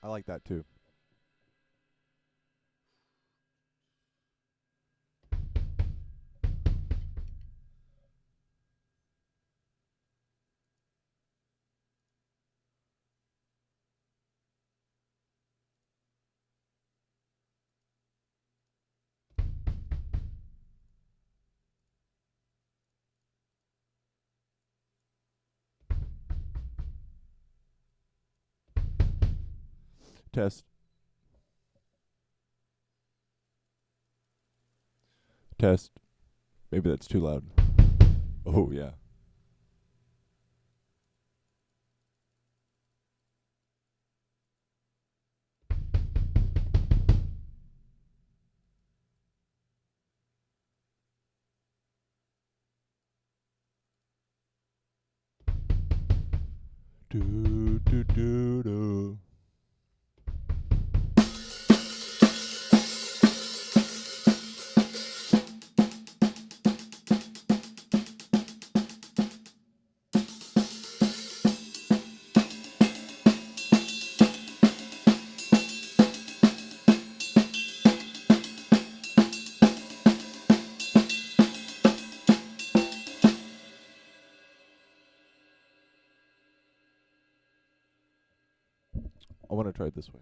I like that too. Test. Test. Maybe that's too loud. Oh, yeah. Do, do, do, do. I want to try it this way.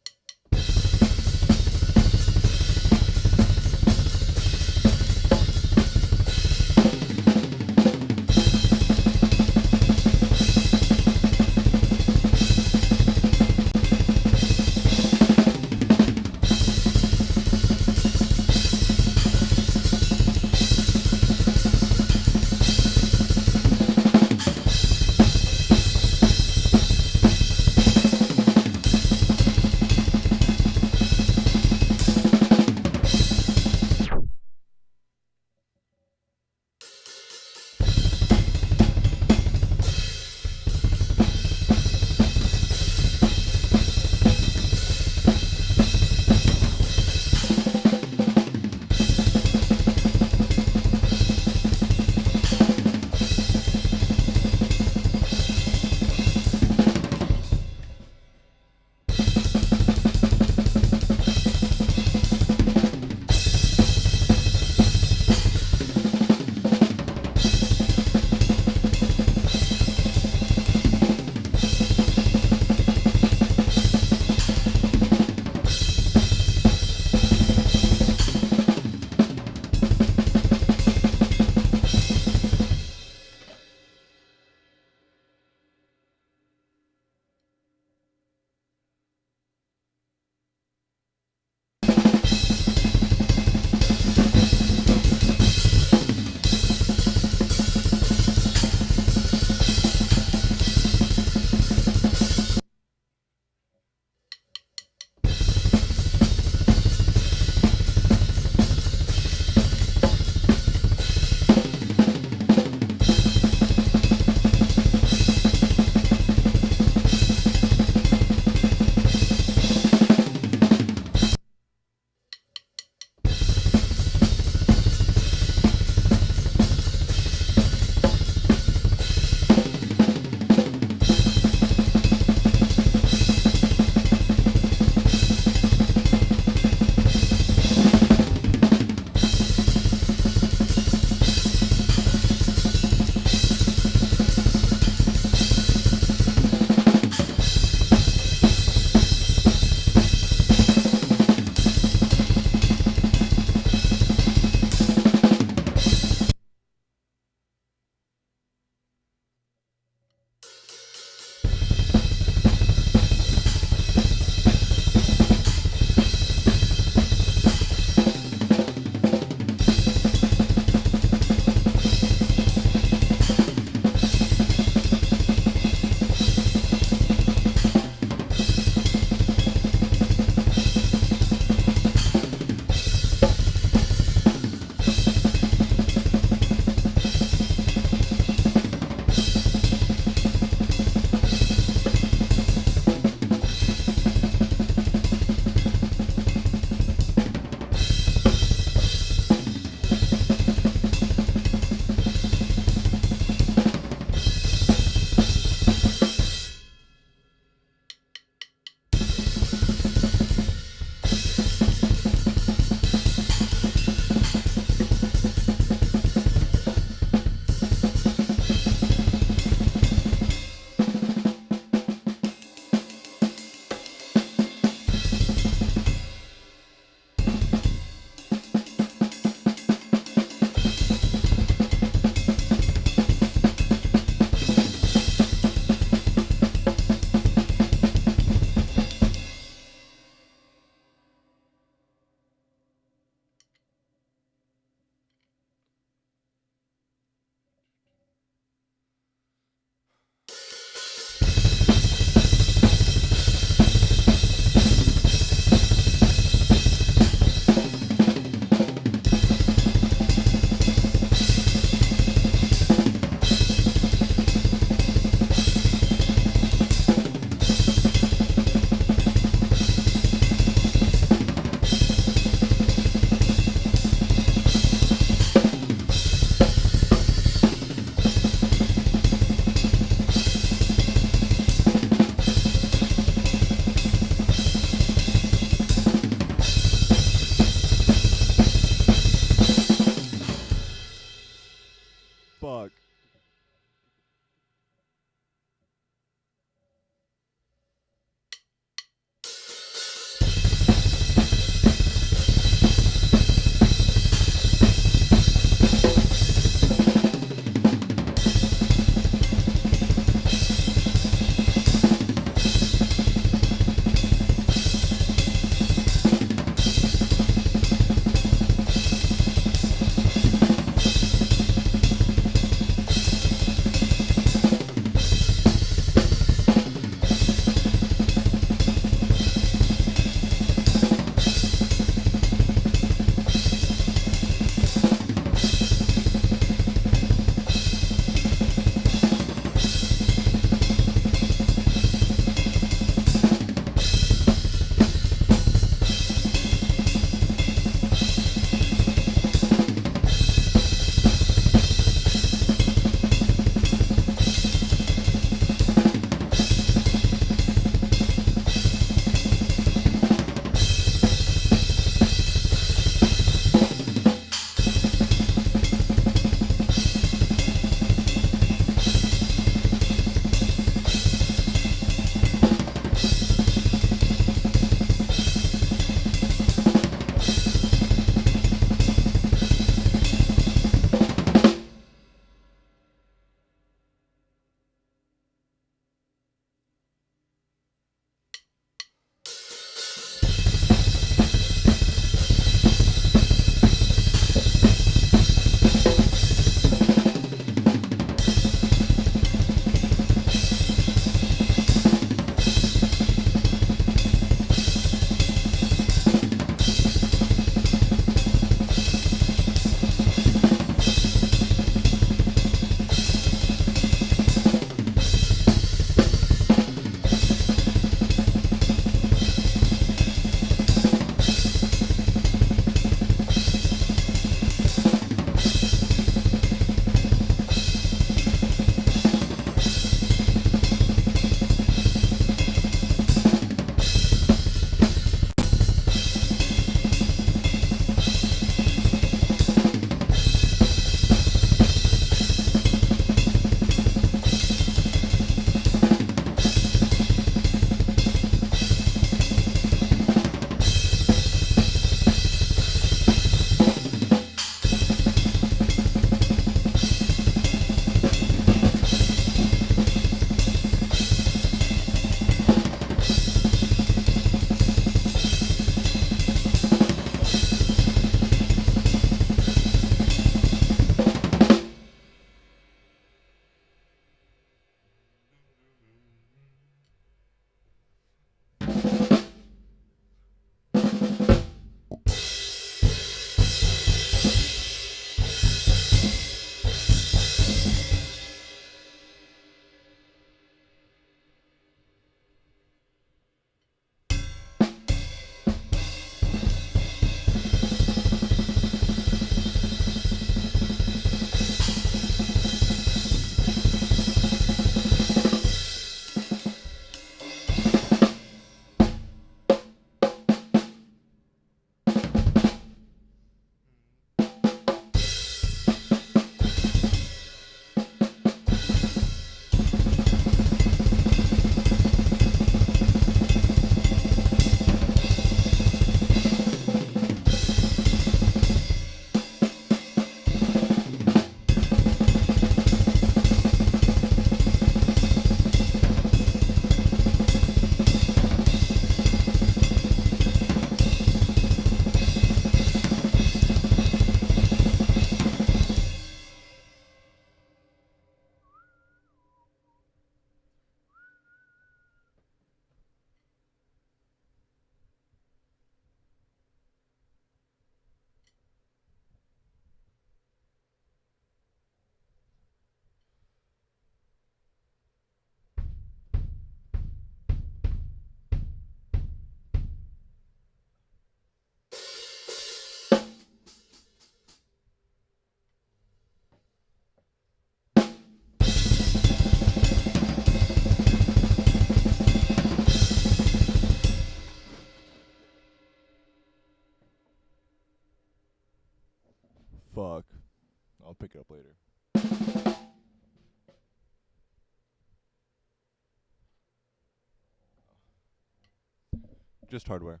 Just hardware.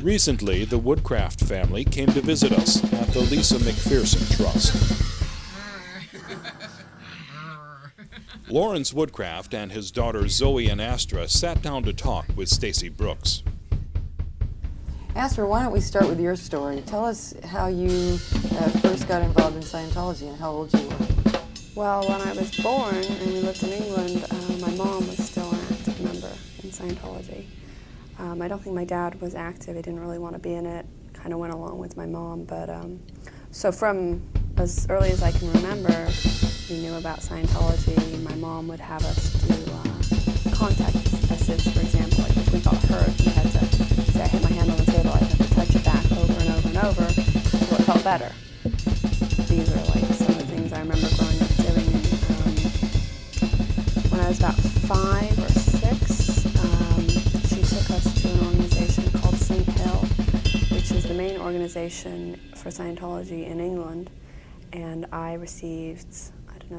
Recently, the Woodcraft family came to visit us at the Lisa McPherson Trust. Lawrence Woodcraft and his daughters Zoe and Astra sat down to talk with Stacy Brooks. Astra, why don't we start with your story? Tell us how you first got involved in Scientology and how old you were. Well, when I was born and we lived in England, my mom was still an active member. in Scientology. I don't think my dad was active. He didn't really want to be in it. Kind of went along with my mom. But so from as early as I can remember, we knew about Scientology. My mom would have us do contact assists, for example. Like if we got hurt, we had to say, I hit my hand on the table, I'd have to touch it back over and over and over until it felt better. These are like some of the things I remember growing up doing. When I was about 5 or 6, she took us to an organization called St. Hill, which is the main organization for Scientology in England. And I received,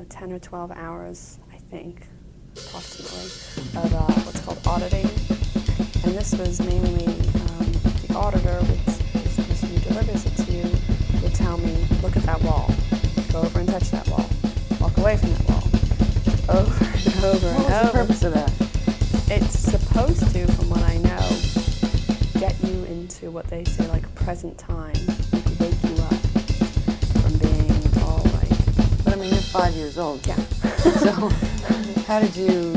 10 or 12 hours, I think, approximately, of what's called auditing. And this was mainly the auditor, the person who delivers it to you, would tell me, look at that wall, go over and touch that wall, walk away from that wall, over and over and over. What was the purpose of that? It's supposed to, from what I know, get you into what they say, like present time, to wake you up from being all like... But I mean, you're 5 years old. Yeah. So how did you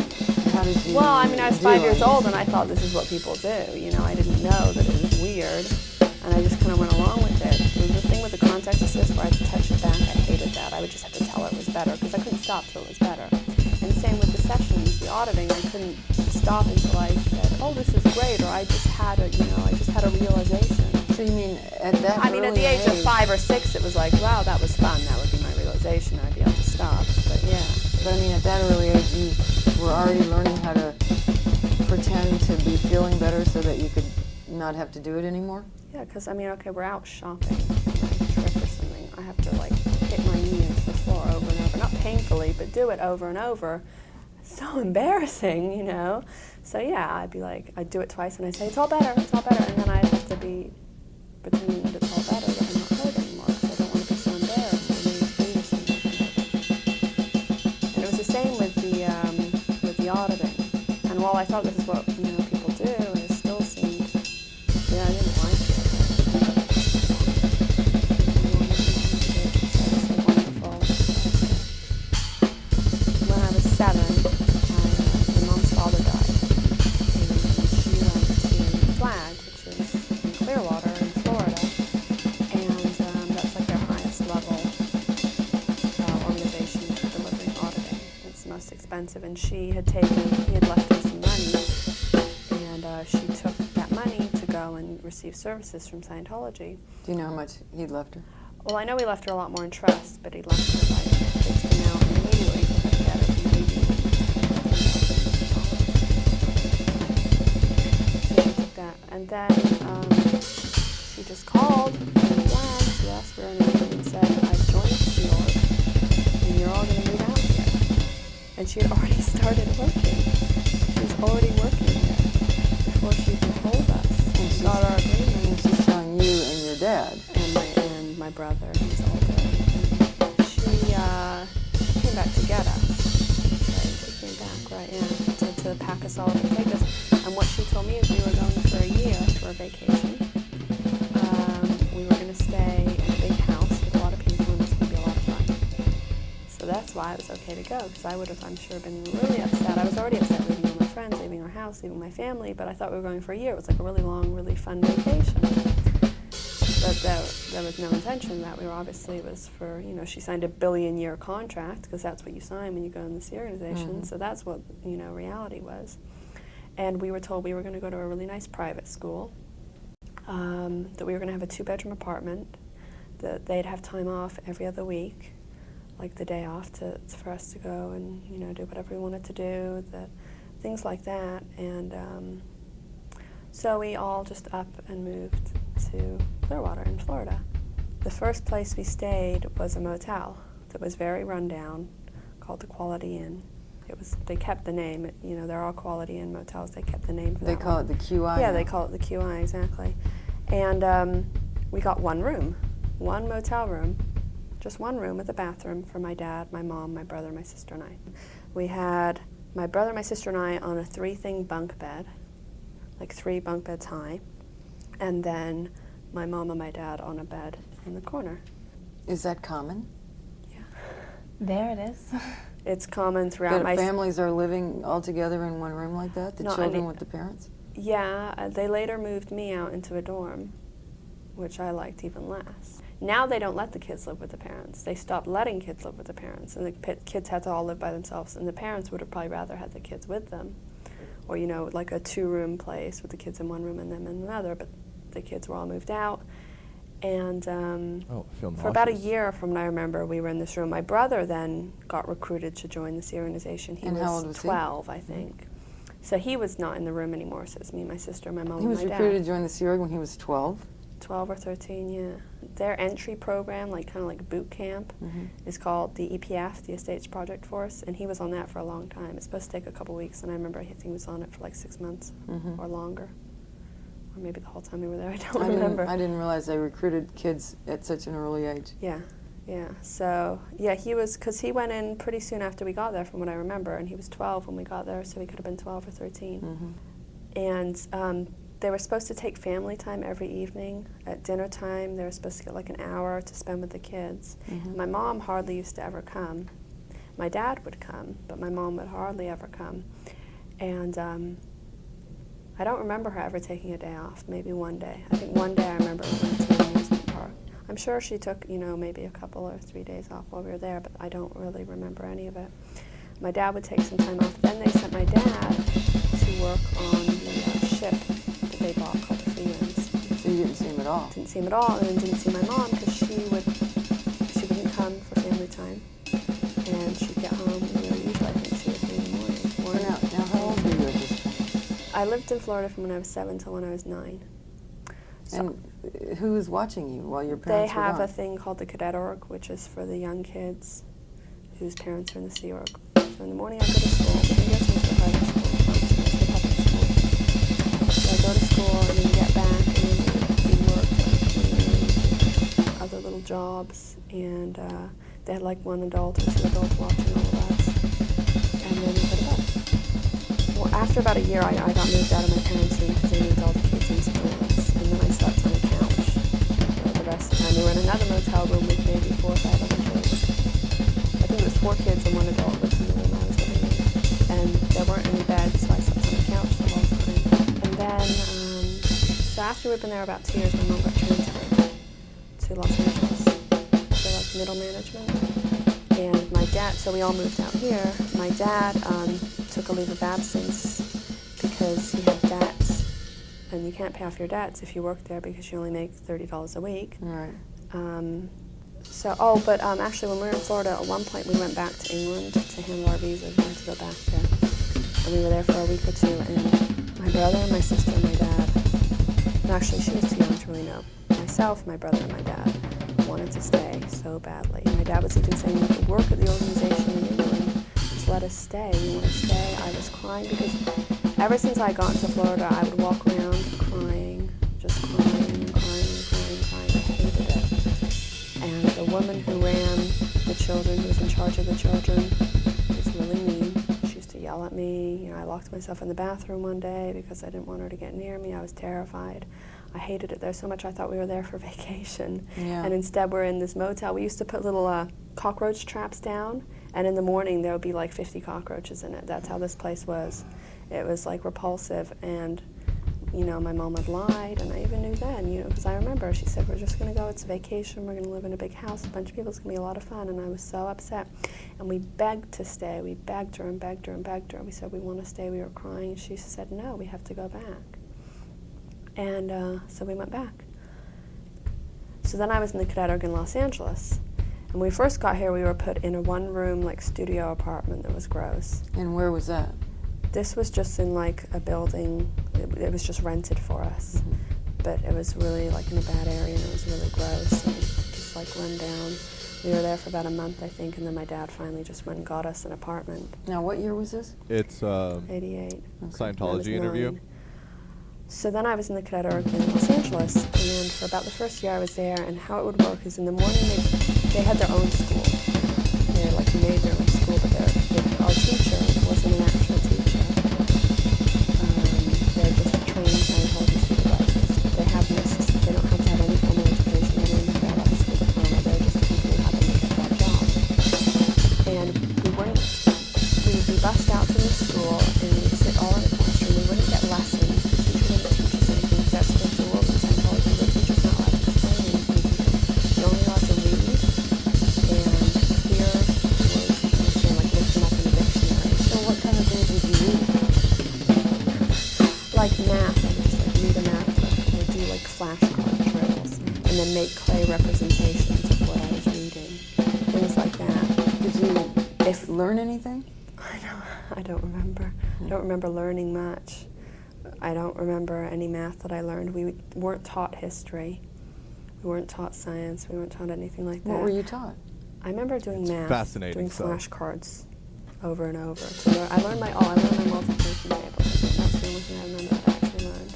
Well, I mean, I was do 5 years all old, and I thought this is what people do. You know, I didn't know that it was weird, and I just kind of went along with it. The thing with the contact assist where I had to touch it back, I hated that. I would just have to tell it was better, because I couldn't stop till it was better. And same with the sessions, the auditing, I couldn't stop until I said, oh, this is great, or I just had a realization. So you mean at that I mean, at the age of 5 or 6, it was like, wow, that was fun. That would be my realization. I'd be able to stop. But yeah. But I mean, at that early age, you were already learning how to pretend to be feeling better so that you could not have to do it anymore? Yeah, because, I mean, okay, we're out shopping, like a trip or something. I have to, like, hit my knee into the floor over and over. Not painfully, but do it over and over. It's so embarrassing, you know? So, yeah, I'd be like, I'd do it twice, and I'd say, it's all better, and then I'd have to be pretending that it's all better, that I'm not hurt anymore, because I don't want to be so embarrassed for me to do this. And it was the same with the auditing. And while I thought this is what, people do, it still seemed, I didn't like it. When I was 7, my mom's father died. And she went to Flag, which is in Clearwater in Florida. And that's like their highest level organization for delivering auditing. It's the most expensive. And he had left her some money. And she took that money to go and receive services from Scientology. Do you know how much he'd left her? Well, I know he left her a lot more in trust, but he left her like a fixed amount immediately for her to get it. So she took that. And then she just called from Flag to us. We were in a meeting and said, I've joined Sea Org, and you're all going to move out here. And she had already started working. She was already working here before she even told us. And she got our agreement. And she's telling you and your dad. And my brother, who's older. She came back to get us. Right? She came back, right, to pack us all up and take us. And what she told me is we were going for a year for a vacation. We were going to stay in a big house with a lot of people, and it was going to be a lot of fun. So that's why it was okay to go, because I would have, I'm sure, been really upset. I was already upset leaving all my friends, leaving our house, leaving my family, but I thought we were going for a year. It was like a really long, really fun vacation. But there was no intention that we were, obviously it was for, she signed a billion-year contract, because that's what you sign when you go in this organization. Mm-hmm. So that's what, reality was. And we were told we were going to go to a really nice private school, that we were going to have a 2-bedroom apartment, that they'd have time off every other week, like the day off for us to go and, do whatever we wanted to do, things like that. And so we all just up and moved to Clearwater in Florida. The first place we stayed was a motel that was very rundown, called the Quality Inn. They kept the name. They're all Quality Inn motels. They kept the name for that. They call it the QI. Yeah, now. they call it the QI, exactly. And we got one motel room, just one room with a bathroom for my dad, my mom, my brother, my sister, and I. We had my brother, my sister, and I on a 3-thing bunk bed, like 3 bunk beds high, and then my mom and my dad on a bed in the corner. Is that common? Yeah. There it is. It's common throughout That my... families are living all together in one room like that? The No, I children mean- with the parents? Yeah, they later moved me out into a dorm, which I liked even less. Now they don't let the kids live with the parents. They stopped letting kids live with the parents, and the kids had to all live by themselves, and the parents would have probably rather had the kids with them. Or, you know, like a 2-room place with the kids in one room and them in another, but the kids were all moved out. And Oh, I feel for about a nauseous. year from what I remember, we were in this room. My brother then got recruited to join this organization. He And was how old was he? 12, I think. So he was not in the room anymore, so it was me, my sister, my mom, He was and my recruited dad. to join the Sea Org when he was 12? 12 or 13, yeah. Their entry program, like kind of like boot camp, is called the EPF, the Estates Project Force, and he was on that for a long time. It's supposed to take a couple weeks, and I remember I think he was on it for like 6 months or longer. Or maybe the whole time we were there, I don't remember. I didn't realize they recruited kids at such an early age. Yeah, yeah. So, yeah, he was, because he went in pretty soon after we got there, from what I remember, and he was 12 when we got there, so he could have been 12 or 13. And they were supposed to take family time every evening. At dinner time, they were supposed to get like an hour to spend with the kids. My mom hardly used to ever come. My dad would come, but my mom would hardly ever come. And I don't remember her ever taking a day off, maybe one day. I think one day I remember we went to an amusement park. I'm sure she took, you know, maybe a couple or 3 days off while we were there, but I don't really remember any of it. My dad would take some time off. Then they sent my dad to work on the ship that they bought called the Freelands. So you didn't see him at all? Didn't see him at all, and then didn't see my mom because she wouldn't come for family time, and she'd get home, you know, usually I think 2 or 3 in the morning. Now, how old were you at this point? I lived in Florida from when I was 7 till when I was 9. So And who was watching you while your they parents were have gone? a thing called the Cadet Org, which is for the young kids whose parents are in the Sea Org. So in the morning I go to school. We didn't go to the private school, the public school. So I go to school and then get back and then do work, cleaning, other little jobs, and they had like 1 adult or 2 adults watching all of us, and then we go to bed. Well, after about a year, I got moved out of my parents' room because they moved all the kids into dorms, and then I slept on a couch for the rest of the time. We were in another motel room with maybe 4 or 5 other kids. I think it was 4 kids and 1 adult lived in the room I was living in, and there weren't any beds, so I slept on the couch the whole time. And then, so after we'd been there about 2 years, my mom got transferred to Los Angeles for like middle management. And my dad, so we all moved out here. My dad took a leave of absence because he had debts, and you can't pay off your debts if you work there because you only make $30 a week. Right. Actually, when we were in Florida, at one point we went back to England to handle our visas. We wanted to go back there. And we were there for a week or 2, and my brother, my sister, and my dad, and actually she was too young to really know, myself, my brother, and my dad wanted to stay so badly. My dad was even saying, we could work at the organization in England, just let us stay. We want to stay. I was crying because ever since I got into Florida, I would walk around crying, just crying and crying and crying and crying. I hated it. And the woman who ran the children, who was in charge of the children, was really mean. She used to yell at me. You know, I locked myself in the bathroom one day because I didn't want her to get near me. I was terrified. I hated it there so much I thought we were there for vacation. Yeah. And instead we're in this motel. We used to put little cockroach traps down, and in the morning there would be like 50 cockroaches in it. That's how this place was. It was like repulsive, and you know, my mom had lied, and I even knew then, you know, because I remember she said, we're just going to go, it's a vacation, we're going to live in a big house, a bunch of people, it's going to be a lot of fun, and I was so upset. And we begged to stay. We begged her and begged her and begged her. We said, we want to stay. We were crying, and she said, no, we have to go back. And so we went back. So then I was in the Cadet Org in Los Angeles. And when we first got here, we were put in a 1-room, like, studio apartment that was gross. And where was that? This was just in like a building. It was just rented for us, but it was really like in a bad area, and it was really gross and just like run down. We were there for about a month, I think, and then my dad finally just went and got us an apartment. Now, what year was this? It's 88. I was Scientology interview. 9. So then I was in the Cadet Org in Los Angeles, and then for about the first year I was there, and how it would work is in the morning they had their own school. They like made their own school, but our teacher wasn't an actual teacher. They're just trained Scientology supervisors. They don't have to have any formal education. They don't even have a high school diploma. They're just the people who happen to get that job. And we weren't like math, I would just like read a math book or do like flashcard drills and then make clay representations of what I was reading. Things like that. Did you learn anything? I don't remember. I don't remember learning much. I don't remember any math that I learned. We weren't taught history. We weren't taught science. We weren't taught anything like that. What were you taught? I remember doing math, fascinating doing stuff. flashcards over and over. So I learned my multiplication tables. I think that's the only thing I remember that I actually learned.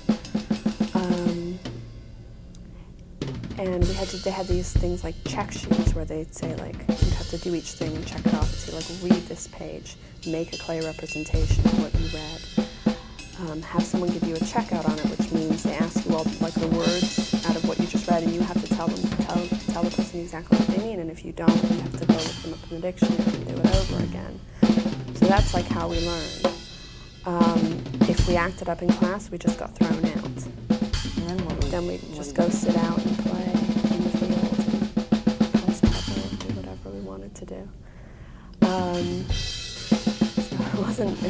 And they had these things like check sheets where they'd say like you'd have to do each thing and check it off. So like read this page, make a clay representation of what you read. Have someone give you a checkout on it, which means they ask you all like the words out of what you just read, and you have to tell the person exactly what they mean. And if you don't, you have to go look them up in the dictionary and do it over again. So that's like how we learned. If we acted up in class, we just got thrown out. Then we'd just go sit out and play in the field, place pepper, do whatever we wanted to do. So it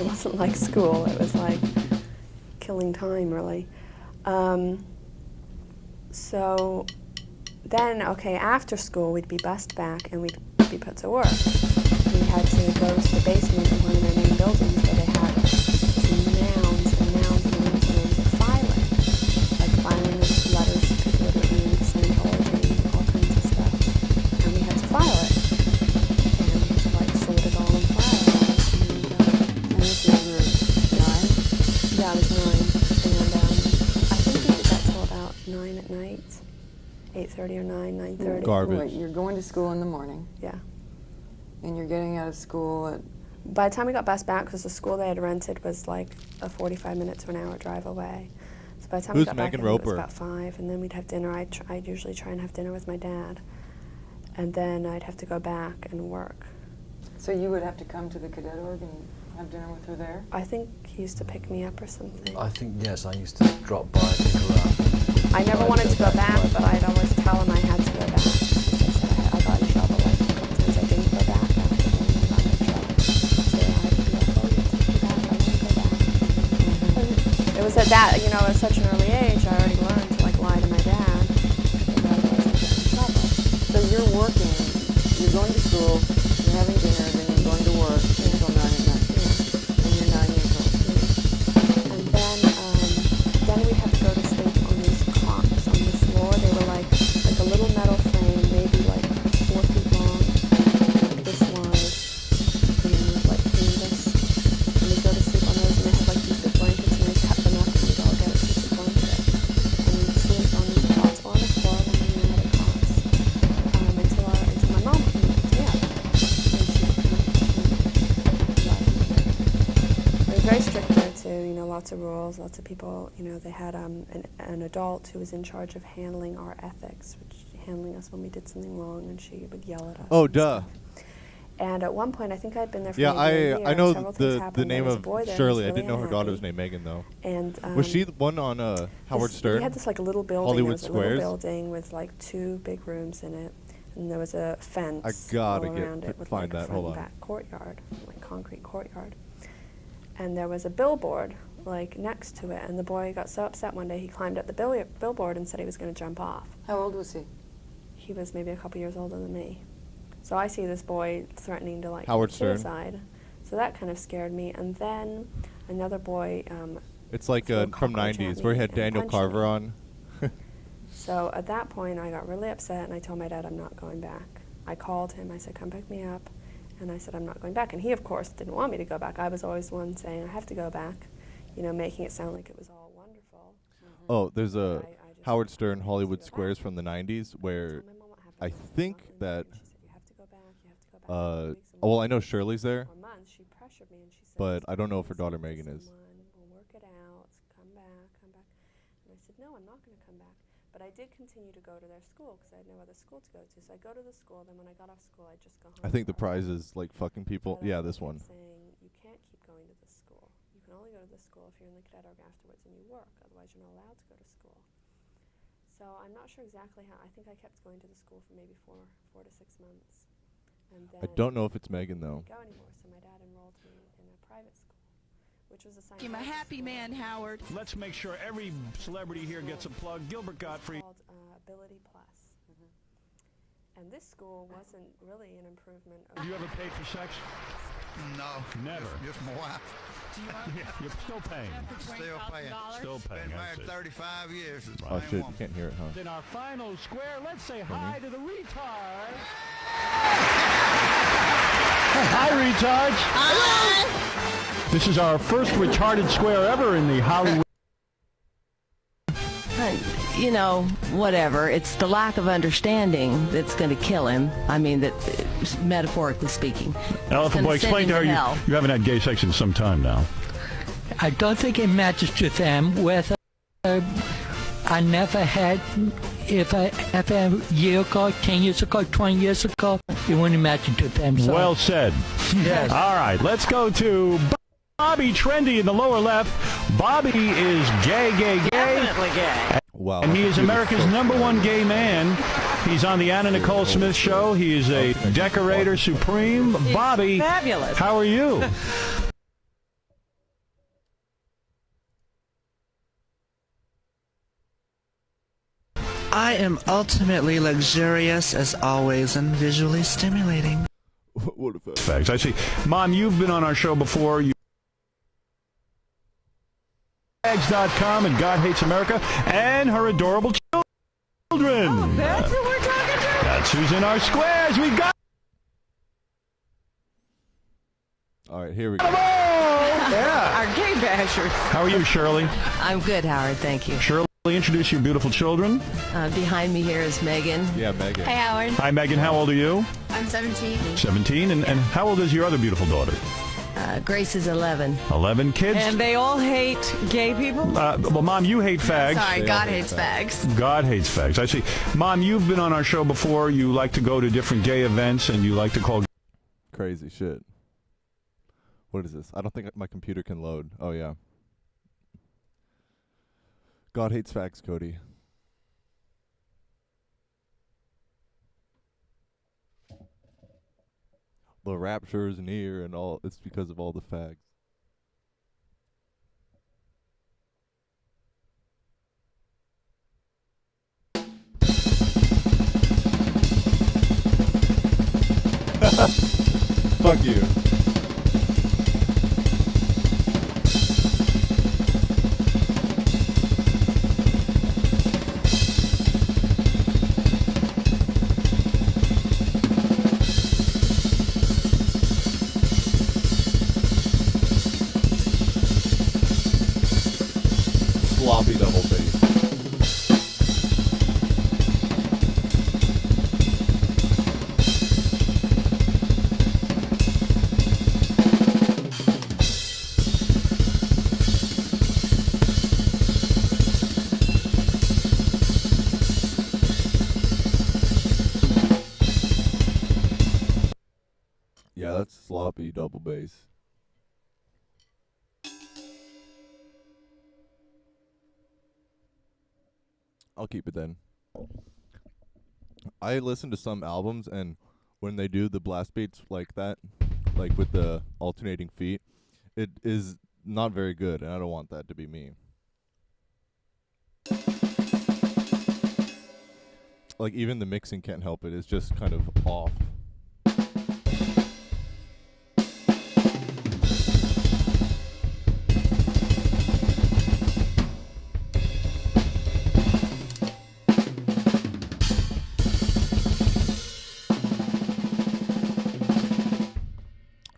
wasn't like school. It was like killing time, really. So then, after school, we'd be bussed back and we'd be put to work. We had to go to the basement of one of their main buildings where they had mounds and mounds and mounds and mounds of filing. Like filing of letters people had written in Scientology, all kinds of stuff. And we had to file it. And we had to like sort it all and file it. And this is your 9? Yeah, I was 9. And I think we did that till about 9 at night. 8:30 or 9:30. Garbage. Wait, you're going to school in the morning, Yeah. and you're getting out of school at... By the time we got bus back, because the school they had rented was like a 45-minute to an hour drive away. So by the time we Who's got back, Megan I think it was Roper? about 5, and then we'd have dinner. I'd usually try and have dinner with my dad, and then I'd have to go back and work. So you would have to come to the cadet org and have dinner with her there? I think he used to pick me up or something. I think, yes, I used to drop by and pick her up. I never wanted to go back, but I'd always tell him I had to go back. I got in trouble like a couple times. I didn't go back after I got in trouble. So I had to be like, oh, you have to go back. I want to go back. And it was at that, at such an early age, I already learned to like lie to my dad. Because otherwise I'd get in trouble. So you're working, you're going to school, you're having dinner, then you're going to work until 9 at night. Yeah. And you're 9 years old. And then we'd have to go to sleep on these cots on the floor. They were like a little metal frame, maybe like 4 feet long, like this wide, with like canvas. And we'd go to sleep on those, and they had like these big blankets, and they'd cut them up, and we'd all get a piece of blanket. And we'd sleep on these cots on the floor when we were at cots, until my mom came and picked me up. And she it was very strict there too, lots of rules, lots of people, they had an adult who was in charge of handling our ethics, handling us when we did something wrong, and she would yell at us. Oh, and duh. stuff. And at one point, I think I'd been there for Yeah, maybe a year, I and know several things the happened. name There was a of boy there who was Shirley. I really didn't know her daughter was unhappy. named Megan, though. And Was she the one on Howard Stern? We had this like a little building. Hollywood There was a little Squares? building with like 2 big rooms in it, and there was a fence I gotta all around it with find like a that. front Hold and on. back courtyard, like concrete courtyard. And there was a billboard like next to it, and the boy got so upset one day he climbed up the billboard and said he was going to jump off. How old was he? He was maybe a couple years older than me. So I see this boy threatening to like Howard commit Stern. suicide. So that kind of scared me. And then another boy. It's like threw a from cockroach at 90s where he me had and Daniel punched Carver me. on. So at that point, I got really upset, and I told my dad I'm not going back. I called him. I said, come pick me up. And I said, I'm not going back. And he, of course, didn't want me to go back. I was always the one saying, I have to go back, making it sound like it was all wonderful. Oh, there's a I just Howard refused Stern to Hollywood go back. Squares from the 90s where Told my mom what happened. I told think nothing, that, and she said, you have to go back, you have to go back. For weeks and well, I weeks know Shirley's there, or months, she pressured me, and she said, but "Just I don't know if her go daughter speak to Megan is. someone, we'll work it out, come back, come back. And I said, no, I'm not going to come back. But I did continue to go to their school because I had no other school to go to. So I go to the school, then when I got off school, I'd just go home. I think the for a while. prize is like fucking people. But Yeah, they this kept one. saying, you can't keep going to this school. You can only go to this school if you're in the cadet org afterwards and you work. Otherwise, you're not allowed to go to school. So I'm not sure exactly how. I think I kept going to the school for maybe 4 to 6 months. And then I don't know if it's Megan I though. didn't go anymore, so my dad enrolled me in a private school, which was a I'm a Scientology happy school man, Howard. Let's make sure every celebrity here gets a plug. Gilbert Gottfried. called Ability Plus. And this school wasn't really an improvement. Have you ever paid for sex? No. Never. Just my wife. Yeah, you're still paying. Still paying. Still paying. Been I see. married 35 years. It's Oh my shit, you woman. can't hear it, huh? In our final square, let's say hi to the retards. Hi, retards. Hi. This is our first retarded square ever in the Hollywood. You know, whatever. It's the lack of understanding that's going to kill him. I mean, that metaphorically speaking. Elephant Boy, explain to her you haven't had gay sex in some time now. I don't think it matters to them whether I never had, if a year ago, 10 years ago, 20 years ago, it wouldn't matter to them. So. Well said. Yes. All right, let's go to Bobby Trendy in the lower left. Bobby is gay. Definitely gay. Wow. And he is America's #1 gay man. He's on the Anna Nicole Smith Show. He is a decorator supreme. Bobby, fabulous. How are you? I am ultimately luxurious as always and visually stimulating. What a fact. Facts. I see. Mom, you've been on our show before. Bags.com and God Hates America and her adorable children. Oh, that's who we're talking to? That's who's in our squares. We got All right, here we go. yeah. Our gay bashers. How are you, Shirley? I'm good, Howard. Thank you. Shirley, introduce your beautiful children. Behind me here is Megan. Yeah, Megan. Hey, Howard. Hi, Megan. How old are you? I'm 17. 17. And how old is your other beautiful daughter? Grace is 11. 11 kids. And they all hate gay people? Well, Mom, you hate fags. Sorry, God hates fags. God hates fags. I see. Mom, you've been on our show before. You like to go to different gay events, and you like to call... Crazy shit. What is this? I don't think my computer can load. Oh, yeah. God hates fags, Cody. The rapture is near and all. It's because of all the fags. Fuck you. Sloppy double bass. Yeah, that's sloppy double bass. I'll keep it then. I listen to some albums, and when they do the blast beats like that, like with the alternating feet, it is not very good, and I don't want that to be me. Like, even the mixing can't help it. It's just kind of off.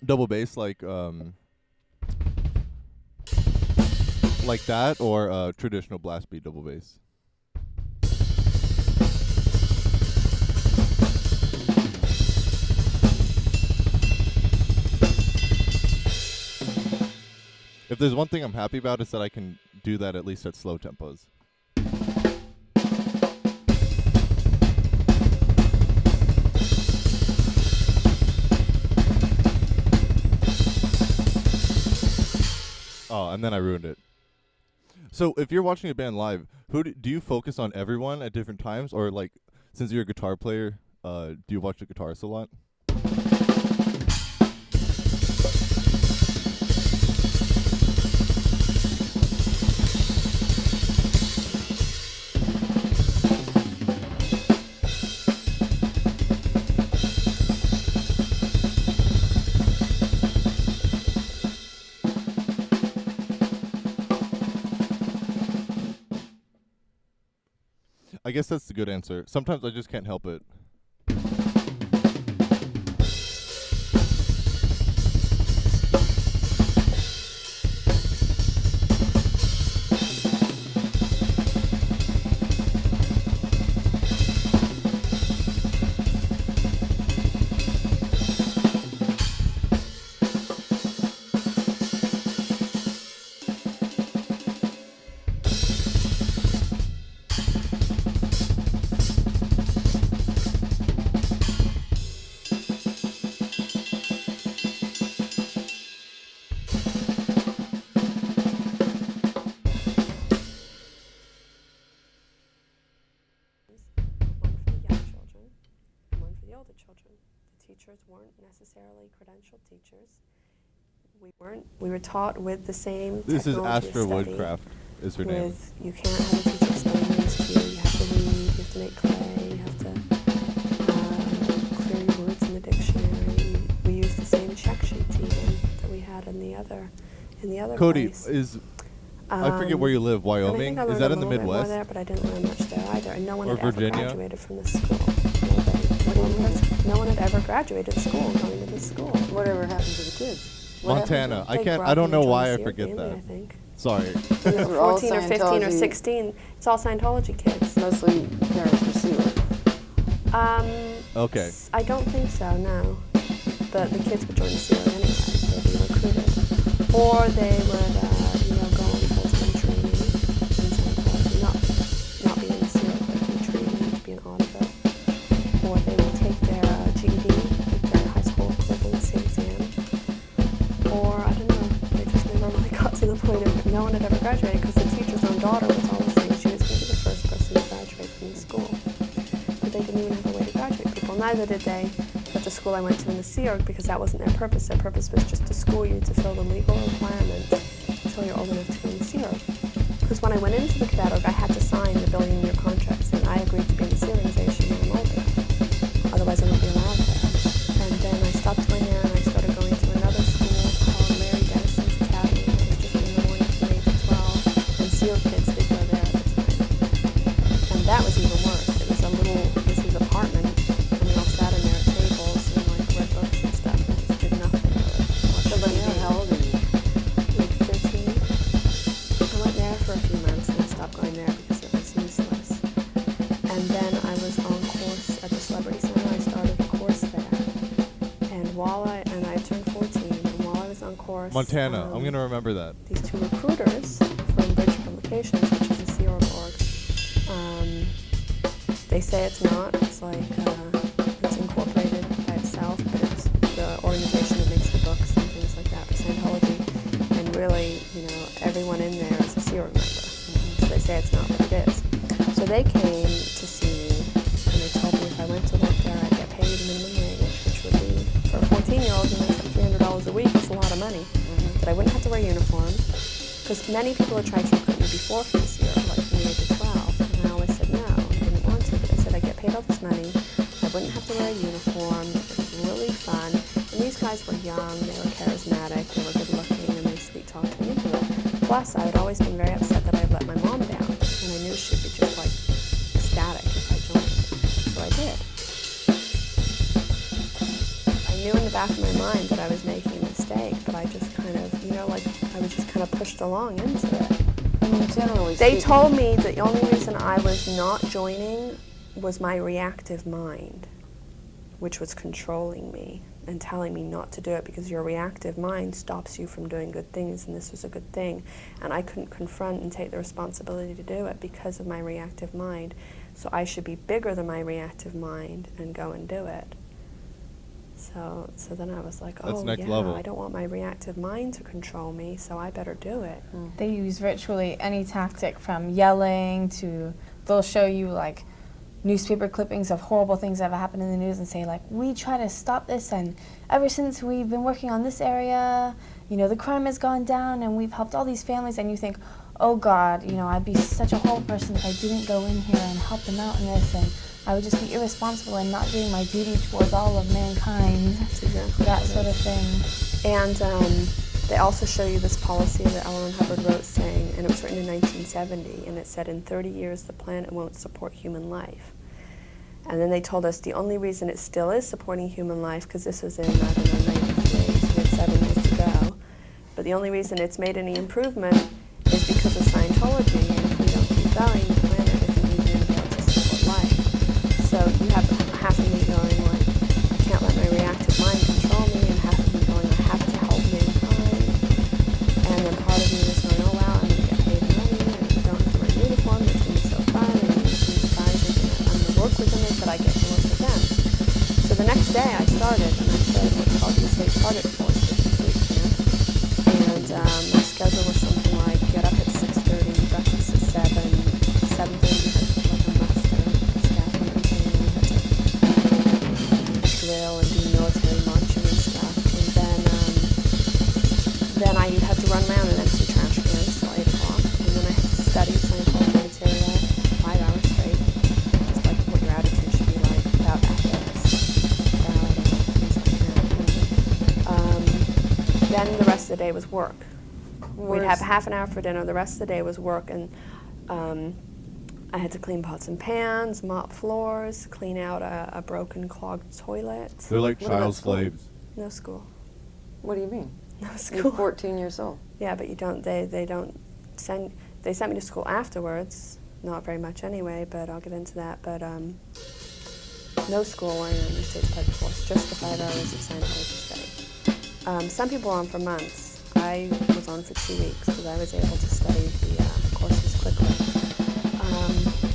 Double bass like that, or traditional blast beat double bass. If there's one thing I'm happy about, is that I can do that at least at slow tempos. Oh, and then I ruined it. So if you're watching a band live, who do you focus on everyone at different times? Or, like, since you're a guitar player, do you watch the guitarists a lot? I guess that's the good answer. Sometimes I just can't help it. Teachers weren't necessarily credentialed teachers. We were taught with the same This is technology Astra study Woodcraft is her name. You can't have a teacher explain things to you. You have to read, you have to make clay, you have to clear your words in the dictionary. We use the same check sheets even that we had in the other Cody, place. I forget where you live, Wyoming? And I think I Is that in learned the a little bit more Midwest? there, but I didn't learn much there either. And no one Or had ever Virginia? graduated from this school. No one had ever graduated school going to this school. Whatever happened to the kids? What Montana. They I don't know why I joined the forget CRB, that. I think. Sorry. These were all 14 or 15 or Scientology- 16. It's all Scientology kids. Mostly parents for SEAL. Okay. I don't think so, no. But the kids would join the SEAL anyway. They'd be recruited. Or they would, go on full-time training in Scientology. Not be in the SEAL, but be training to be an auditor. Or they would take their GED, their high school equivalency exam. Or, I don't know, they just never really got to the point of no one had ever graduated because the teacher's own daughter was always saying she was going to be the first person to graduate from the school. But they didn't even have a way to graduate people. Neither did they at the school I went to in the Sea Org because that wasn't their purpose. Their purpose was just to school you to fill the legal requirements until you're old enough to go in the Sea Org. Because when I went into the Cadet Org, I had to sign the billion-year contract saying I agreed to be in the Sea Organization when I'm older. Otherwise, I wouldn't be allowed there. And then I stopped going there and I started going to another school called Larry Dennison's Academy. It was just in the morning from 8 to 12. And SEAL kids did go there at the time. And that was even worse. It was this was apartment, and we all sat in there at tables and read books and stuff and just did nothing really. How old are you? Like 13. I went there for a few months and I stopped going there because it was useless. And then I was on course at the Celebrity Center. I started a course there. And I turned 14, and while I was on course... Montana. I'm going to remember that. These two recruiters from Bridge Publications, which is a Sea Org org, they say it's not. It's like, it's incorporated by itself, but it's the organization that makes the books and things like that for Scientology. And really, everyone in there is a Sea Org member. So they say it's not, but it is. So they came to see me, and they told me if I went to work there, I'd get paid minimum wage, which would be, for a 14-year-old, it's like $300 a week. It's a lot of money. That I wouldn't have to wear a uniform, because many people had tried to recruit me before for this year, like from the age of 12, and I always said no, I didn't want to, but I said I get paid all this money, I wouldn't have to wear a uniform, it was really fun, and these guys were young, they were charismatic, they were good looking, and they sweet-talked me into it. Plus, I had always been very upset that I had let my mom down, and I knew she'd be just like ecstatic if I joined, so I did. I knew in the back of my mind that I was making a mistake, but I just kind of, I was just kind of pushed along into it. I mean, generally They speaking, told me that the only reason I was not joining was my reactive mind, which was controlling me and telling me not to do it because your reactive mind stops you from doing good things, and this was a good thing. And I couldn't confront and take the responsibility to do it because of my reactive mind. So I should be bigger than my reactive mind and go and do it. So then I was like, That's oh next yeah, level. I don't want my reactive mind to control me, so I better do it. They use virtually any tactic from yelling to, they'll show you like newspaper clippings of horrible things that have happened in the news and say like, we try to stop this, and ever since we've been working on this area, the crime has gone down and we've helped all these families, and you think, oh God, I'd be such a horrible person if I didn't go in here and help them out in this, and I would just be irresponsible and not doing my duty towards all of mankind. That's exactly that sort of thing. And They also show you this policy that L. Ron Hubbard wrote saying, and it was written in 1970, and it said in 30 years the planet won't support human life. And then they told us the only reason it still is supporting human life, because this was in, I don't know, 93, so we had 7 years to go, but the only reason it's made any improvement is because of Scientology, and if we don't keep going, the planet isn't even going to be able to support life. So you have half of me going like, I can't let my reactive mind control me, and half of me going, I have to help mankind. And then part of me was going, oh wow, I'm going to get paid money, and I don't have to wear a uniform, it's going to be so fun, and these guys are going to work with them, that I get to work with them. So the next day I started what's called the State Target Force, which is boot camp. And my schedule was something like get up at 6:30, breakfast at 7, 7:30 we had like a muster, staff meeting, and we had to drill and do military marching and stuff. And then I had to run around and empty trash cans till 8 o'clock. And then I had to study Scientology material 5 hours straight. Just like what your attitude should be like about ethics, about things like that. Then the rest of the day was work. We'd have half an hour for dinner. The rest of the day was work, and I had to clean pots and pans, mop floors, clean out a broken, clogged toilet. They're like child slaves. No school. What do you mean? No school. You're 14 years old. Yeah, but you don't. They don't send. They sent me to school afterwards. Not very much anyway, but I'll get into that. But no school while you're in the State's Target Force. Just the 5 hours of Scientology study. Some people are on for months. I was on for 2 weeks because I was able to study the courses quickly.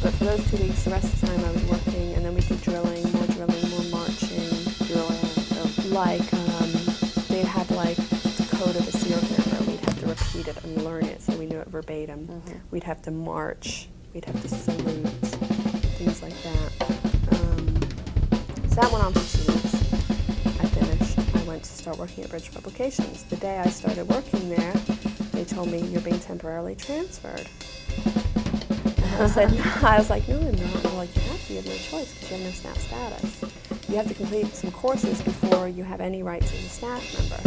But for those 2 weeks, the rest of the time I was working, and then we did drilling, more marching. Drilling. Like, they had like the code of a SEAL member. We'd have to repeat it and learn it so we knew it verbatim. Mm-hmm. We'd have to march. We'd have to salute. Things like that. So that went on for 2 weeks. I finished. I went to start working at Bridge Publications. The day I started working there, they told me, you're being temporarily transferred. And I said, no. I was like, no, I'm not. They're like, you have to. You have no choice because you have no staff status. You have to complete some courses before you have any rights as a staff member,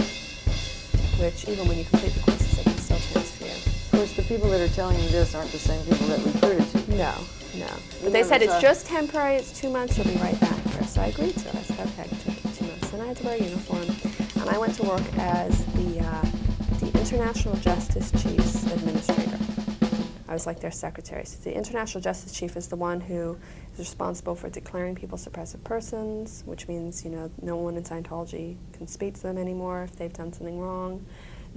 which even when you complete the courses, they can still transfer you. Of course, the people that are telling you this aren't the same people that recruited you. No. But they said it's just temporary, it's 2 months, you'll be right back here. So I agreed to it. I said, okay, I took it 2 months. Then I had to wear a uniform. And I went to work as the International Justice Chief's administrator. I was like their secretary. So the International Justice Chief is the one who is responsible for declaring people suppressive persons, which means, no one in Scientology can speak to them anymore if they've done something wrong.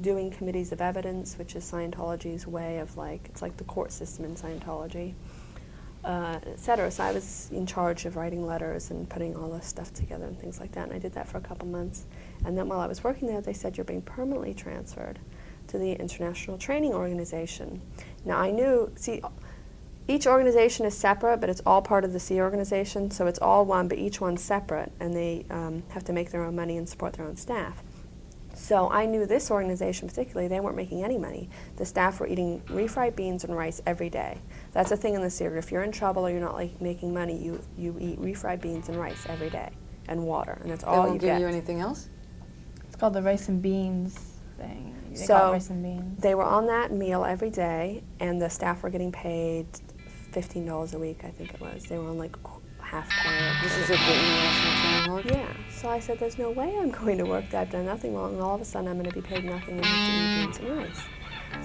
Doing committees of evidence, which is Scientology's way of it's like the court system in Scientology, etc. So I was in charge of writing letters and putting all this stuff together and things like that, and I did that for a couple months. And then while I was working there, they said, you're being permanently transferred to the International Training Organization. Now I knew, each organization is separate, but it's all part of the Sea organization, so it's all one, but each one's separate, and they have to make their own money and support their own staff. So I knew this organization particularly, they weren't making any money. The staff were eating refried beans and rice every day. That's a thing in the Sea. If you're in trouble or you're not making money, you eat refried beans and rice every day, and water, and that's all you get. They won't give you anything else? It's called the rice and beans thing. They So call it rice and beans. they were on that meal every day, and the staff were getting paid $15 a week, I think it was. They were on half pay. This is at the International Training Org? Yeah. So I said, there's no way I'm going to work that. I've done nothing wrong, and all of a sudden I'm going to be paid nothing and have to eat beans and rice.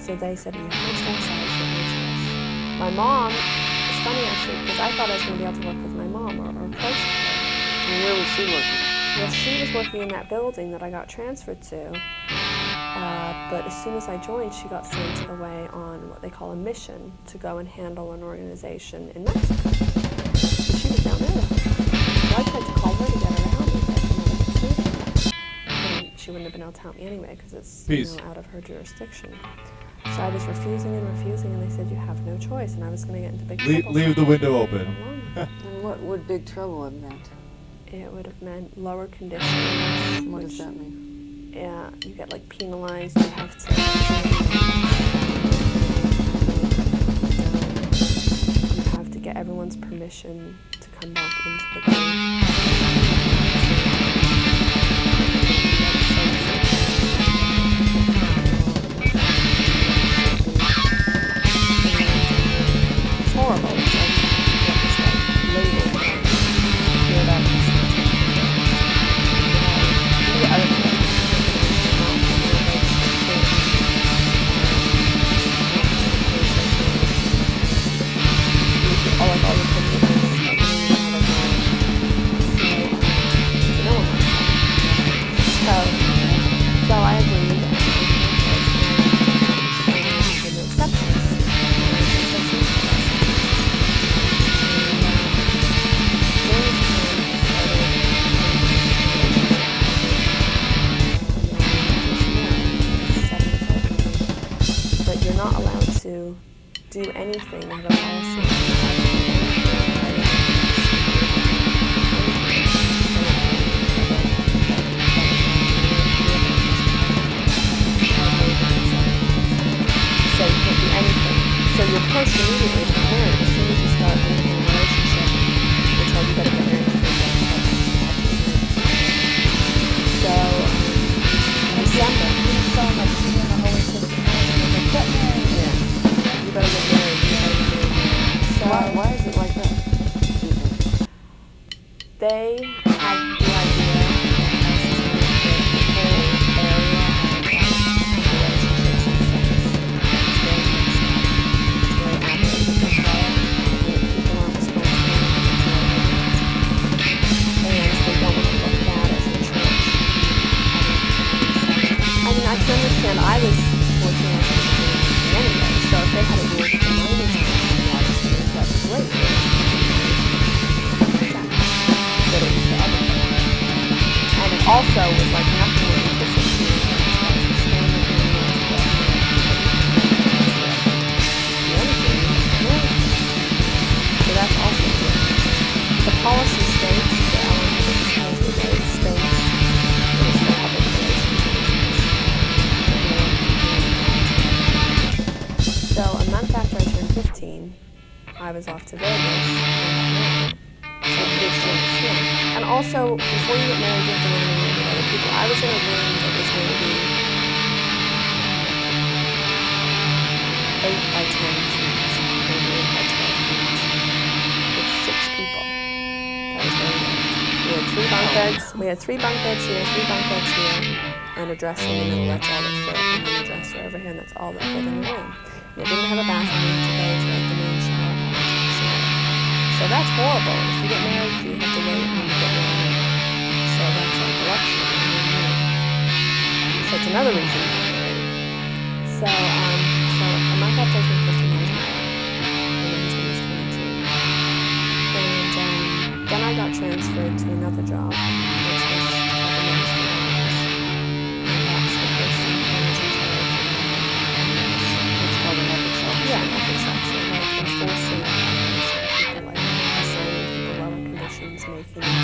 So they said, you have no staff status, you have no choice. My mom, it's funny actually, because I thought I was going to be able to work with my mom or close to her. And where was she working? Well, she was working in that building that I got transferred to. But as soon as I joined, she got sent away on what they call a mission to go and handle an organization in Mexico. So she was down there the whole time. So I tried to call her to get her to help me, but and she wouldn't have been able to help me anyway because it's out of her jurisdiction. So I was refusing, and they said, you have no choice, and I was going to get into big trouble. Leave the window open. And what would big trouble have meant? It would have meant lower conditions. What does that mean? Yeah, you get penalized. You have to. You have to get everyone's permission to come back into the game. do anything. They have a policy. So you can't do anything. So you're pushed immediately to get married. As soon as you start entering a relationship, they tell you better get married before you get So, December. You saw like seeing the Holy System. Get married. Yeah. You better get married. You better get married. So, Why is it like that? they had the idea that the whole area of relationships and sex is very mixed up. It's very operated this way. And people aren't responsible for it. And they don't want to look bad as a church. I mean, I can understand. I was 14 anyway, so if they had a rule that the minors were allowed to, that's great. But it was the other thing. And it also was like nothing was implicit to me. So that's also good. The policy states, the element of the states, it is for public relations. So a month after I turned 15, I was off to Vegas. So yeah. And also, before you get married, you have to learn to live with other people. I was in a room that was maybe 8 by 10 feet, maybe 8 by 12 feet, with 6 people. That was very good. We had 3 bunk beds. We had 3 bunk beds here, 3 bunk beds here, and a dresser in the middle. That's all that fit, and then a dresser over here, and that's all that fit in the room. And it didn't have a bathroom. You had to go to like the main shower. So that's horrible. If you get married, you have to wait and you get married. So that's like a luxury. So it's another reason to get married. So a month after I turned 15, I was married. And my husband was 22. And then I got transferred to another job, which was called the Ministry of Hours. And that's the person who was in charge of It's called an ethics officer. Yeah, an ethics officer, like enforcing people, like assigning people lower conditions, making them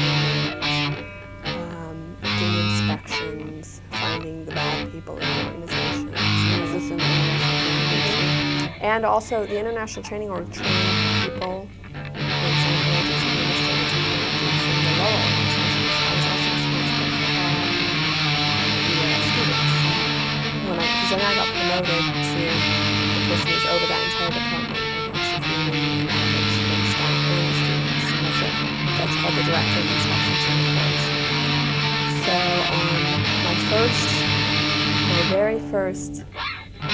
doing inspections, finding the bad people in the organization. Is this in the And also the International Training Org trained people in psychologists and administrators and managers in the lower organizations. I was also responsible for the students. Because then I got promoted to the person who's over that entire department of security and ethics for the staff and the students. That's called the Director of Inspections and Reports. So my very first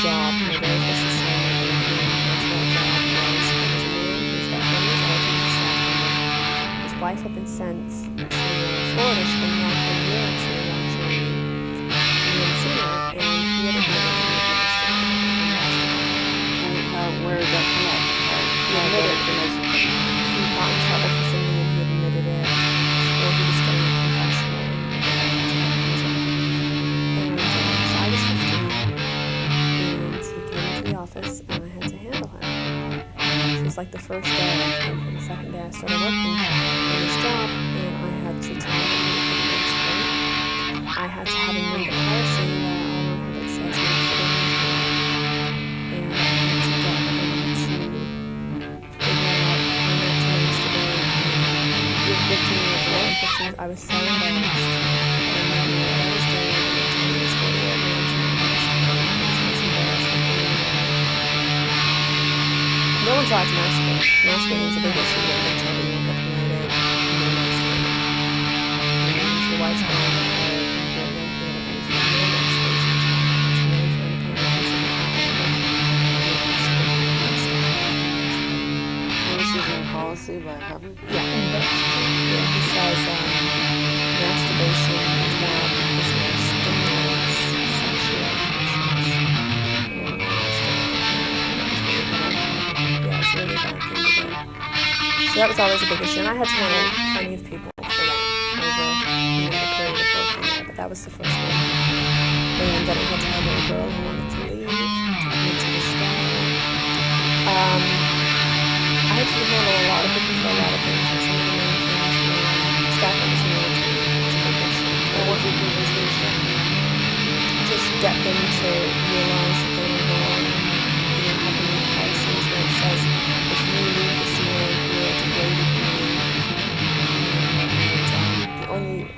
job, my very first assignment in the natural job was there was a man who was about 20 years old, he was a staff member. His wife had been sent to Florida. She'd been gone for a year or two watching the senior, and he had admitted to being And where did that come up? He admitted he got in trouble for something and he admitted it, or he was getting a confessional. And so I was 15, and he came into the office, and I had to handle him. So it was like the first day, and for the second day I started working in this job, and I had to tell him that he couldn't go to school. I had to have him read a policy that says masturbation is bad. And I had to get him to figure out how not to masturbate. He was 15 years old, 15, I was so embarrassed. I didn't know what I was doing. I didn't tell me this 40-year-old man to masturbate. I was most embarrassed. No one's allowed to masturbate. Masturbating is a big issue. You get in trouble, you won't get promoted, you may masturbate. If your wife's gone, or you're a young kid, or anything, no masturbation is bad. It's really fun to come and see what This is in policy by Hubbard? Yeah, he says masturbation is bad because it stimulates sexual passions. Yeah, it's a really bad thing to do. So that was always a big issue, and I had to handle plenty of people for that over the period of working there, but that was the first one. And then I had to handle a girl who wanted to leave, to come into the store. a lot of people for a lot of things. Like some of the main things were staff members in the military. It's a big issue. And what do you think is his thing? Just get them to realize that they were wrong. You know, having new policies where it says if you leave the ceiling, you're a degraded being.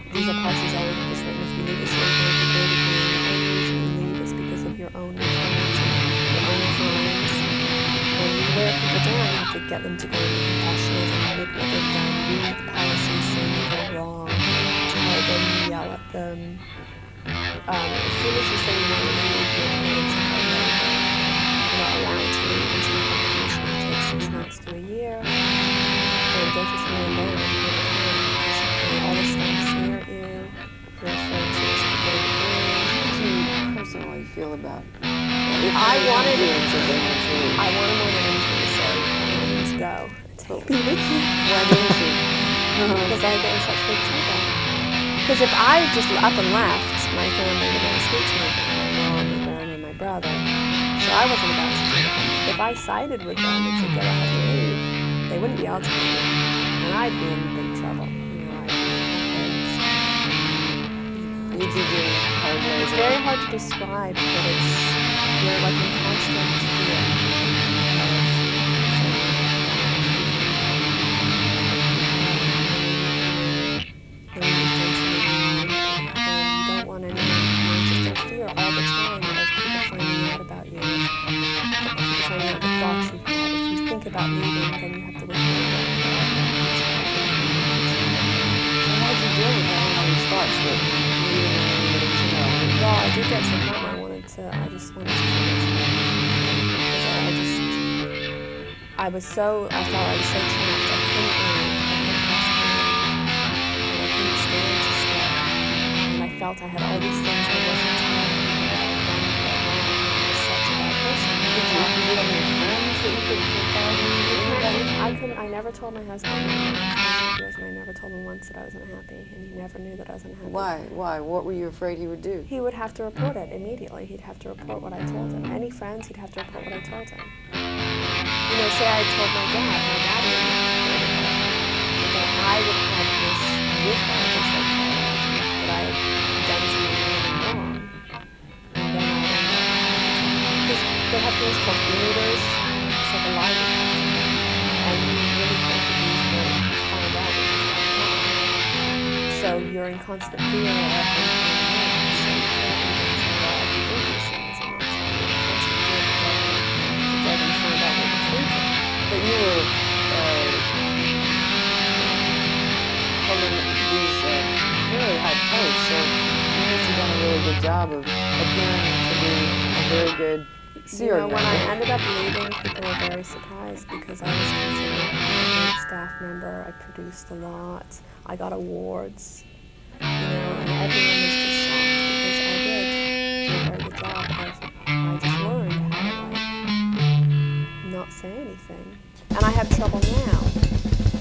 These are policies I think is written if you leave the ceiling, you're a degraded being. The only reason you leave is because of your own returns and your own crimes. And you wear people down, you have to get them to go into confessionals and admit what they've done, read the policies saying they're wrong, tell them, yell at them. As soon as you say you want to leave, your parents are not allowed to leave until you have permission. It takes 6 months to a year. And don't just run down all the time because all this stuff sneer at you. You're afraid to as a good How do you personally feel about it? I wanted I more than anything to say, please go. Take me with you. Why didn't you? Because I get in such big trouble. Because if I just up and left, my family would never speak to me again, my mom, my grandma, and my brother. So I wasn't about to do it. If I sided with them and said, go ahead and leave, they wouldn't be able to leave. And I'd be in big trouble. You know, You'd be doing hard labor. it's very hard to describe, but you're like in constant fear of you don't want anyone, you're just in fear all the time of people finding out about you, people finding out the thoughts you've had. If you think about leaving, then you have to withhold that thought. So how did you deal with having all these thoughts that you didn't want anybody to know? Well, I did get to the point where I just wanted to kill myself. Because I felt I was so trapped, I couldn't leave, I couldn't possibly leave, and I couldn't stand to stay. And I felt I had all these things I wasn't telling people that I'd done that were wrong, and I was such a bad person. Did you have any friends that you could confide in? I never told my husband and I never told him once that I was unhappy, and he never knew that I was unhappy. Why? What were you afraid he would do? He would have to report it immediately. He'd have to report what I told him. Any friends, he'd have to report what I told him. You know, say I told my dad wouldn't have reported it. But then I would have this with my as they call it, that I had done something really wrong. And then I don't know. Because they have things called e-readers. It's like a lie detector. And you really think that these will find out what you've done wrong. So you're in constant fear of them finding out. So you can't even say, well, I can do these things and not tell you. You're in constant fear that they're going to find out what you're thinking. But you were holding these very high posts, so you must have done a really good job of appearing to be a very good You know, when I ended up leaving, people were very surprised because I was considered a great staff member. I produced a lot. I got awards, you know, and everyone was just shocked because I did do a very good job of, I just learned how to, like, not say anything. And I have trouble now,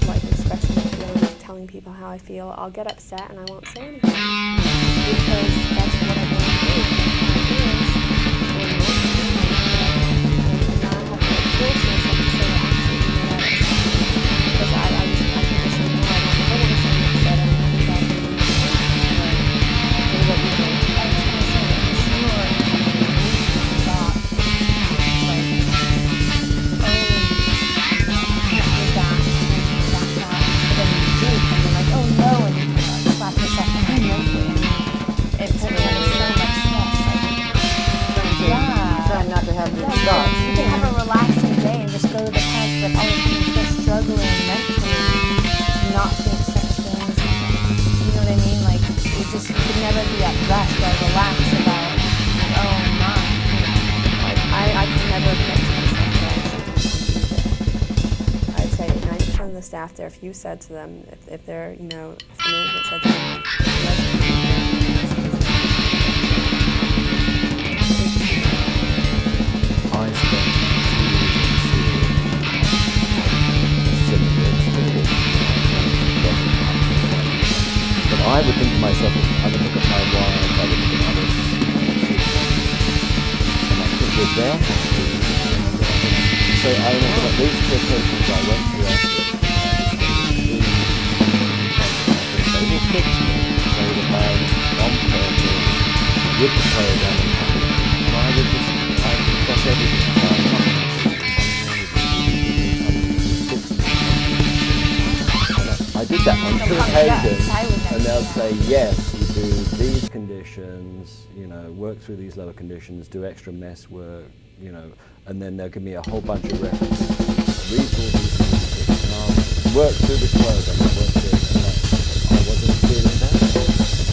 like, expressing my feelings, telling people how I feel. I'll get upset and I won't say anything because that's what I've learned to do for 5 years. You can have a relaxing day and just go to the park, but all of a sudden you start struggling mentally, not think certain things. You know what I mean? Like, you could never be at rest or relax about your own mind. Like, I could never commit to myself that I should do. I'd say 90% of the staff there, if you said to them, if they're, you know, if the management said to them, I spent 2 years in the but I would think to myself, I would look at my wife, I would look at others, and I think we're there. So I remember that these two occasions I went through after fix me so that I'm on purpose with the program and happy. And I would just, I confess everything to try not to. I did that on two occasions, and they'll say, yes, you do these conditions, you know, work through these lower conditions, do extra mess work, you know, and then they'll give me a whole bunch of references. Read all these things, and I'll work through this program, and work through it, and I wasn't feeling better.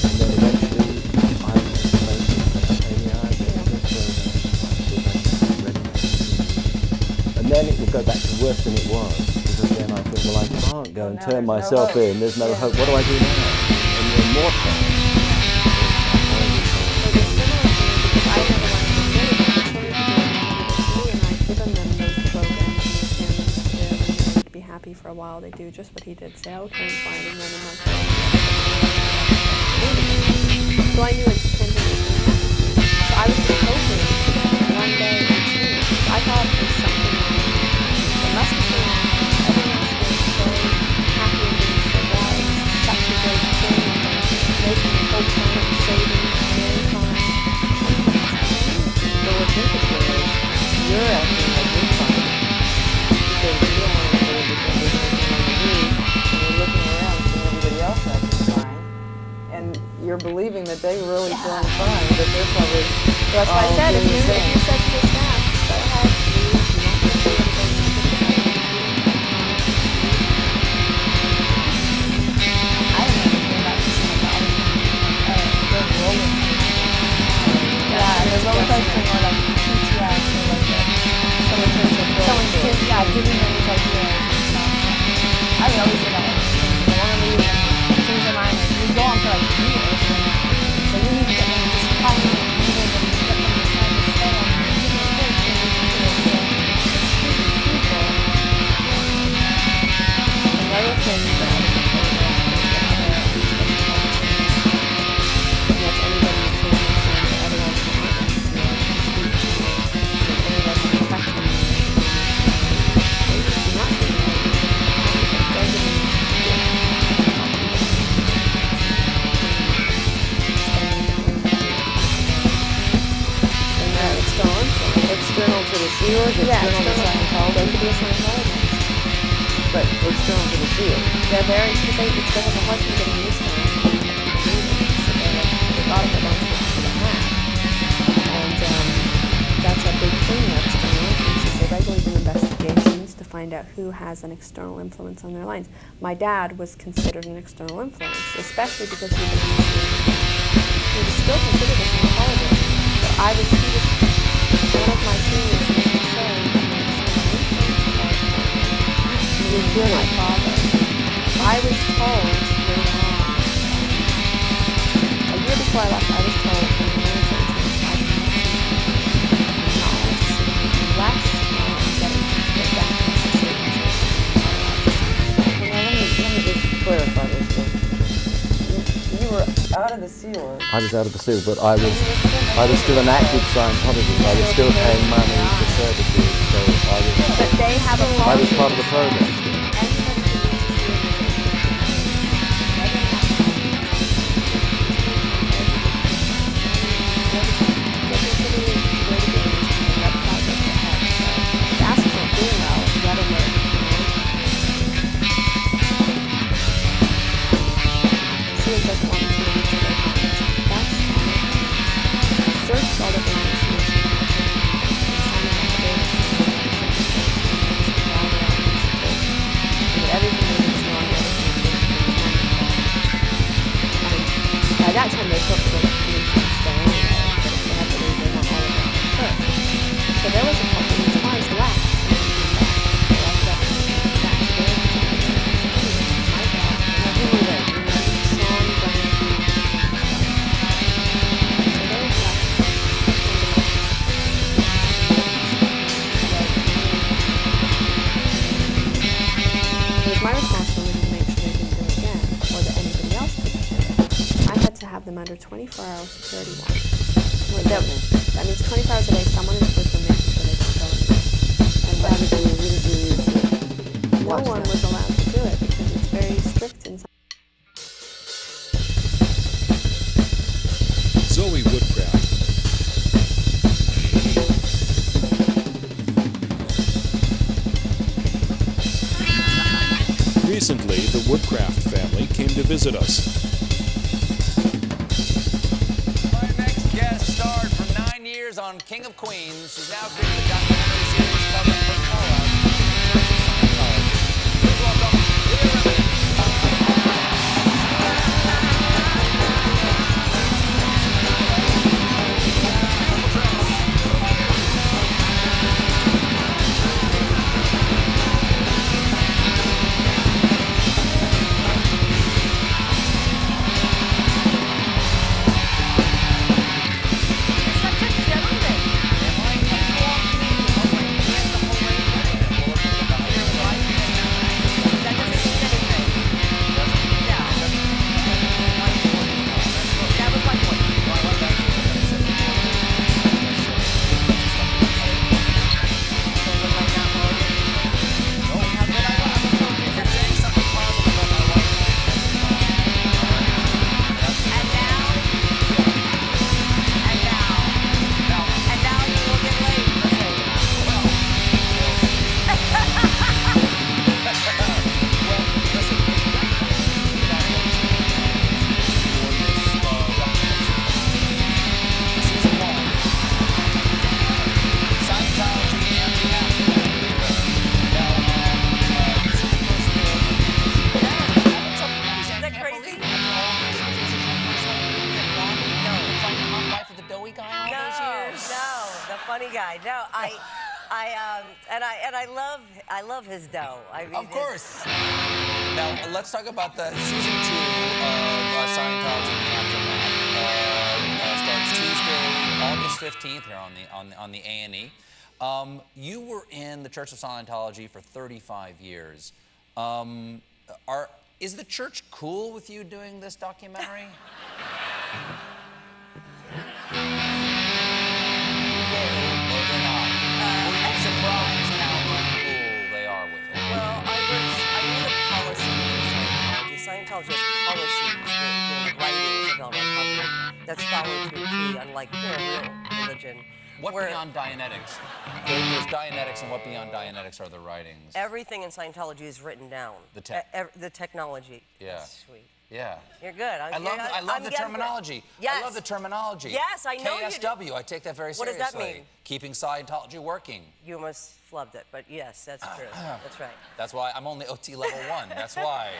And then eventually, I was supposed to okay, yeah, I get this program, I feel better, I'm ready to continue. And then it would go back to worse than it was. Because then I thought, well, I can't go and turn myself in. There's no hope. What do I do now? And then more time. Because I never wanted to do it. And I'd given them those programs and things to be happy for a while. They do just what he did. Say, okay, I'm fine. And then a month later. So I knew it's the same thing was going to happen to me. So I was just hoping one day it would change. I thought it was something like, it must have been everyone else was so happy and being so well. It's such a great thing. Making the whole planet saving mankind. But what's interesting is you're acting like you're fine because you don't want to believe the conditions you want to do, and you're looking around seeing everybody else acting fine, and you're believing that they really feeling fine, but they're probably That's why I said, if you said to the staff, go ahead, leave, you're not going to see everybody. I don't know anything about this one, but the roller. Yeah, the roller coaster or like PTS or like someone's kids, yeah, giving them these ideas and stuff. I would always say that like they want to leave and change their mind. We go on for like years. So we need to get them just finally leave and get them to decide to stay on and give them a break and we can do it. So it's stupid people. Another thing that I was afraid of is to have a and that's everybody in the family saying to everyone who aren't in the speak to everybody affecting me. It's not speaking to me. They're giving me external to the shield, external to Scientology. They could be a Scientologist. But external to the shield. They're very, because they have a hard time getting used to it. So a lot of it wants to be the hat. And that's a big thing with external influences. They regularly do investigations to find out who has an external influence on their lines. My dad was considered an external influence, especially because he was still considered a Scientologist. But he was one of my seniors used to say, you're my father. I was told later on, a year before I left, I was told when the manager was I not to see less and getting to get back to the situation. Let me just clarify this thing. You were out of the SEAL. I was out of the SEAL, but I was still an active Scientologist. I was still paying money for services, so But they have a I was part of the program. That time they took the communities there anyway, but if they had to leave, they want all of it on the church. So there was a couple of times left, and they came back. My dad, and who were they? Sean, Brian, so they were left. It was my responsibility to make sure they didn't do it again, or that anybody else couldn't do it. I had to have them under 24-hour security watch. That means 24 hours a day, someone is with them making sure they don't go anywhere. And no one was allowed to do it because it's very strict in some. Woodcraft family came to visit us. My next guest starred for 9 years on King of Queens. She's now created a documentary series called The Fallout. Please welcome Leah Remini. I love his dough. I mean, of course. Now let's talk about the season 2 of Scientology: The Aftermath. Starts Tuesday, August 15th here on the A&E. You were in the Church of Scientology for 35 years. Is the church cool with you doing this documentary? Surprised how uncool they are with it. Well, I knew the policies of Scientology. Scientology has policies, the writings of L. Ron Hubbard that's followed to a T, unlike real religion. What beyond Dianetics? There's Dianetics, and what beyond Dianetics are the writings? Everything in Scientology is written down. The technology. Yeah. That's sweet. Yeah. You're good. I love the terminology. Yes. I love the terminology. Yes, I know KSW, I take that very seriously. What does that mean? Keeping Scientology working. You almost flubbed it, but yes, that's true. That's right. That's why I'm only OT level 1. That's why.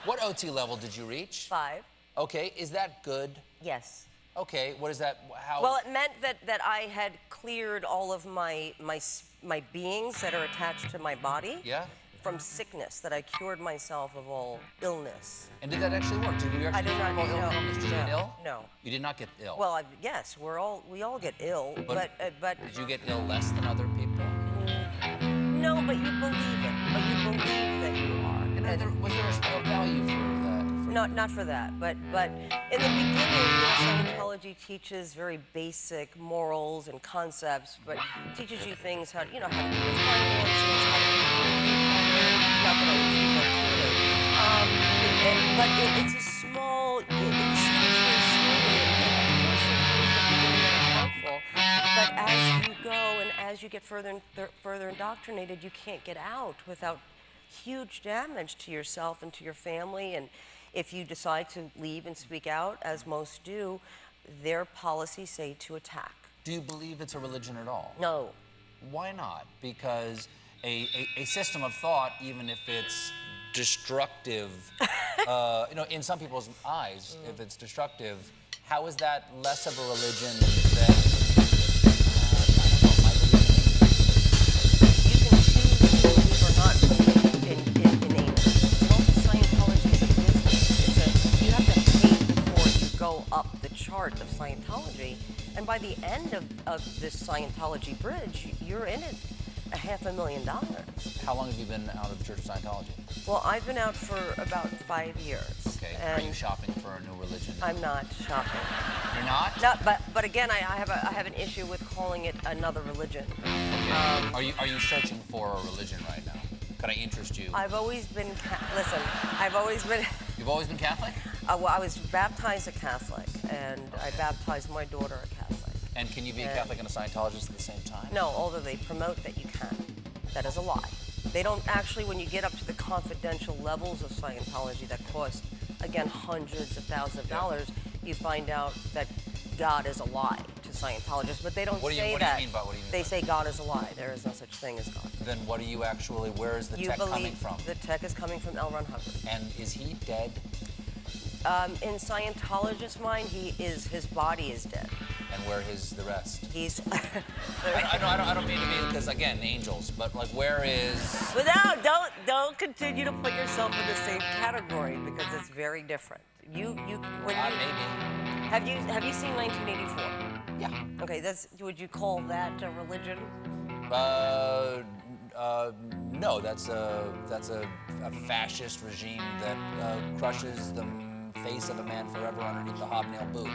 What OT level did you reach? 5. Okay, is that good? Yes. Okay, what is that? How? Well, it meant that I had cleared all of my beings that are attached to my body. Yeah. From sickness, that I cured myself of all illness. And did that actually work? Did you actually I did not get illness? Did you get ill? No. You did not get ill? Well, yes, we all get ill, but did you get ill less than other people? No, but you believe it. But you believe that you are. And was there a value for that? Not for that, but in the beginning, Scientology teaches very basic morals and concepts, but teaches you things how to deal with finances, how to communicate better. Not that I achieve that clearly, but it's a small. It starts very slowly, and of course, the helpful. But as you go and as you get further indoctrinated, you can't get out without huge damage to yourself and to your family. And if you decide to leave and speak out, as most do, their policies say to attack. Do you believe it's a religion at all? No. Why not? Because a system of thought, even if it's destructive, in some people's eyes, if it's destructive, how is that less of a religion than, You can choose to believe or not believe in aliens. And also Scientology is a business. You have to pay before you go up the chart of Scientology. And by the end of this Scientology bridge, you're in it $500,000. How long have you been out of the Church of Scientology? Well, I've been out for about 5 years. Okay. And are you shopping for a new religion? I'm not shopping. You're not? No, but again, I have an issue with calling it another religion. Okay. Are you searching for a religion right now? Could I interest you? I've always been. I've always been. You've always been Catholic? Well, I was baptized a Catholic, and I baptized my daughter a Catholic. And can you be a Catholic and a Scientologist at the same time? No, although they promote that you can. That is a lie. They don't actually, when you get up to the confidential levels of Scientology that cost, again, hundreds of thousands of dollars, you find out that God is a lie to Scientologists, but they don't say that. What do you mean by what do you mean? They say God is a lie. There is no such thing as God. Then what do you actually? Where is the tech coming from? The tech is coming from L. Ron Hubbard. And is he dead? In Scientologist mind, his body is dead. And where is the rest? He's. I don't mean to be, because again, angels, but like where is? But no, don't continue to put yourself in the same category because it's very different. Maybe. Have you seen 1984? Yeah. Okay, would you call that a religion? No, that's a fascist regime that crushes the face of a man forever underneath the hobnail boot.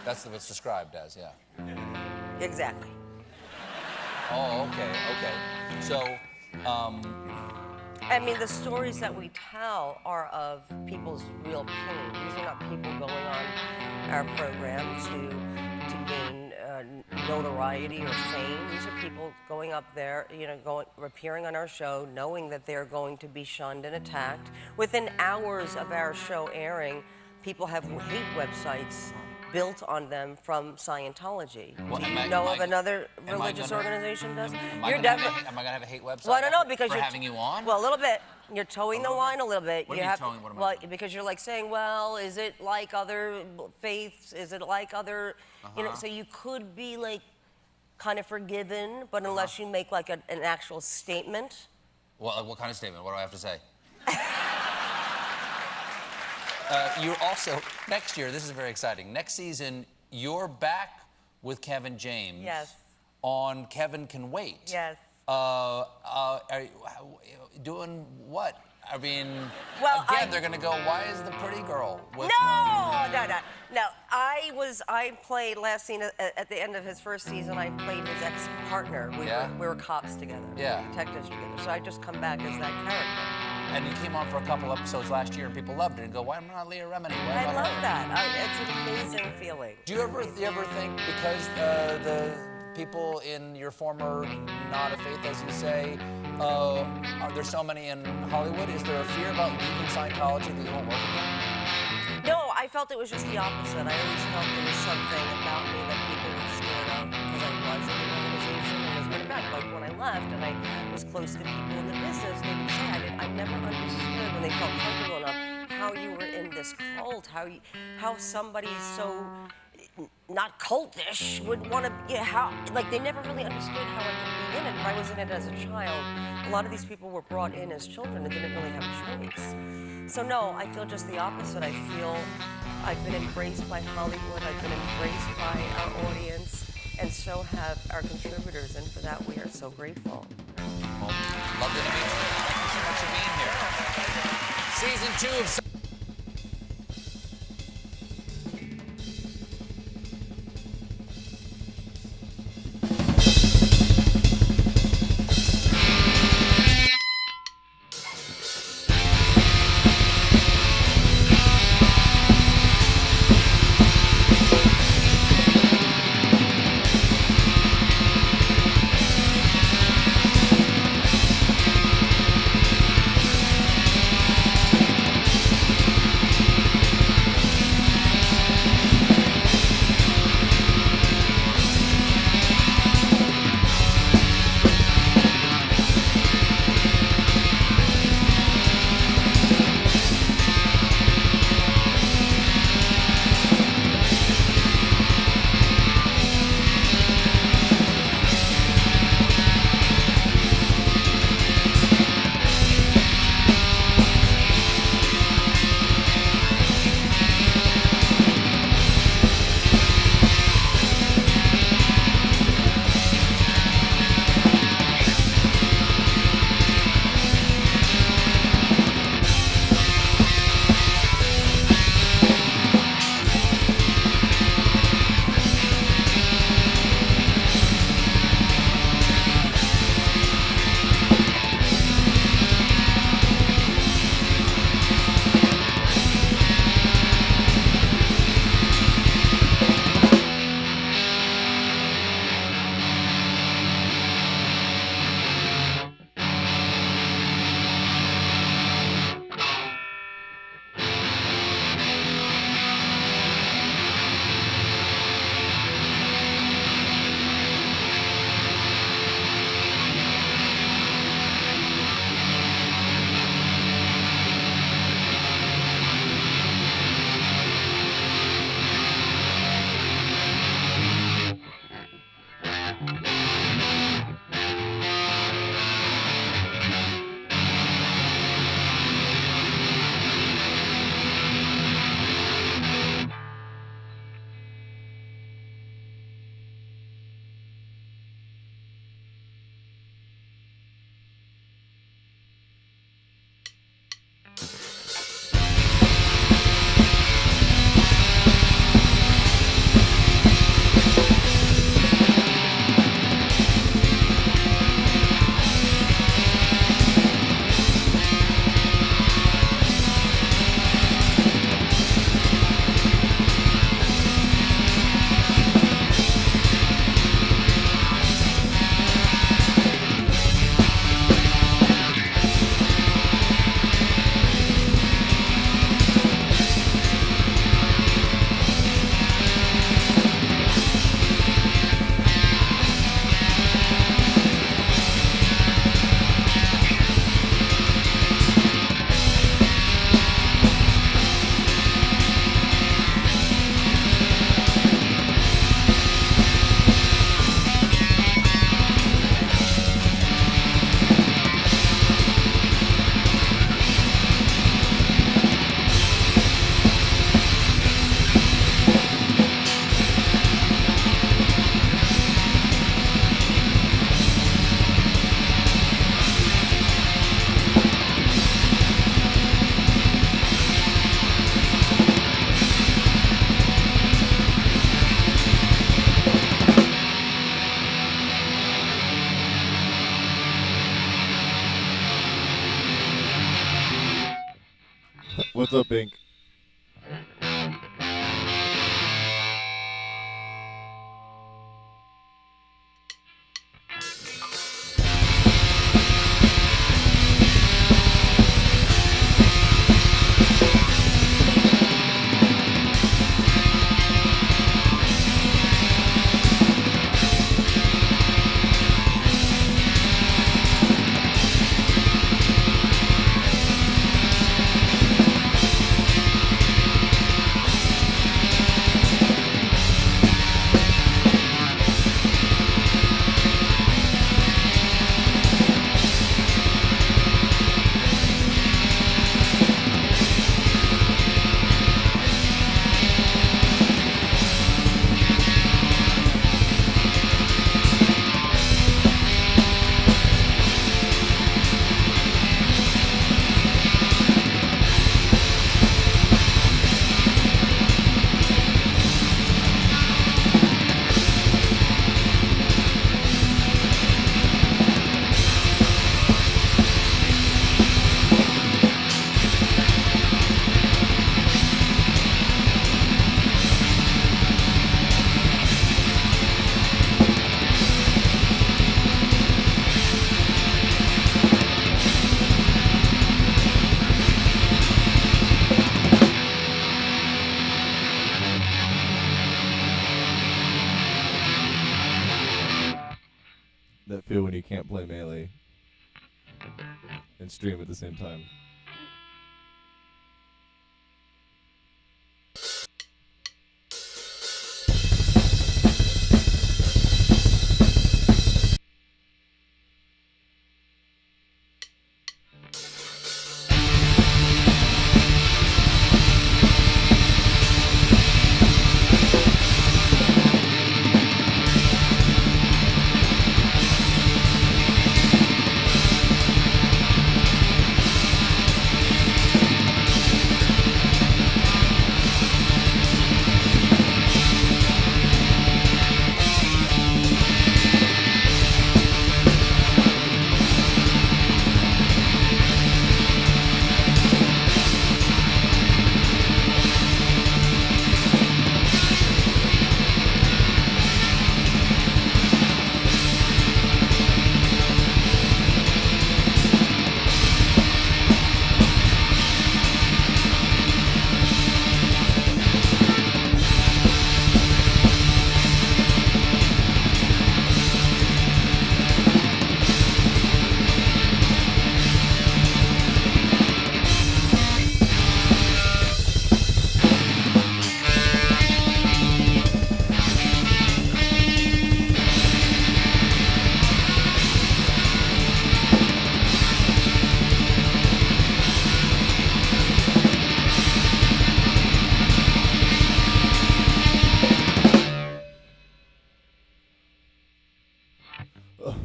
That's what's described as, yeah. Exactly. Oh, okay. So, I mean, the stories that we tell are of people's real pain. These are not people going on our program to gain notoriety or fame. These are people going up there, appearing on our show, knowing that they're going to be shunned and attacked. Within hours of our show airing, people have hate websites built on them from Scientology. Well, Do you know of another religious organization does? Am I gonna have a hate website? Well, I don't know because for you're having you on. Well, a little bit. You're towing the line a little bit. What do you mean towing? What am I doing? Because you're like saying, well, is it like other faiths? Is it like other, so you could be like kind of forgiven, but unless you make like an actual statement. Well, what kind of statement? What do I have to say? You're also, next year, this is very exciting. Next season, you're back with Kevin James. Yes. On Kevin Can Wait. Yes. Are you doing what? I mean, well, they're going to go, why is the pretty girl with No. I played last scene at the end of his first season. I played his ex-partner. We were cops together. Yeah. Detectives together. So I just come back as that character. And you came on for a couple episodes last year, and people loved it. And go, why am I not Leah Remini? I love that. It's an amazing feeling. Do you ever think because the people in your former not a faith, as you say, are there so many in Hollywood? Is there a fear about leaving Scientology that you won't work again? No, I felt it was just the opposite. I always felt there was something about me that people were scared of because I was in the organization. And as a matter of fact, like when I left and I was close to people in the business, they would say I never understood when they felt comfortable enough how you were in this cult, how somebody so not cultish would want to, they never really understood how I could be in it. But I was in it as a child. A lot of these people were brought in as children and didn't really have a choice. So no, I feel just the opposite. I feel I've been embraced by Hollywood. I've been embraced by our audience, and so have our contributors. And for that, we are so grateful. Well, lovely to meet you. Thank you so much for being here. Season 2 of What's up, Pink? That feel when you can't play Melee and stream at the same time.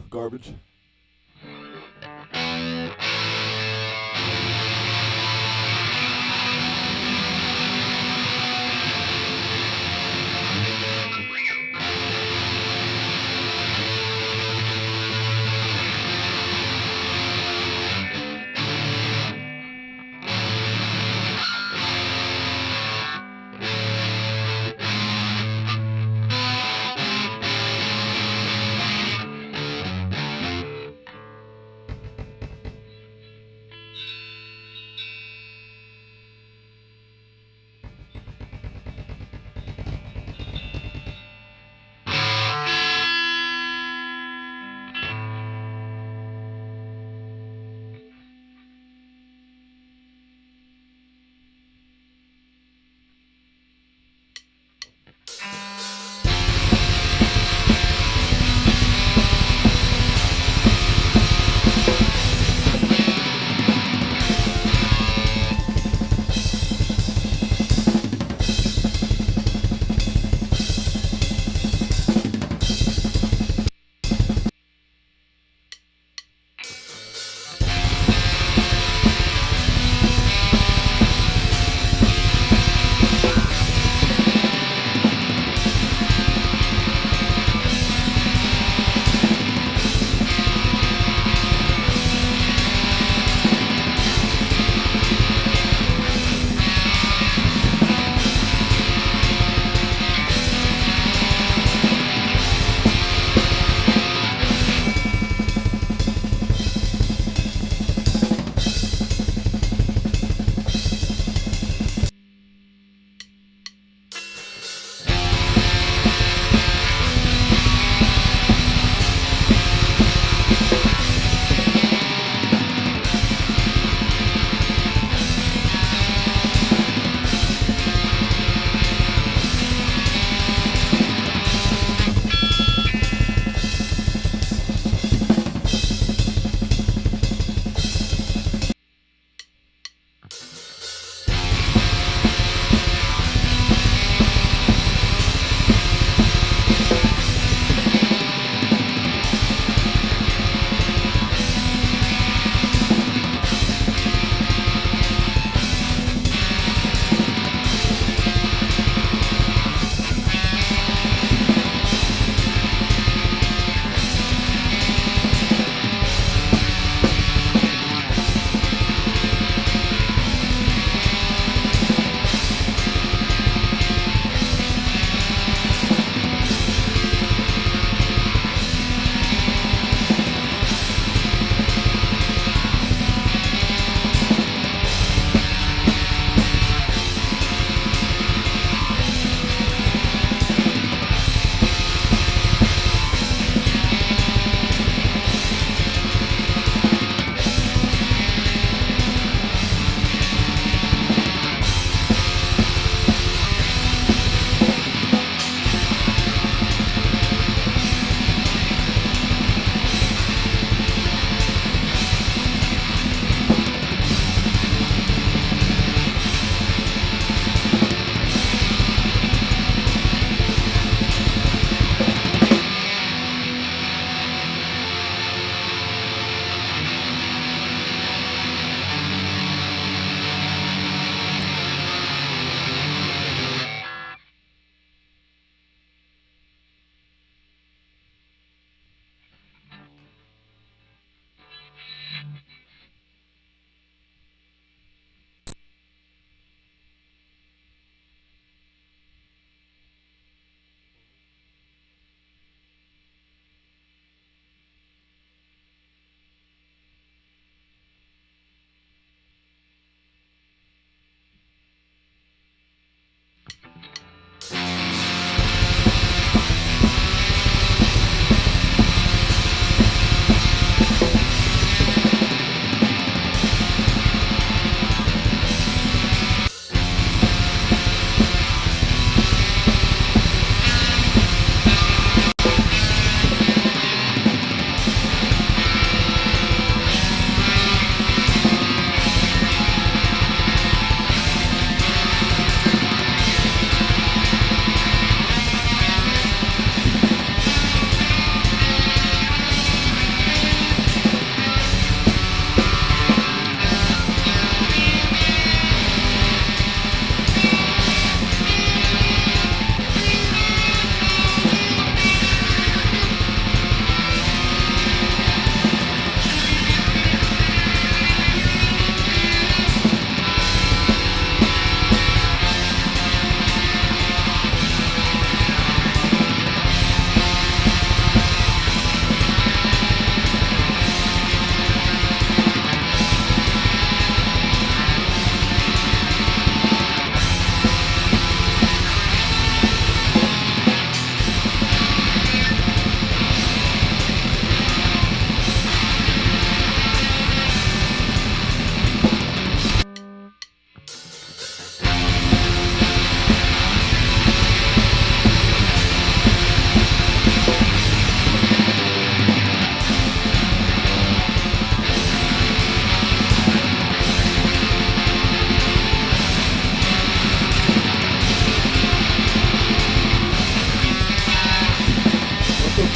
Garbage.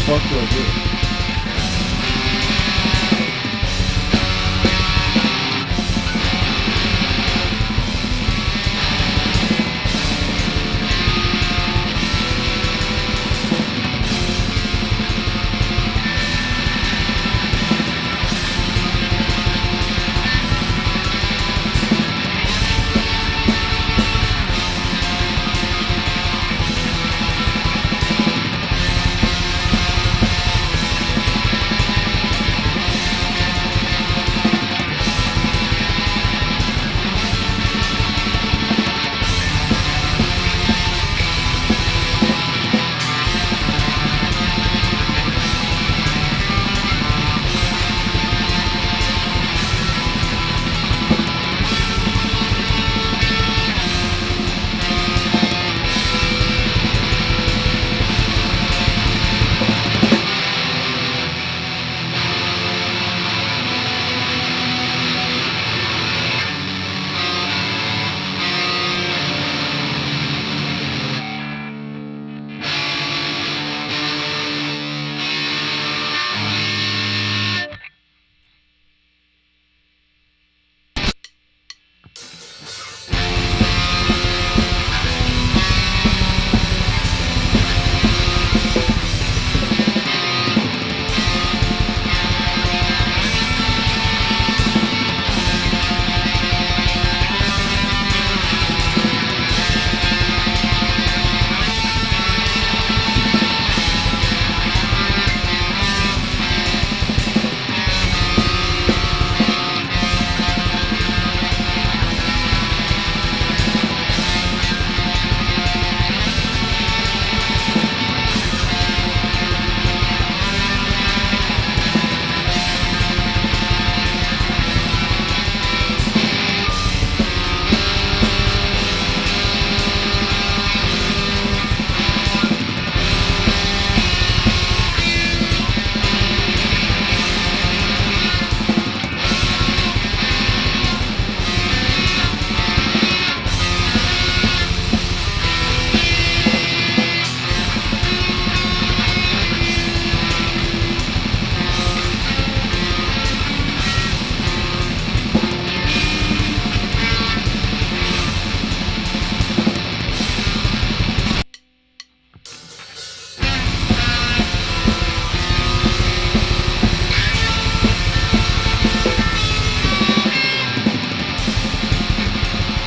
fuck do I do?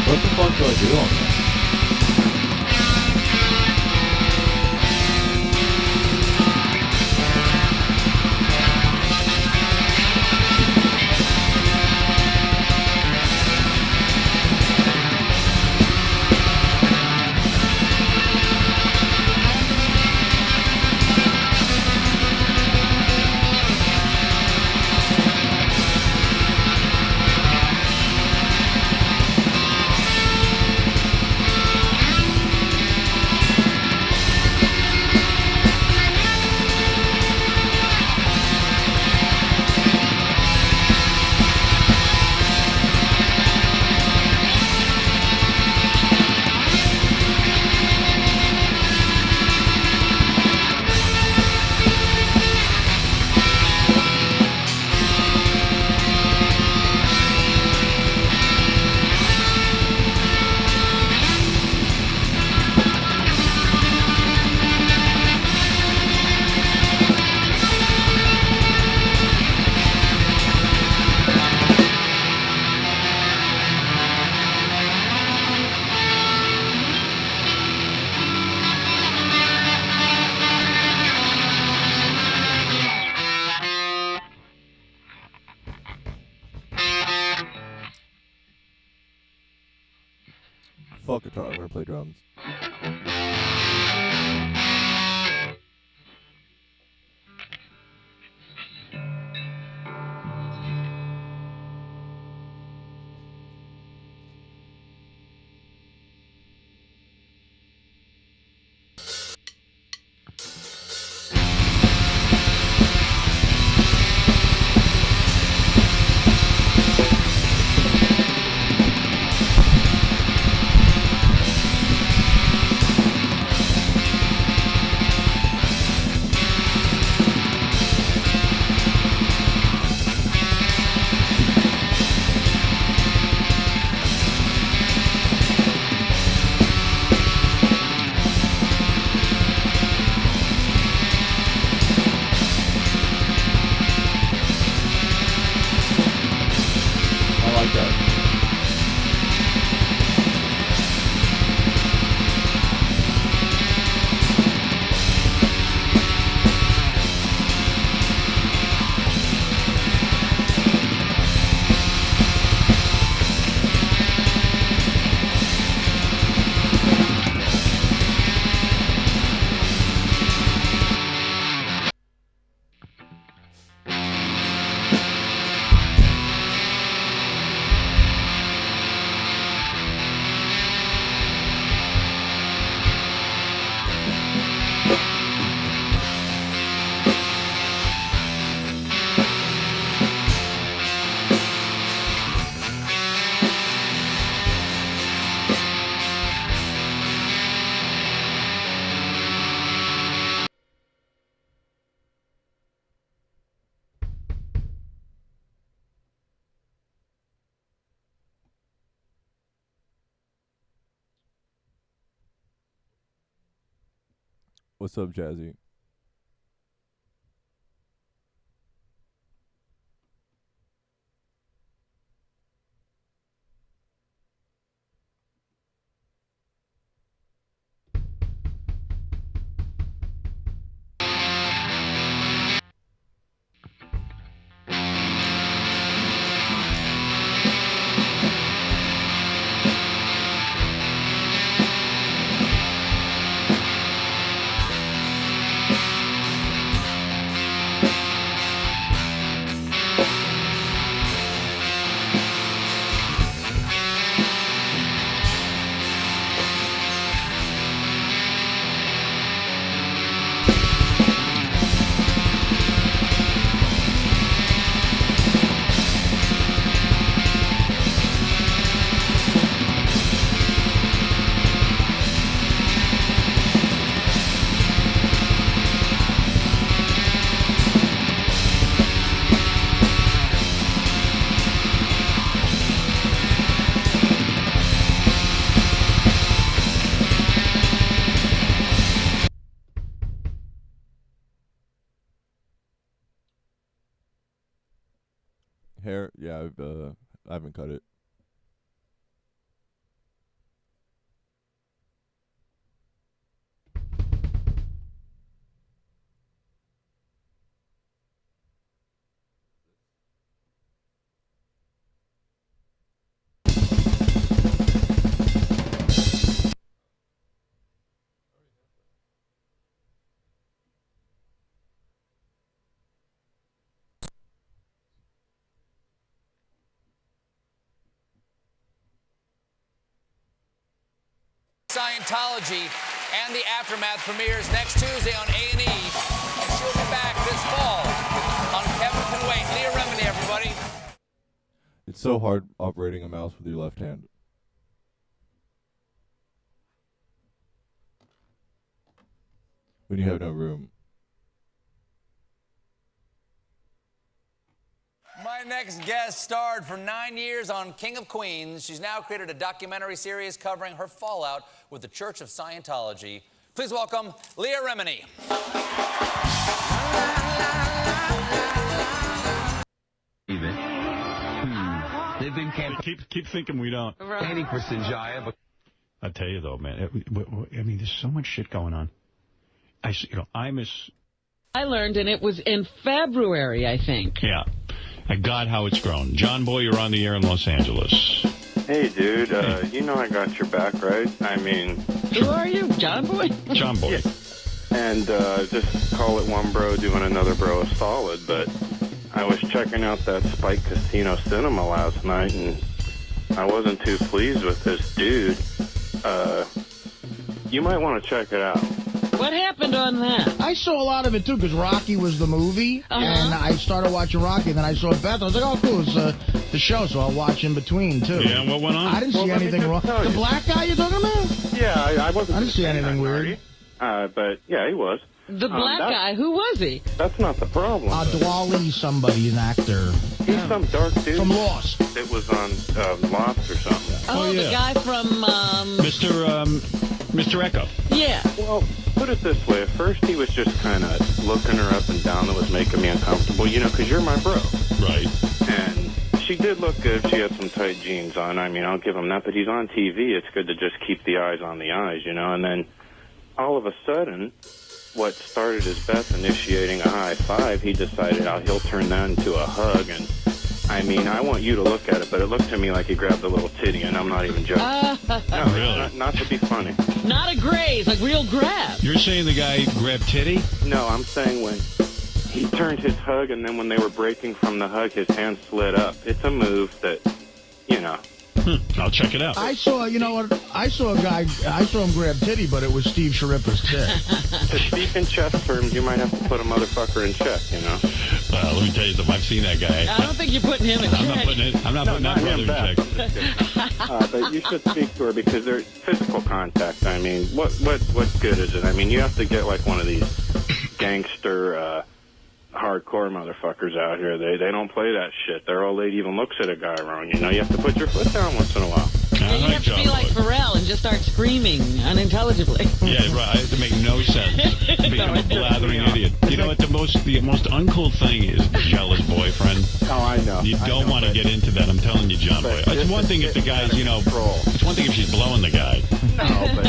What the fuck do I do on that? Fuck guitar, I'm gonna play drums. What's up, Jazzy? Hair, yeah, I haven't cut it. Scientology and the Aftermath premieres next Tuesday on A&E, and she'll be back this fall on Kevin Can Wait. Leah Remini, everybody. It's so hard operating a mouse with your left hand. When you have no room. My next guest starred for 9 years on King of Queens. She's now created a documentary series covering her fallout with the Church of Scientology. Please welcome Leah Remini. They've been keep thinking we don't. Waiting for Sanjaya, but I tell you though, man. I mean, there's so much shit going on. I learned, and it was in February, I think. Yeah. God, how it's grown. John Boy, you're on the air in Los Angeles. Hey, dude. You know I got your back, right? I mean... Who are you, John Boy? John Boy. Yeah. And just call it one bro doing another bro a solid, but I was checking out that Spike Casino Cinema last night, and I wasn't too pleased with this dude. You might want to check it out. What happened on that? I saw a lot of it, too, because Rocky was the movie, and I started watching Rocky, and then I saw Beth. I was like, oh, cool, it's the show, so I'll watch in between, too. Yeah, what went on? I didn't see anything wrong. The black guy you're talking about? Yeah, I wasn't... I didn't see anything weird. But, yeah, he was. The black guy, who was he? That's not the problem. Dwally somebody, an actor. He's some dark dude. From Lost. It was on Lost or something. Oh, yeah. The guy from... Mr. Echo. Yeah. Well, put it this way. At first, he was just kind of looking her up and down. That was making me uncomfortable, you know, because you're my bro. Right. And she did look good. She had some tight jeans on. I mean, I'll give him that. But he's on TV. It's good to just keep the eyes on the eyes, you know. And then all of a sudden, what started as Beth initiating a high five, he decided he'll turn that into a hug. And I mean, I want you to look at it, but it looked to me like he grabbed a little titty, and I'm not even joking. No, really? Not to be funny. Not a graze, like real grab. You're saying the guy grabbed titty? No, I'm saying when he turned his hug, and then when they were breaking from the hug, his hand slid up. It's a move that, you know. I'll check it out. I saw, you know what, I saw him grab titty, but it was Steve Sharippa's tit. To speak in chess terms, you might have to put a motherfucker in check, you know. Let me tell you something. I've seen that guy. I don't think you're putting him in check. I'm not putting that brother in check. But you should speak to her because there's physical contact. I mean, what good is it? I mean, you have to get like one of these gangster, hardcore motherfuckers out here. They don't play that shit. Their old lady even looks at a guy wrong. You know, you have to put your foot down once in a while. Yeah, All you right, have to be John like Boy. Pharrell and just start screaming unintelligibly. Yeah, right. I have to make no sense. Being a blathering idiot. You know what? The most uncool thing is jealous boyfriend. Oh, I know. You don't want to get into that. I'm telling you, John Boy. It's one thing if the guy's, it's one thing if she's blowing the guy. No, but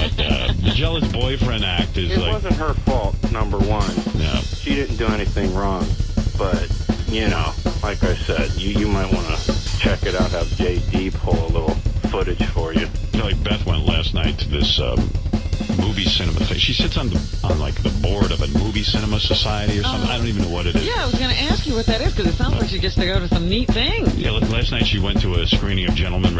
The jealous boyfriend act is it like. wasn't her fault, number one. No. She didn't do anything wrong. But, like I said, you might want to check it out, have JD pull a little footage for you. Like Beth went last night to this movie cinema thing. She sits on the board of a movie cinema society or something. I don't even know what it is. Yeah, I was going to ask you what that is, because it sounds like she gets to go to some neat things. Yeah, last night she went to a screening of Gentlemen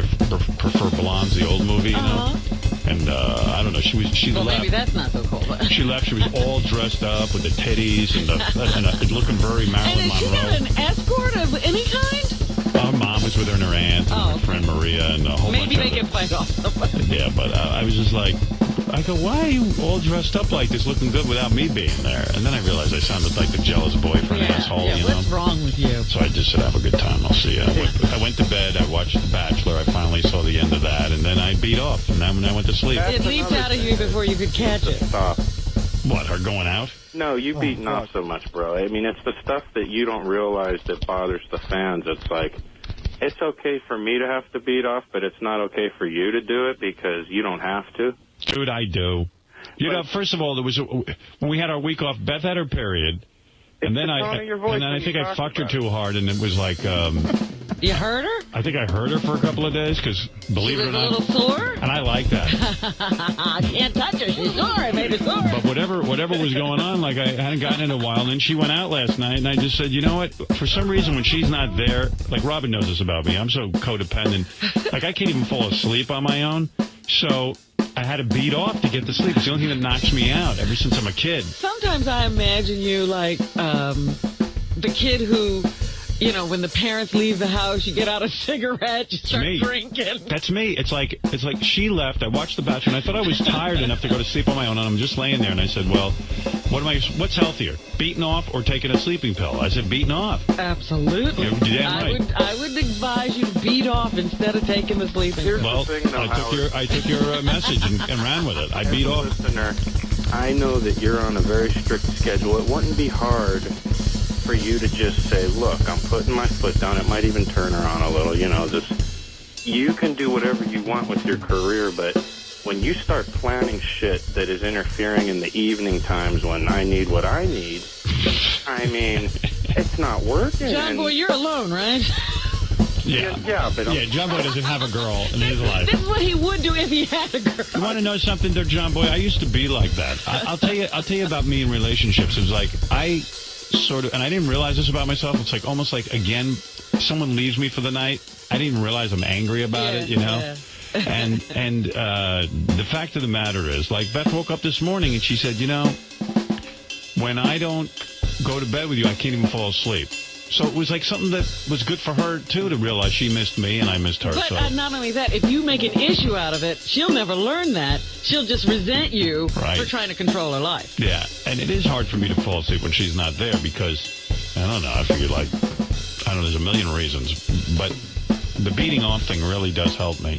Prefer Blondes, the old movie, And I don't know, she Well, left. maybe that's not so cool. But. She left. She was all dressed up with the titties and looking very Marilyn And has she got Monroe. an escort of any kind? Our mom was with her and her aunt and her friend Maria and a whole Maybe bunch they of can fight off somebody. Yeah, but I was just like, I go, why are you all dressed up like this, looking good without me being there? And then I realized I sounded like the jealous boyfriend asshole, Yeah, you know? what's wrong with you? So I just said, have a good time. I'll see you. I went to bed. I watched The Bachelor. I finally saw the end of that. And then I beat off. And then when I went to sleep. It leaped out of you before you could catch it. Stop. What, her going out? No, you beating off so much, bro. I mean, it's the stuff that you don't realize that bothers the fans. It's like, it's okay for me to have to beat off, but it's not okay for you to do it because you don't have to. Dude, I do. You know, first of all, when we had our week off, Beth had her period. And then I think I fucked her too hard, and it was like... You hurt her? I think I hurt her for a couple of days, because believe it or not... She was a little sore? And I like that. I can't touch her. She's sore. I made her sore. But whatever was going on, like I hadn't gotten in a while, and then she went out last night, and I just said, you know what? For some reason, when she's not there, like Robin knows this about me, I'm so codependent. Like I can't even fall asleep on my own. So I had to beat off to get to sleep. It's the only thing that knocks me out ever since I'm a kid. Sometimes I imagine you like the kid who, when the parents leave the house, you get out a cigarette, you start drinking. That's me. It's like she left. I watched The Bachelor, and I thought I was tired enough to go to sleep on my own, and I'm just laying there, and I said, well, what's healthier, beating off or taking a sleeping pill? I said, beating off. Absolutely. You're damn right. I would advise you to beat off instead of taking the sleeping pill. Well, I took your message and ran with it. I beat off. Listener, I know that you're on a very strict schedule. It wouldn't be hard for you to just say, look, I'm putting my foot down. It might even turn her on a little, you can do whatever you want with your career, but when you start planning shit that is interfering in the evening times when I need what I need, I mean, it's not working. John Boy, you're alone, right? Yeah, but John Boy doesn't have a girl in his life. This is what he would do if he had a girl. You want to know something there, John Boy? I used to be like that. I'll tell you about me in relationships. It was like I sort of, and I didn't realize this about myself. It's like almost like, again, someone leaves me for the night. I didn't realize I'm angry about it, Yeah. And the fact of the matter is, like, Beth woke up this morning and she said, when I don't go to bed with you, I can't even fall asleep. So it was like something that was good for her, too, to realize she missed me and I missed her. But not only that, if you make an issue out of it, she'll never learn that. She'll just resent you for trying to control her life. Yeah, and it is hard for me to fall asleep when she's not there because, I don't know, I figured there's a million reasons. But the beating off thing really does help me.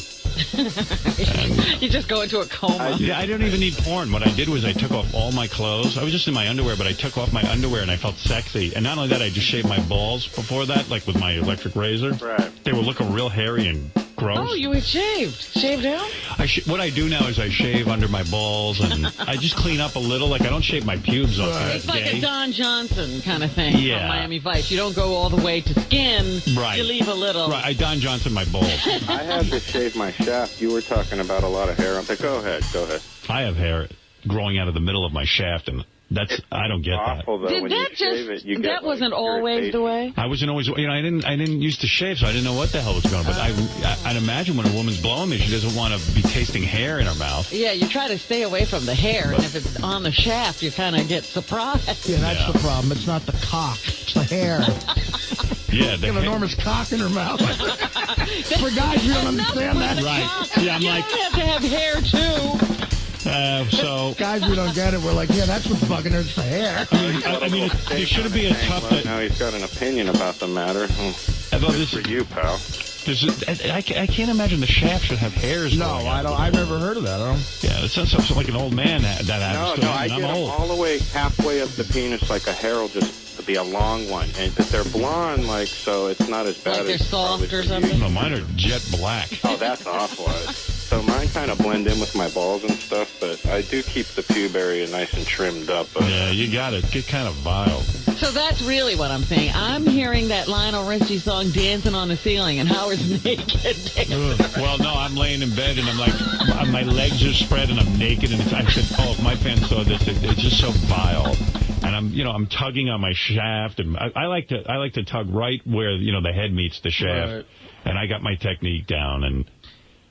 You just go into a coma. I don't even need porn. What I did was I took off all my clothes. I was just in my underwear, but I took off my underwear and I felt sexy. And not only that, I just shaved my balls before that, like with my electric razor. Right. They were looking real hairy and gross. Oh, you had shaved. Shaved down? What I do now is I shave under my balls and I just clean up a little. Like I don't shave my pubes off. It's like a Don Johnson kind of thing from Miami Vice. You don't go all the way to skin. Right. You leave a little. Right. I Don Johnson my balls. I had to shave my shaft. You were talking about a lot of hair. Go ahead. I have hair growing out of the middle of my shaft, and I don't get awful, that. Though, when you shave it, you get, wasn't always the way? I wasn't always, I didn't used to shave, so I didn't know what the hell was going on. But I'd imagine when a woman's blowing me, she doesn't want to be tasting hair in her mouth. Yeah, you try to stay away from the hair, and if it's on the shaft, you kind of get surprised. Yeah, that's the problem. It's not the cock, it's the hair. Yeah, an enormous cock in her mouth. For guys, you don't understand that. Right. Yeah, I'm you like... don't have to have hair, too. So guys, we don't get it. We're like, yeah, that's what's bugging her. It's the hair. I mean, there shouldn't be a tough... Now he's got an opinion about the matter. Good for you, pal. I can't imagine the shaft should have hairs. No, I don't. I've never heard of that. I don't. Yeah, it sounds something like an old man that happens to No, him, I and get I'm them old. all the way halfway up the penis, like a hair will just be a long one. And if they're blonde, like, so it's not as bad Like they're as soft or probably for you. something? No, mine are jet black. Oh, that's awful. So mine kind of blend in with my balls and stuff, but I do keep the pube area nice and trimmed up. Yeah, you got it. Get kind of vile. So that's really what I'm saying. I'm hearing that Lionel Richie song, Dancing on the Ceiling, and Howard's naked. Well, no, I'm laying in bed and I'm like, my legs are spread and I'm naked, and I said, oh, if my fans saw this, it's just so vile. And I'm tugging on my shaft, and I like to tug right where the head meets the shaft, Right. and I got my technique down. And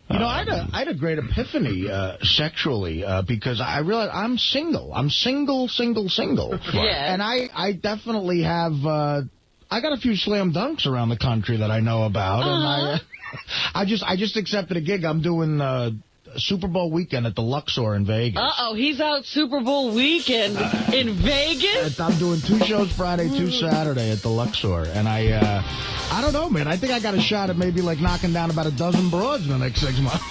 I had a great epiphany sexually because I realized I'm single. I'm single. Yeah. And I definitely have. I got a few slam dunks around the country that I know about, and I just accepted a gig. I'm doing Super Bowl weekend at the Luxor in Vegas. Uh-oh, he's out Super Bowl weekend in Vegas? I'm doing 2 shows Friday, 2 Saturday at the Luxor, and I don't know, man. I think I got a shot at maybe like knocking down about a dozen broads in the next 6 months.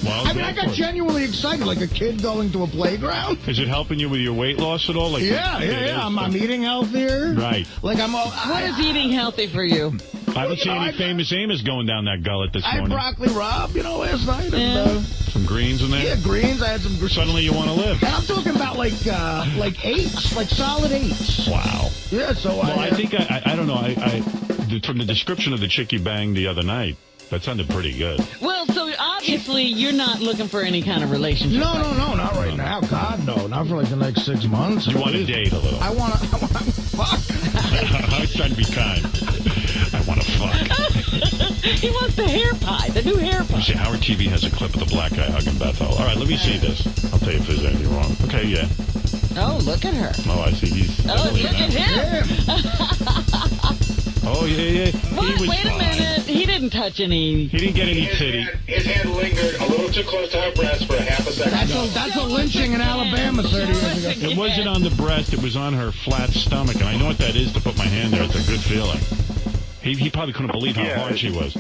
Well, I mean, I got genuinely excited, like a kid going to a playground. Is it helping you with your weight loss at all? Like, Yeah. I'm eating healthier. Right. Like What is eating healthy for you? I don't see any famous Amos going down that gullet this I had morning. broccoli rabe, last night. And, Some greens in there? yeah, greens. I had some greens. Suddenly you want to live. And I'm talking about like 8s, like solid 8s. Wow. Yeah, so Well, I think I don't know. From the description of the chick you banged the other night, that sounded pretty good. Well, so obviously you're not looking for any kind of relationship. No, not right now. God, no. Not for like the next 6 months. You want to date a little. I want to fuck. I was trying to be kind. I want to fuck. He wants the hair pie, the new hair pie. See, Howard TV has a clip of the black guy hugging Bethel. All right, let me see this. I'll tell you if there's anything wrong. Okay, yeah. Oh, look at her. Oh, I see. He's Oh, look at him. Oh, yeah. What? Wait a minute. He didn't touch any. He didn't get any titty. His hand lingered a little too close to her breast for a half a second. That's a lynching in Alabama 30 years ago. It wasn't on the breast. It was on her flat stomach. And I know what that is to put my hand there. It's a good feeling. He probably couldn't believe how hard she was.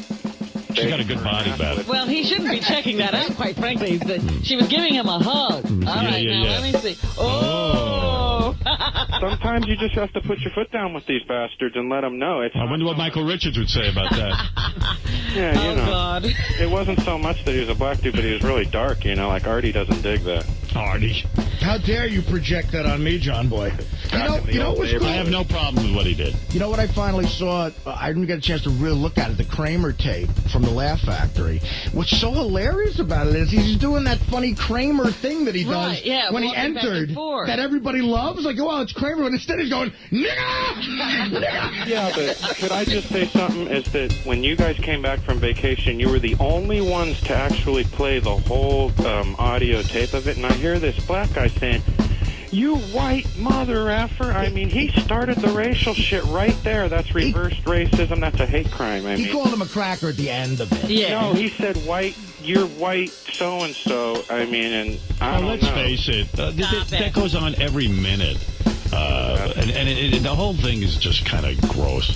She's got a good body, Beth. Well, he shouldn't be checking that out, quite frankly. She was giving him a hug. All right, now let me see. Oh! Sometimes you just have to put your foot down with these bastards and let them know. I wonder what Michael Richards would say about that. Yeah, you know. God. It wasn't so much that he was a black dude, but he was really dark, like Artie doesn't dig that. Artie. How dare you project that on me, John Boy? You know what's cool? I have no problem with what he did. You know what I finally saw? I didn't get a chance to really look at it, the Kramer tape from the Laugh Factory. What's so hilarious about it is he's doing that funny Kramer thing that he does when he entered that everybody loves. Like, oh, it's Kramer, and instead he's going, nigga! Nigga! Yeah, but could I just say something? Is that when you guys came back from vacation, you were the only ones to actually play the whole audio tape of it, and I hear this black guy saying, "You white mother effer." I mean, he started the racial shit right there. That's reversed racism. That's a hate crime. I He mean, called him a cracker at the end of it. Yeah. no, he said white. You're white so-and-so. I mean, and I don't let's know. face it, that goes on every minute. And the whole thing is just kind of gross.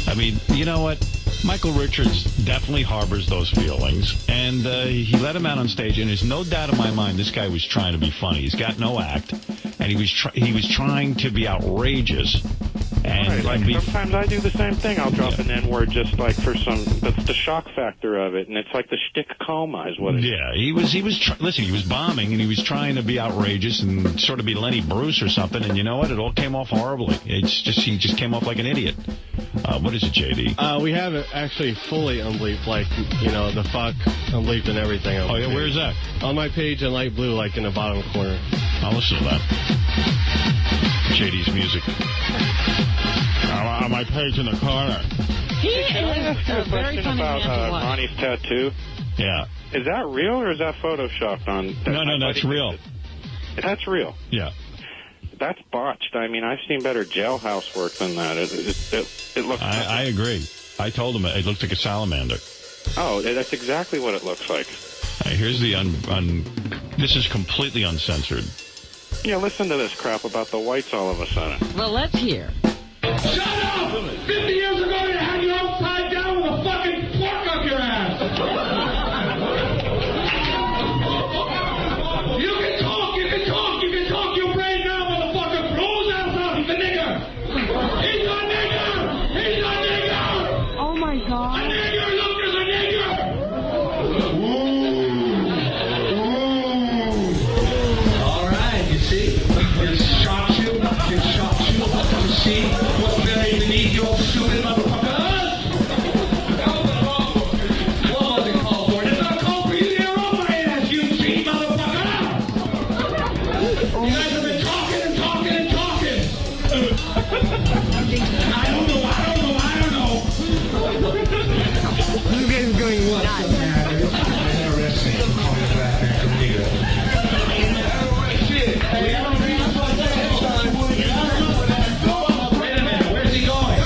I mean, you know what? Michael Richards definitely harbors those feelings, and he let him out on stage, and there's no doubt in my mind this guy was trying to be funny. He's got no act, and he was trying to be outrageous. And Right, sometimes I do the same thing. I'll drop an N-word just like for that's the shock factor of it, and it's like the shtick coma is what it is. Yeah, he was listen, he was bombing, and he was trying to be outrageous and sort of be Lenny Bruce or something, and you know what? It all came off horribly. He just came off like an idiot. What is it, JD? We have it actually fully unbleeped, like, the fuck unbleeped and everything. Oh, yeah, where's that? On my page in light blue, like in the bottom corner. I'll listen to that. JD's music. On my page in the corner. He Can I ask you a question about Ronnie's tattoo? Yeah. Is that real or is that photoshopped on? No, that's real. That's real. Yeah. That's botched. I mean, I've seen better jailhouse work than that. It looks. I agree. I told him it looked like a salamander. Oh, that's exactly what it looks like. Here's the this is completely uncensored. Yeah, listen to this crap about the whites all of a sudden. Well, let's hear. Shut up! 50 years ago, you had you upside down with a fucking fork Oh my God. All right, you see? It shocks you. It shocks you to see what's buried beneath your stupid motherfuckers. What was it called for? It's not called for you to hear on my ass, you cheap motherfucker. You guys have been talking and talking and talking. I don't know. This game's going what? Interesting. Call me back and come here. Shit. Hey, I don't read about that next time. Wait a minute. Where's he going?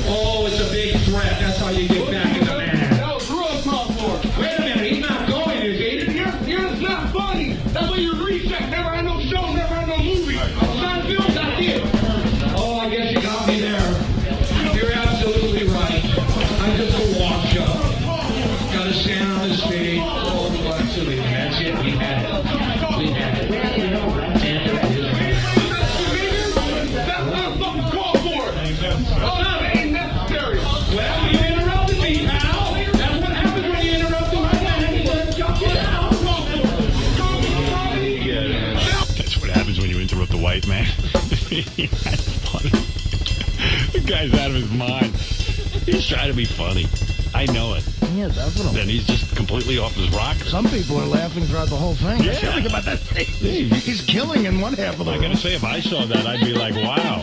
Oh, it's a big threat. That's how you get back in the man. That was real talk for. Wait a minute. He's not going, is he? You're not funny. That's what you reset. Never had no show, never had no movie. Seinfeld, that's it. Oh, I guess you got me there. You're absolutely right. I'm just a wash-up. Gotta stand on the stage. Oh, absolutely. That's it. We had it. We had it. That's not fucking called for. Oh, no, it ain't necessary. Well, you interrupted me, pal. That's what happens when you interrupt my man. He's gonna jump you down. That's what happens when you interrupt the white man. That's funny. The guy's out of his mind. He's trying to be funny. I know it. Yeah, definitely. Then he's just completely off his rocker. Some people are laughing throughout the whole thing. Yeah. Think about that thing. He's killing in one half of the I room. gotta say, if I saw that, I'd be like, wow.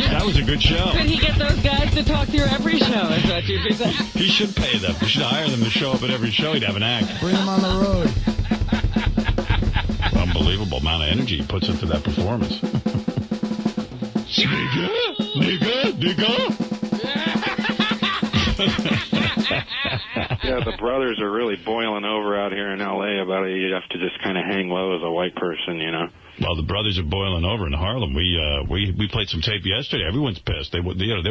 That was a good show. Could he get those guys to talk through every show? Is what you'd be saying? He should pay them. He should hire them to show up at every show. He'd have an act. Bring him on the road. Unbelievable amount of energy he puts into that performance. Nigga. Yeah, the brothers are really boiling over out here in L.A. about it. You have to just kind of hang low as a white person, you know. Well, the brothers are boiling over in Harlem. We played some tape yesterday. Everyone's pissed. They're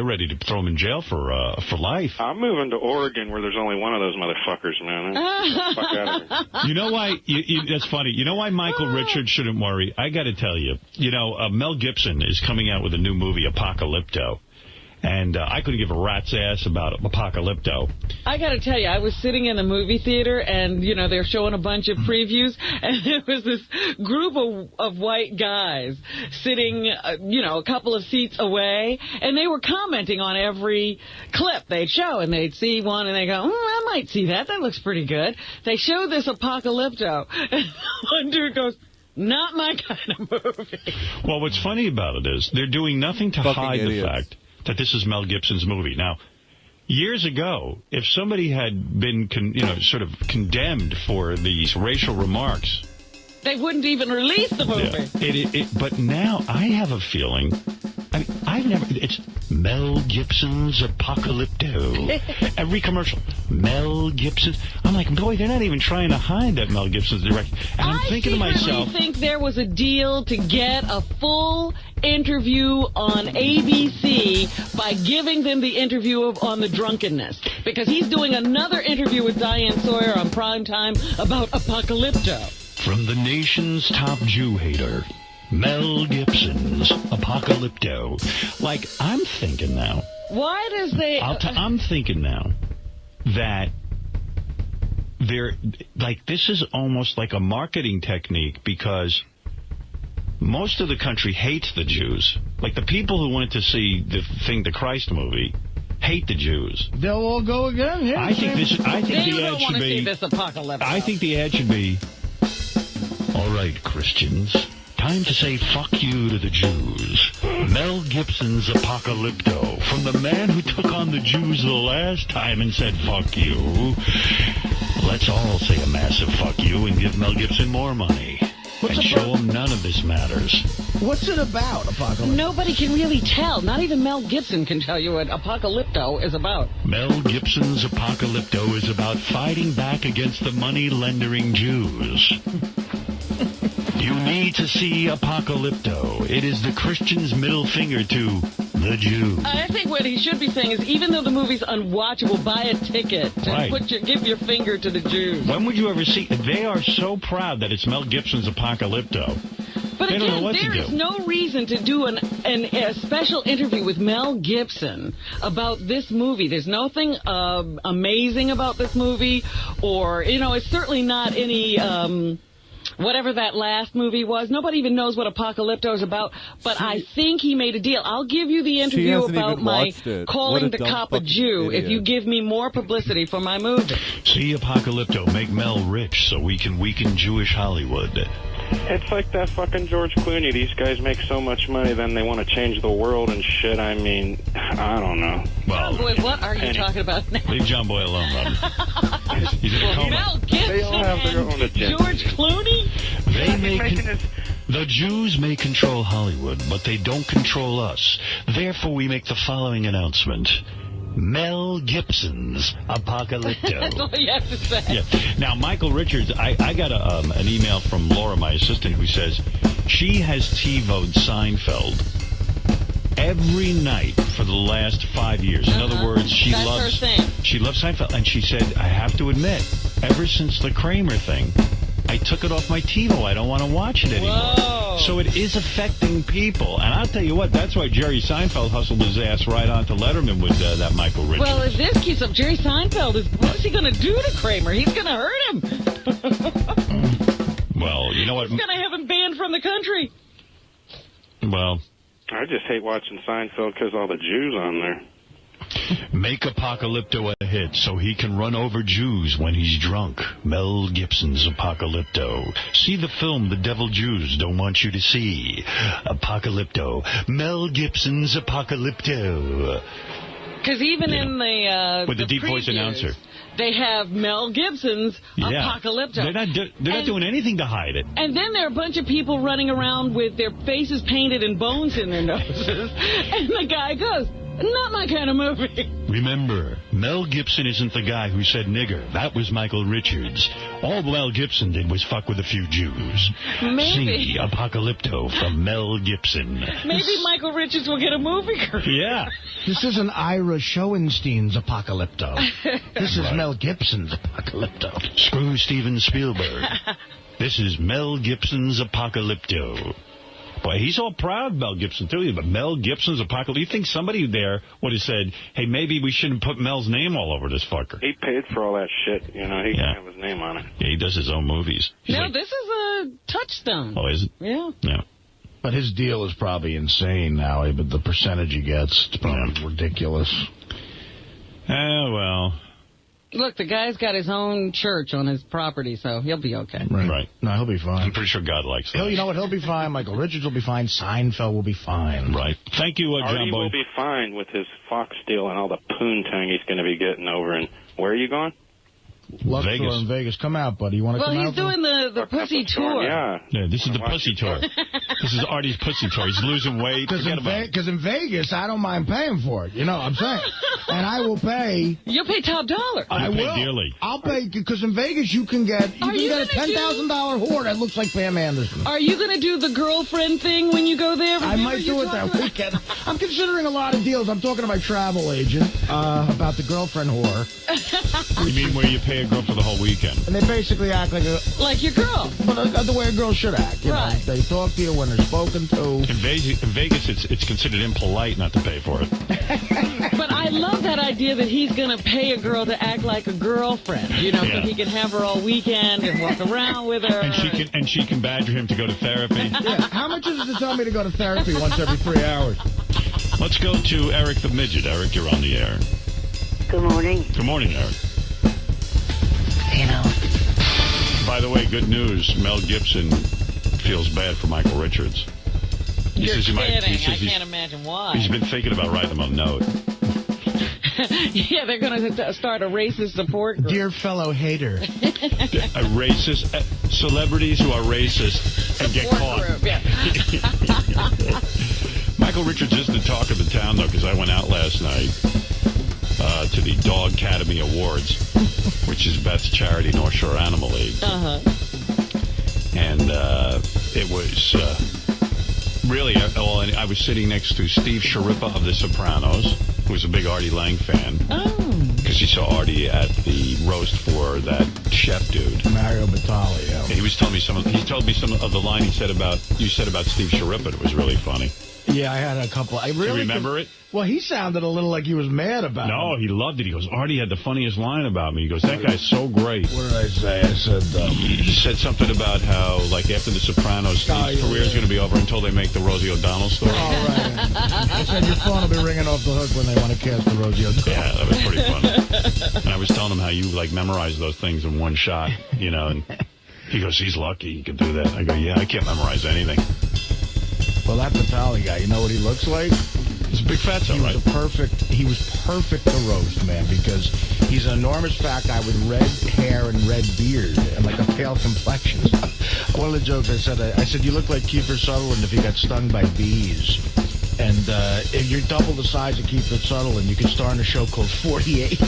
ready to throw him in jail for life. I'm moving to Oregon where there's only one of those motherfuckers, man. Fuck out of here. You know why? That's funny. You know why Michael Richards shouldn't worry? I got to tell you. Mel Gibson is coming out with a new movie, Apocalypto. And I couldn't give a rat's ass about Apocalypto. I got to tell you, I was sitting in the movie theater, and, they're showing a bunch of previews, and there was this group of white guys sitting, a couple of seats away, and they were commenting on every clip they'd show, and they'd see one, and they go, I might see that. That looks pretty good. They show this Apocalypto, and one dude goes, not my kind of movie. Well, what's funny about it is they're doing nothing to hide the fact that this is Mel Gibson's movie. Now, years ago, if somebody had been, sort of condemned for these racial remarks, they wouldn't even release the movie. Yeah, but now I have a feeling. It's Mel Gibson's Apocalypto. Every commercial, Mel Gibson. I'm like, boy, they're not even trying to hide that Mel Gibson's directing. And I'm thinking to myself, I think there was a deal to get a full interview on ABC by giving them the interview on the drunkenness. Because he's doing another interview with Diane Sawyer on primetime about Apocalypto. From the nation's top Jew hater, Mel Gibson's Apocalypto. Like, I'm thinking now. Why does they... I'm thinking now that this is almost like a marketing technique because most of the country hates the Jews. Like, the people who went to see the Christ movie hate the Jews. They'll all go again, yeah. I think the ad should be... see this Apocalypto. I think the ad should be, all right, Christians, time to say fuck you to the Jews. Mel Gibson's Apocalypto, from the man who took on the Jews the last time and said fuck you. Let's all say a massive fuck you and give Mel Gibson more money. And show him none of this matters. What's it about, Apocalypto? Nobody can really tell. Not even Mel Gibson can tell you what Apocalypto is about. Mel Gibson's Apocalypto is about fighting back against the money-lendering Jews. You need to see Apocalypto. It is the Christian's middle finger to The Jew. I think what he should be saying is, even though the movie's unwatchable, buy a ticket to Right. give your finger to the Jews. When would you ever see? They are so proud that it's Mel Gibson's Apocalypto. But They don't know again, what to there do. is no reason to do a special interview with Mel Gibson about this movie. There's nothing amazing about this movie, or, it's certainly not any... whatever that last movie was. Nobody even knows what Apocalypto is about, but I think he made a deal. I'll give you the interview about my calling the cop a Jew if you give me more publicity for my movie. See Apocalypto make Mel rich so we can weaken Jewish Hollywood. It's like that fucking George Clooney. These guys make so much money, then they want to change the world and shit. I mean, I don't know. Well, Boy, what are you talking about now? Leave John Boy alone, Robin. He's in a coma. Mel Gibson They all have their own and agenda. George Clooney? The Jews may control Hollywood, but they don't control us. Therefore, we make the following announcement. Mel Gibson's Apocalypto. That's all you have to say. Yeah. Now, Michael Richards, I got an email from Laura, my assistant, who says she has TiVo'd Seinfeld every night for the last 5 years. In other words, she That's loves her thing. She loves Seinfeld, and she said, I have to admit, ever since the Kramer thing, I took it off my TiVo. I don't want to watch it anymore. Whoa. So it is affecting people. And I'll tell you what, that's why Jerry Seinfeld hustled his ass right onto Letterman with that Michael Richards. Well, if this keeps up, Jerry Seinfeld what's he going to do to Kramer? He's going to hurt him. Well, you know what? He's going to have him banned from the country. Well, I just hate watching Seinfeld because all the Jews on there. Make Apocalypto a hit so he can run over Jews when he's drunk. Mel Gibson's Apocalypto. See the film The Devil Jews Don't Want You to See. Apocalypto. Mel Gibson's Apocalypto. Because even in the with the deep voice previews, announcer. They have Mel Gibson's Apocalypto. They're not doing anything to hide it. And then there are a bunch of people running around with their faces painted and bones in their noses. And the guy goes, not my kind of movie. Remember, Mel Gibson isn't the guy who said nigger. That was Michael Richards. All Mel Gibson did was fuck with a few Jews. Maybe. See Apocalypto from Mel Gibson. Maybe Michael Richards will get a movie career. Yeah. This isn't Ira Schoenstein's Apocalypto. This is Mel Gibson's Apocalypto. Screw Steven Spielberg. This is Mel Gibson's Apocalypto. Boy, he's all proud, Mel Gibson, too. But Mel Gibson's Apocalypto. You think somebody there would have said, hey, maybe we shouldn't put Mel's name all over this fucker? He paid for all that shit. You know, he can have his name on it. Yeah, he does his own movies. No, this is a touchstone. Oh, is it? Yeah. Yeah. But his deal is probably insane now, but the percentage he gets is probably ridiculous. Well. Look, the guy's got his own church on his property, so he'll be okay. Right. No, he'll be fine. I'm pretty sure God likes that. You know what? He'll be fine. Michael Richards will be fine. Seinfeld will be fine. Right. Thank you, John Artie Boy. will be fine with his Fox deal and all the poontang he's going to be getting over. And where are you going? Luxor Vegas. in Vegas. Come out, buddy. You want to come out? Well, he's doing the pussy tour. Yeah. This is the pussy tour. This is Artie's pussy tour. He's losing weight. Because in Vegas, I don't mind paying for it. You know what I'm saying? And I will pay. You'll pay top dollar. I will. Dearly. I'll pay, because in Vegas you can get a $10,000 whore that looks like Pam Anderson. Are you going to do the girlfriend thing when you go there? I might do it that weekend. I'm considering a lot of deals. I'm talking to my travel agent about the girlfriend whore. You mean where you pay a girl for the whole weekend? And they basically act like your girl. But the way a girl should act. You know, they talk to you when they're spoken to. In Vegas, it's considered impolite not to pay for it. But I love that idea that he's going to pay a girl to act like a girlfriend, so he can have her all weekend and walk around with her. And she can badger him to go to therapy. Yeah. How much is it to tell me to go to therapy once every 3 hours? Let's go to Eric the Midget. Eric, you're on the air. Good morning. Good morning, Eric. You know. By the way, good news. Mel Gibson feels bad for Michael Richards. You're kidding. I can't imagine why. He's been thinking about writing him a note. Yeah, they're going to start a racist support group. Dear fellow hater. A racist. Celebrities who are racist and get caught. Group, yeah. Michael Richards is the talk of the town, though, because I went out last night to the Dog Academy Awards, which is Beth's charity, North Shore Animal League. Uh-huh. And it was Really, well, I was sitting next to Steve Sciarippa of The Sopranos, who's a big Artie Lang fan. Oh. Because he saw Artie at the roast for that chef dude. Mario Batali, yeah. He was telling me he told me some of the line you said about Steve Sciarippa. It was really funny. Yeah, I had a couple. Do you remember it? Well, he sounded a little like he was mad about it. No, he loved it. He goes, Artie had the funniest line about me. He goes, that guy's so great. What did I say? I said... He said something about how, like, after The Sopranos, his career's going to be over until they make the Rosie O'Donnell story. Oh, right. I said your phone will be ringing off the hook when they want to cast the Rosie O'Donnell. Yeah, that was pretty funny. And I was telling him how you, like, memorize those things in one shot, you know, and he goes, he's lucky he could do that. I go, yeah, I can't memorize anything. Well, that Batali guy, you know what he looks like? He's a big fatso, right? He was perfect to roast, man, because he's an enormous fat guy with red hair and red beard and like a pale complexion. One of the jokes I said, you look like Kiefer Sutherland if you got stung by bees. And if you're double the size of Kiefer Sutherland, you could star in a show called 48.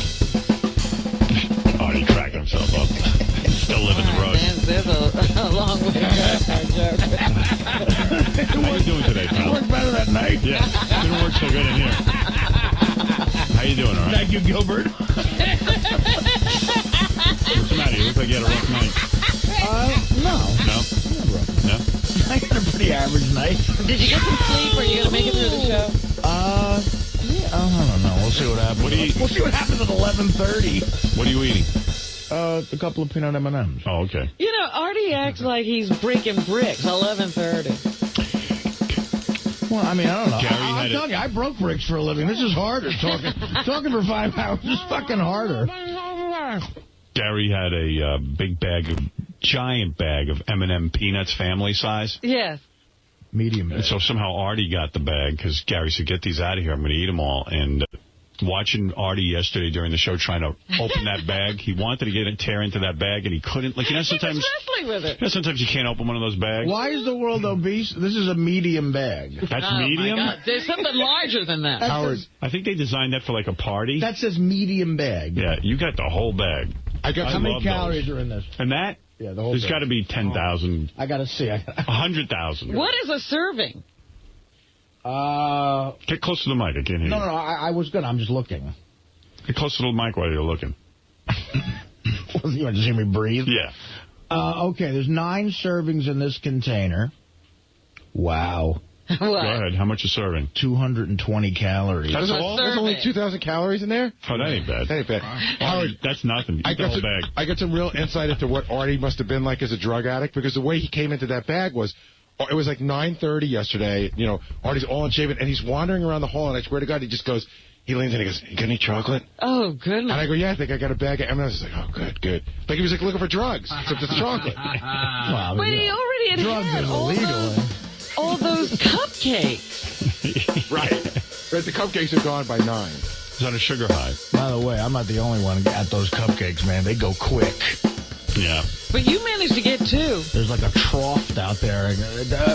Oh, he cracked himself up. Still living the road. There's a long way to go for a joke. How you doing today, pal? It worked better that night. Yeah, didn't work so good in here. How you doing, all right? Thank you, Gilbert. What's the matter? You look like you had a rough night. No. No? No? I had a pretty average night. Did you get some sleep? Or are you going to make it through the show? Yeah, I don't know. We'll see what happens. We'll see what happens at 11:30. What are you eating? A couple of peanut M&Ms. Oh, okay. You know, Artie acts like he's breaking bricks. 11:30. Well, I mean, I don't know. Gary I'm telling you, I broke bricks for a living. This is harder. Talking for 5 hours is fucking harder. Gary had a giant bag of M&M peanuts, family size. Yes. Medium bag. And so somehow Artie got the bag because Gary said, get these out of here. I'm going to eat them all. And watching Artie yesterday during the show trying to open that bag, he wanted to tear into that bag, and he couldn't. Like, you know, sometimes he was wrestling with it. You know, sometimes you can't open one of those bags. Why is the world obese? This is a medium bag. That's medium? My God. There's something larger than that. Howard, I think they designed that for like a party. That says medium bag. Yeah, you got the whole bag. How many calories are in this? And that? Yeah, the whole There's bag. got to be 10,000. I got to see. 100,000. What is a serving? Get close to the mic. I can't hear you. No, I was good. I'm just looking. Get close to the mic while you're looking. You want to see me breathe? Yeah. Okay, there's 9 servings in this container. Wow. What? Go ahead. How much a serving? 220 calories. That's all? There's only 2,000 calories in there? Oh, that ain't bad. That ain't bad. Howard, that's nothing. Eat the whole bag. I got some real insight into what Artie must have been like as a drug addict, because the way he came into that bag was, it was like 9:30 yesterday. You know, Artie's all unshaven, and he's wandering around the hall, and I swear to God, he just goes, he leans in and he goes, you got any chocolate? Oh, goodness. And I go, yeah, I think I got a bag of M&Ms. He's like, oh, good. Like he was like looking for drugs, except it's chocolate. Well, But he already had drugs had is all illegal. those cupcakes. Right. But the cupcakes are gone by 9. He's on a sugar high. By the way, I'm not the only one at those cupcakes, man. They go quick. Yeah. But you managed to get 2. There's like a trough out there.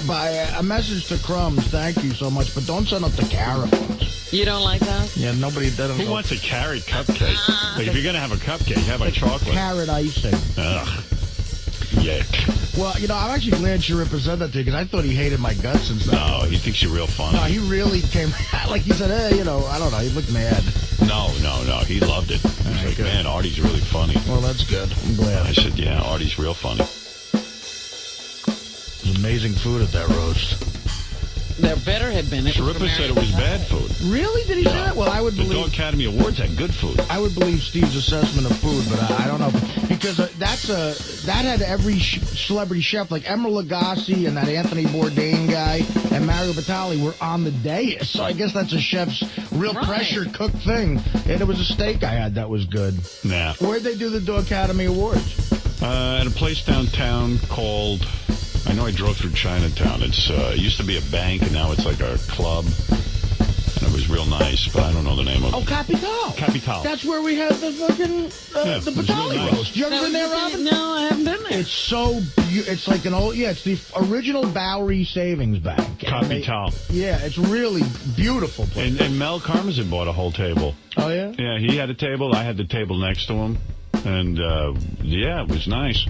By a message to Crumbs, thank you so much, but don't send up the carrot ones. You don't like that? Yeah, nobody doesn't. Who wants a carrot cupcake? Like, if you're going to have a cupcake, have a chocolate. Carrot icing. Ugh. Yuck. Well, you know, I'm actually glad Sharippa said that to you, because I thought he hated my guts and stuff. No, he thinks you're real funny. No, he really came, like he said, hey, you know, I don't know, he looked mad. No, he loved it. He was like, man, Artie's really funny. Well, that's good. I'm glad. I said, yeah, Artie's real funny. There's amazing food at that roast. There better have been. Sharippa said it was bad food. Really? Did he say that? Well, I would believe... The Dog Academy Awards had good food. I would believe Steve's assessment of food, but I don't know. Because that had every celebrity chef, like Emeril Lagasse and that Anthony Bourdain guy and Mario Batali were on the dais. So I guess that's a chef's real pressure cooked thing. And it was a steak I had that was good. Nah. Where'd they do the Dog Academy Awards? At a place downtown called... I know I drove through Chinatown. It used to be a bank, and now it's like a club. And it was real nice, but I don't know the name of it. Oh, Capital. Capital. That's where we had the fucking the Batali roast. You ever been there, Robin? No, I haven't been there. It's so it's like an old it's the original Bowery Savings Bank. Capital. Yeah, it's really beautiful place. And Mel Karmazin bought a whole table. Oh yeah. Yeah, he had a table. I had the table next to him, and yeah, it was nice.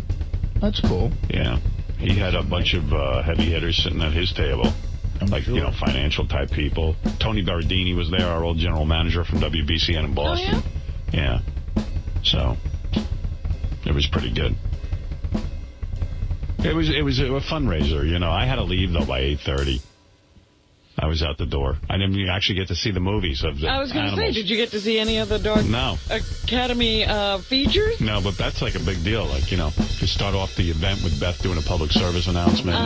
That's cool. Yeah. He had a bunch of heavy hitters sitting at his table. like, you know, financial type people. Tony Berardini was there, our old general manager from WBCN in Boston. Oh, yeah? So, it was pretty good. It was a fundraiser, you know. I had to leave, though, by 8:30. I was out the door. I didn't actually get to see the movies of the I was going to say, animals. did you get to see any of the Dark No. Academy features? No, but that's like a big deal. Like, you know, to start off the event with Beth doing a public service announcement.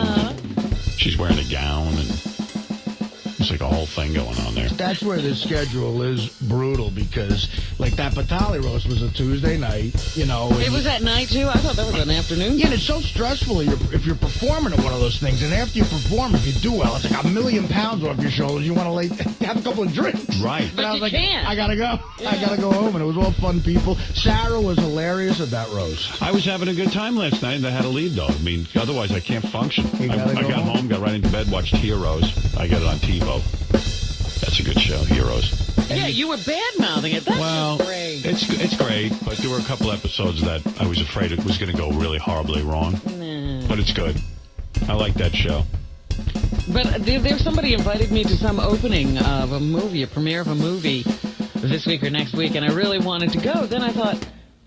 She's wearing a gown, and it's like a whole thing going on there. That's where the schedule is brutal because, like, that Batali roast was a Tuesday night, you know. It was at night, too? I thought that was an afternoon. Yeah, and it's so stressful if you're performing at one of those things, and after you perform, if you do well, it's like 1,000,000 pounds off your shoulders. You want to have a couple of drinks. Right. But I was like, can't. I gotta go. Yeah. I gotta go home, and it was all fun people. Sarah was hilarious at that roast. I was having a good time last night, and I had to leave, though. I mean, otherwise I can't function. I got home, got right into bed, watched Heroes. I got it on TiVo. That's a good show, Heroes. Yeah, you were bad-mouthing it. That's just great. It's great, but there were a couple episodes that I was afraid it was going to go really horribly wrong. Nah. But it's good. I like that show. But there's somebody invited me to some opening of a movie, a premiere of a movie this week or next week, and I really wanted to go. Then I thought,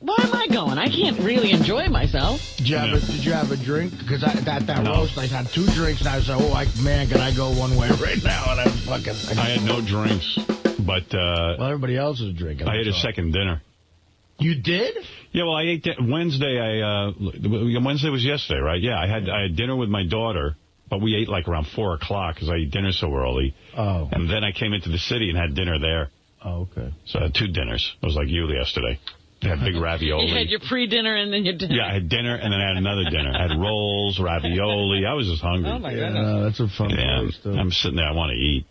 why am I going? I can't really enjoy myself. Did you have a drink? Because that roast, I had 2 drinks, and I was like, man, can I go one way right now? And I was fucking... I had no drinks, but... well, everybody else was drinking. I ate a second dinner. You did? Yeah, well, I ate Wednesday. Wednesday was yesterday, right? Yeah, I had dinner with my daughter, but we ate like around 4 o'clock because I eat dinner so early. Oh. And then I came into the city and had dinner there. Oh, okay. So I had 2 dinners. It was like you yesterday. I had big ravioli. You had your pre-dinner and then your dinner. Yeah, I had dinner and then I had another dinner. I had rolls, ravioli. I was just hungry. Oh, my goodness. That's a fun place, too. I'm sitting there. I want to eat.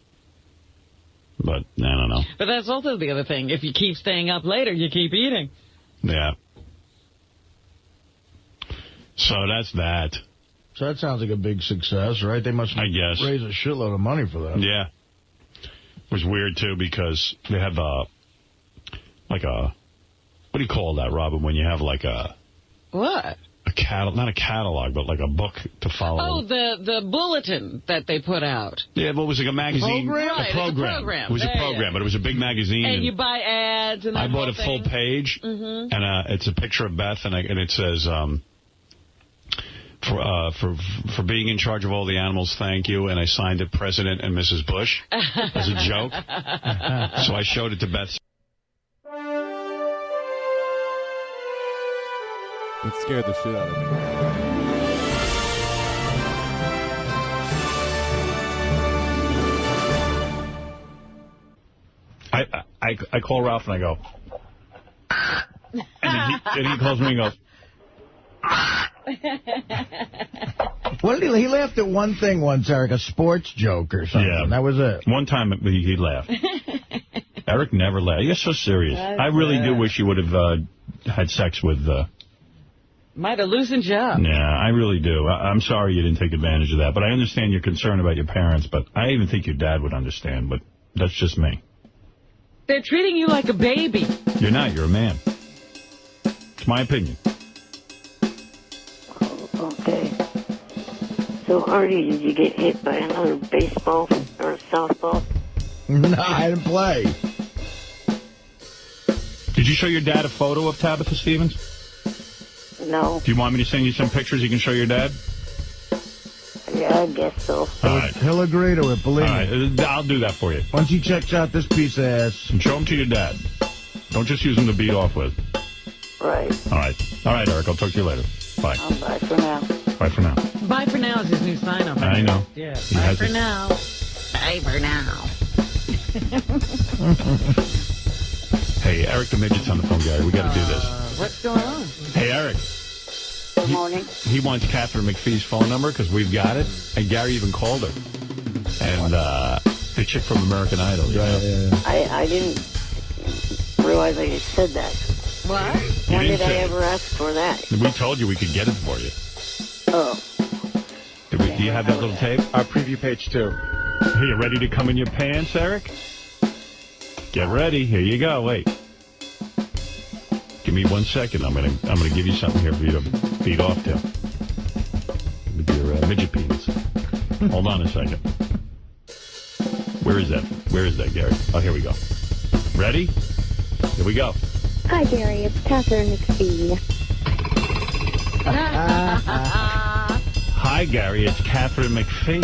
But I don't know. But that's also the other thing. If you keep staying up later, you keep eating. Yeah. So that's that. So that sounds like a big success, right? They must raise a shitload of money for that. Yeah. It was weird, too, because they have what do you call that, Robin, when you have like a... What? Not a catalog, but like a book to follow. Oh, the bulletin that they put out. Yeah, well, it was like a magazine. Program? Right, a program. It was a program, but it was a big magazine. And you buy ads and that I bought a thing. full page, and it's a picture of Beth, and it says... For being in charge of all the animals, thank you. And I signed it President and Mrs. Bush as a joke. So I showed it to Beth. It scared the shit out of me. I call Ralph and I go, and he calls me and goes, What did he laughed at one thing once, Eric, a sports joke or something. Yeah. That was it. One time he laughed. Eric never laughed. You're so serious. I really do wish you would have had sex with... Might have loosened you up. Yeah, I really do. I'm sorry you didn't take advantage of that, but I understand your concern about your parents, but I even think your dad would understand, but that's just me. They're treating you like a baby. You're not. You're a man. It's my opinion. Okay. So, Artie, did you get hit by another baseball or softball? No, I didn't play. Did you show your dad a photo of Tabitha Stevens? No. Do you want me to send you some pictures you can show your dad? Yeah, I guess so. All right. He'll agree to it, believe me. All right, I'll do that for you. Once he checks out this piece of ass. And show them to your dad. Don't just use them to beat off with. Right. All right. All right, Eric, I'll talk to you later. Bye. Bye for now. Bye for now. Bye for now is his new sign-up. I know. Yeah. He Bye has for it. now. Bye for now. Hey, Eric the Midget's on the phone, Gary. We got to do this. What's going on? Hey, Eric. Good morning. He wants Catherine McPhee's phone number because we've got it. And Gary even called her. And the chick from American Idol. Yeah. I didn't realize I just said that. What? When did I ever ask for that? We told you we could get it for you. Oh. Do you have that little tape? Our preview page, too. Are you ready to come in your pants, Eric? Get ready. Here you go. Wait. Give me 1 second. I'm gonna give you something here for you to beat off to. With your midget penis. Hold on a second. Where is that? Where is that, Gary? Oh, here we go. Ready? Here we go. Hi, Gary. It's Catherine McPhee. Hi, Gary. It's Catherine McPhee.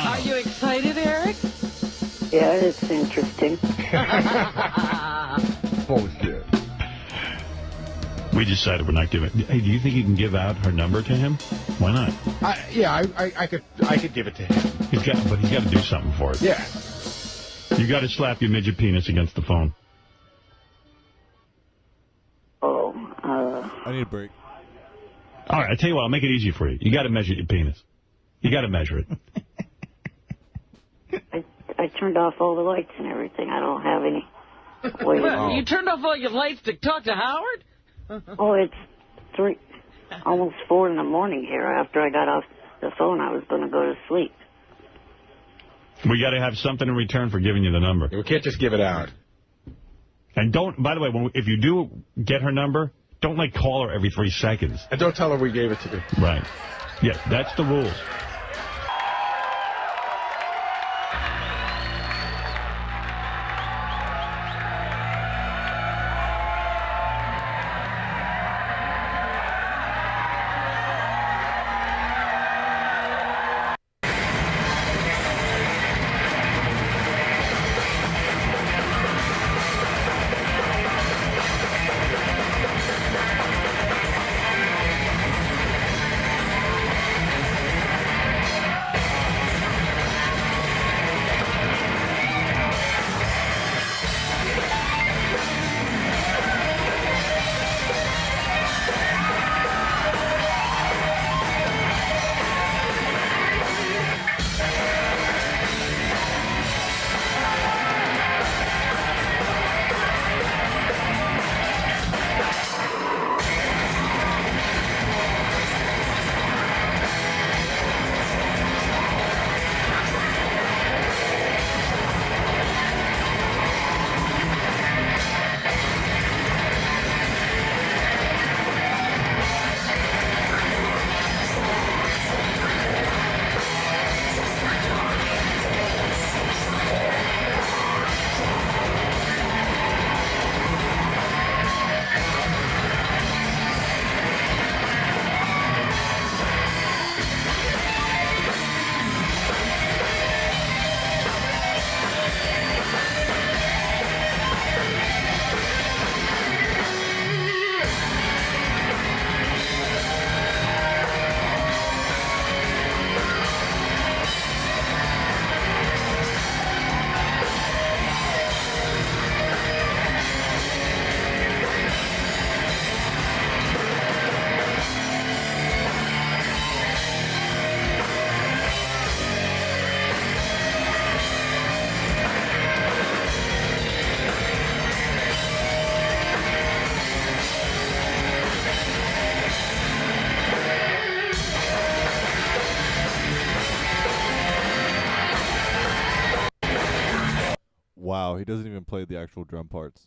Are you excited, Eric? Yeah, it's interesting. Bullshit. We decided we're not giving. Hey, do you think you can give out her number to him? Why not? I could give it to him. But he's got to do something for it. Yeah. You got to slap your midget penis against the phone. I need a break. All right, I tell you what, I'll make it easy for you. You got to measure your penis. You got to measure it. I turned off all the lights and everything. I don't have any way to... You turned off all your lights to talk to Howard? Oh, it's almost 4 in the morning here. After I got off the phone, I was going to go to sleep. We got to have something in return for giving you the number. We can't just give it out. And don't, by the way, if you do get her number, don't, like, call her every 3 seconds. And don't tell her we gave it to you. Right. Yeah, that's the rules. Wow, he doesn't even play the actual drum parts.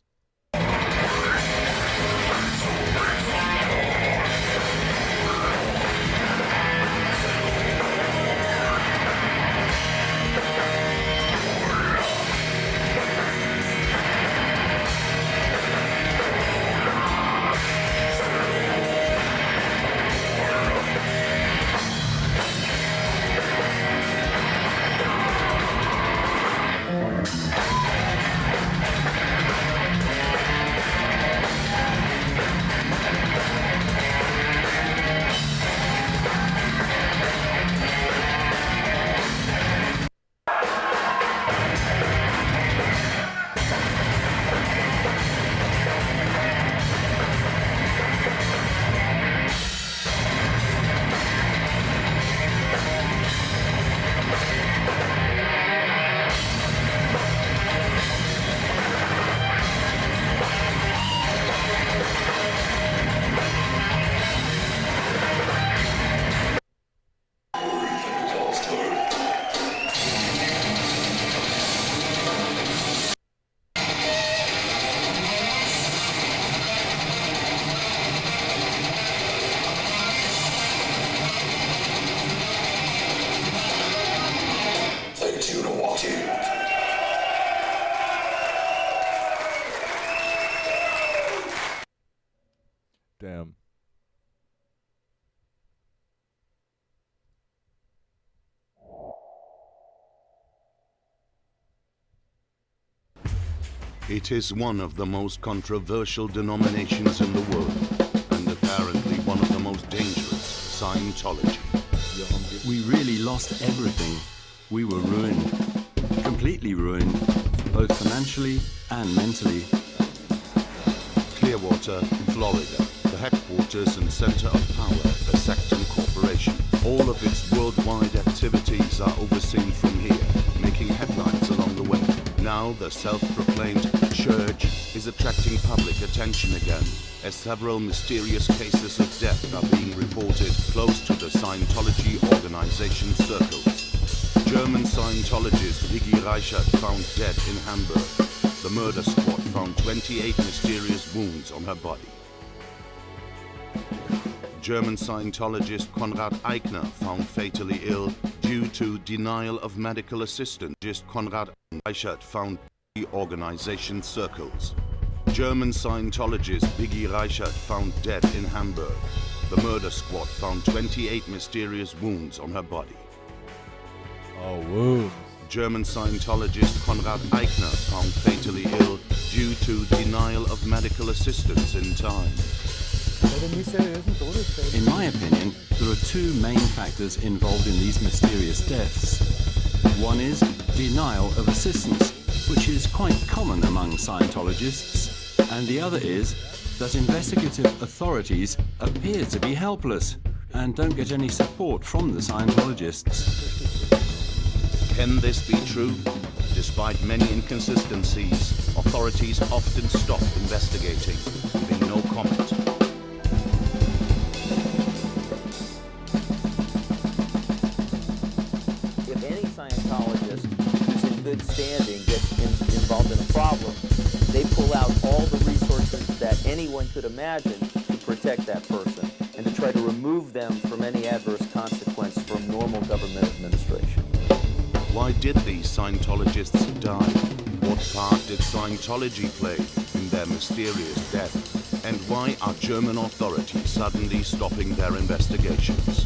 Damn. It is one of the most controversial denominations in the world, and apparently one of the most dangerous, Scientology. We really lost everything. We were ruined. Completely ruined, both financially and mentally. Clearwater, Florida, the headquarters and center of power of the Sexton Corporation. All of its worldwide activities are overseen from here, making headlines along the way. Now the self-proclaimed church is attracting public attention again, as several mysterious cases of death are being reported close to the Scientology organization circles. German Scientologist Vicky Reichert found dead in Hamburg. The murder squad found 28 mysterious wounds on her body. German Scientologist Konrad Eichner found fatally ill due to denial of medical assistance. Konrad Reichert found the organization circles. German Scientologist Vicky Reichert found dead in Hamburg. The murder squad found 28 mysterious wounds on her body. Oh, wounds. German Scientologist Konrad Eichner found fatally ill due to denial of medical assistance in time. In my opinion, there are two main factors involved in these mysterious deaths. One is denial of assistance, which is quite common among Scientologists, and the other is that investigative authorities appear to be helpless and don't get any support from the Scientologists. Can this be true? Despite many inconsistencies, authorities often stop investigating, giving no comment. If any Scientologist who's in good standing gets involved in a problem, they pull out all the resources that anyone could imagine to protect that person and to try to remove them from any adverse consequence from normal government administration. Why did these Scientologists die? What part did Scientology play in their mysterious death? And why are German authorities suddenly stopping their investigations?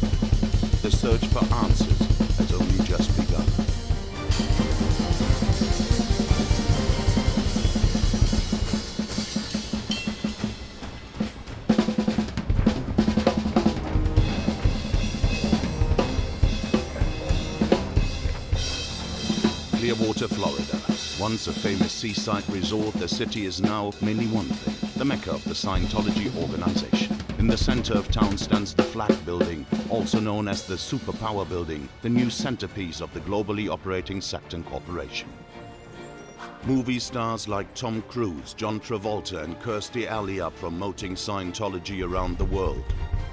The search for answers has only just begun. Clearwater, Florida. Once a famous seaside resort, the city is now mainly one thing, the mecca of the Scientology organization. In the center of town stands the Flag Building, also known as the Superpower Building, the new centerpiece of the globally operating Sexton Corporation. Movie stars like Tom Cruise, John Travolta and Kirstie Alley are promoting Scientology around the world.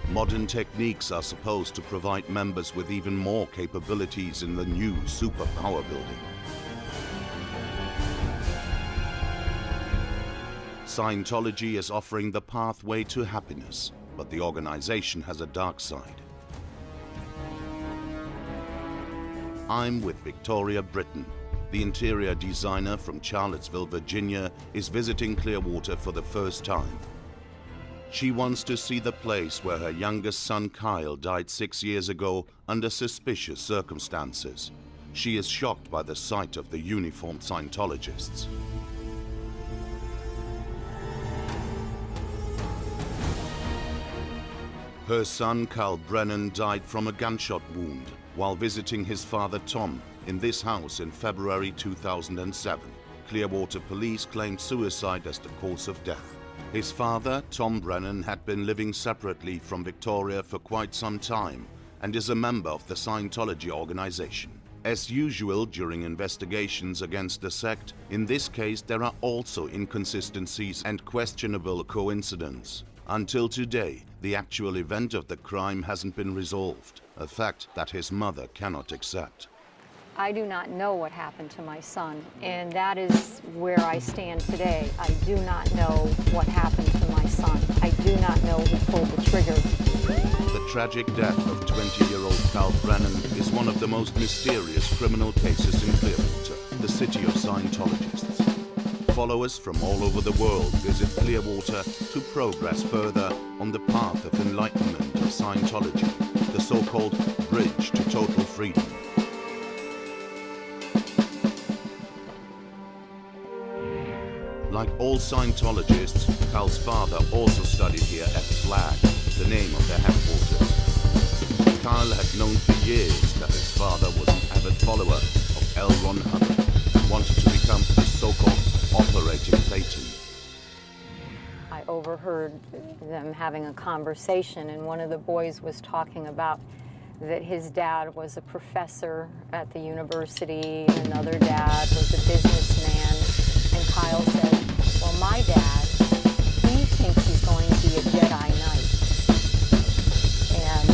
Modern techniques are supposed to provide members with even more capabilities in the new Superpower Building. Scientology is offering the pathway to happiness, but the organization has a dark side. I'm with Victoria Britton. The interior designer from Charlottesville, Virginia, is visiting Clearwater for the first time. She wants to see the place where her youngest son Kyle died 6 years ago under suspicious circumstances. She is shocked by the sight of the uniformed Scientologists. Her son Carl Brennan died from a gunshot wound while visiting his father Tom in this house in February 2007. Clearwater police claimed suicide as the cause of death. His father, Tom Brennan, had been living separately from Victoria for quite some time and is a member of the Scientology organization. As usual during investigations against the sect, in this case there are also inconsistencies and questionable coincidence. Until today, the actual event of the crime hasn't been resolved, a fact that his mother cannot accept. I do not know what happened to my son, and that is where I stand today. I do not know what happened to my son. I do not know who pulled the trigger. The tragic death of 20-year-old Carl Brennan is one of the most mysterious criminal cases in Clearwater, the city of Scientologists. followers from all over the world visit Clearwater to progress further on the path of enlightenment of Scientology, the so-called bridge to total freedom. Like all Scientologists, Carl's father also studied here at Flag, the name of their headquarters. Kyle had known for years that his father was an avid follower of L. Ron Hubbard and wanted to become a so-called operating Satan. I overheard them having a conversation, and one of the boys was talking about that his dad was a professor at the university, and another dad was a businessman. And Kyle said, well, my dad, he thinks he's going to be a Jedi Knight. And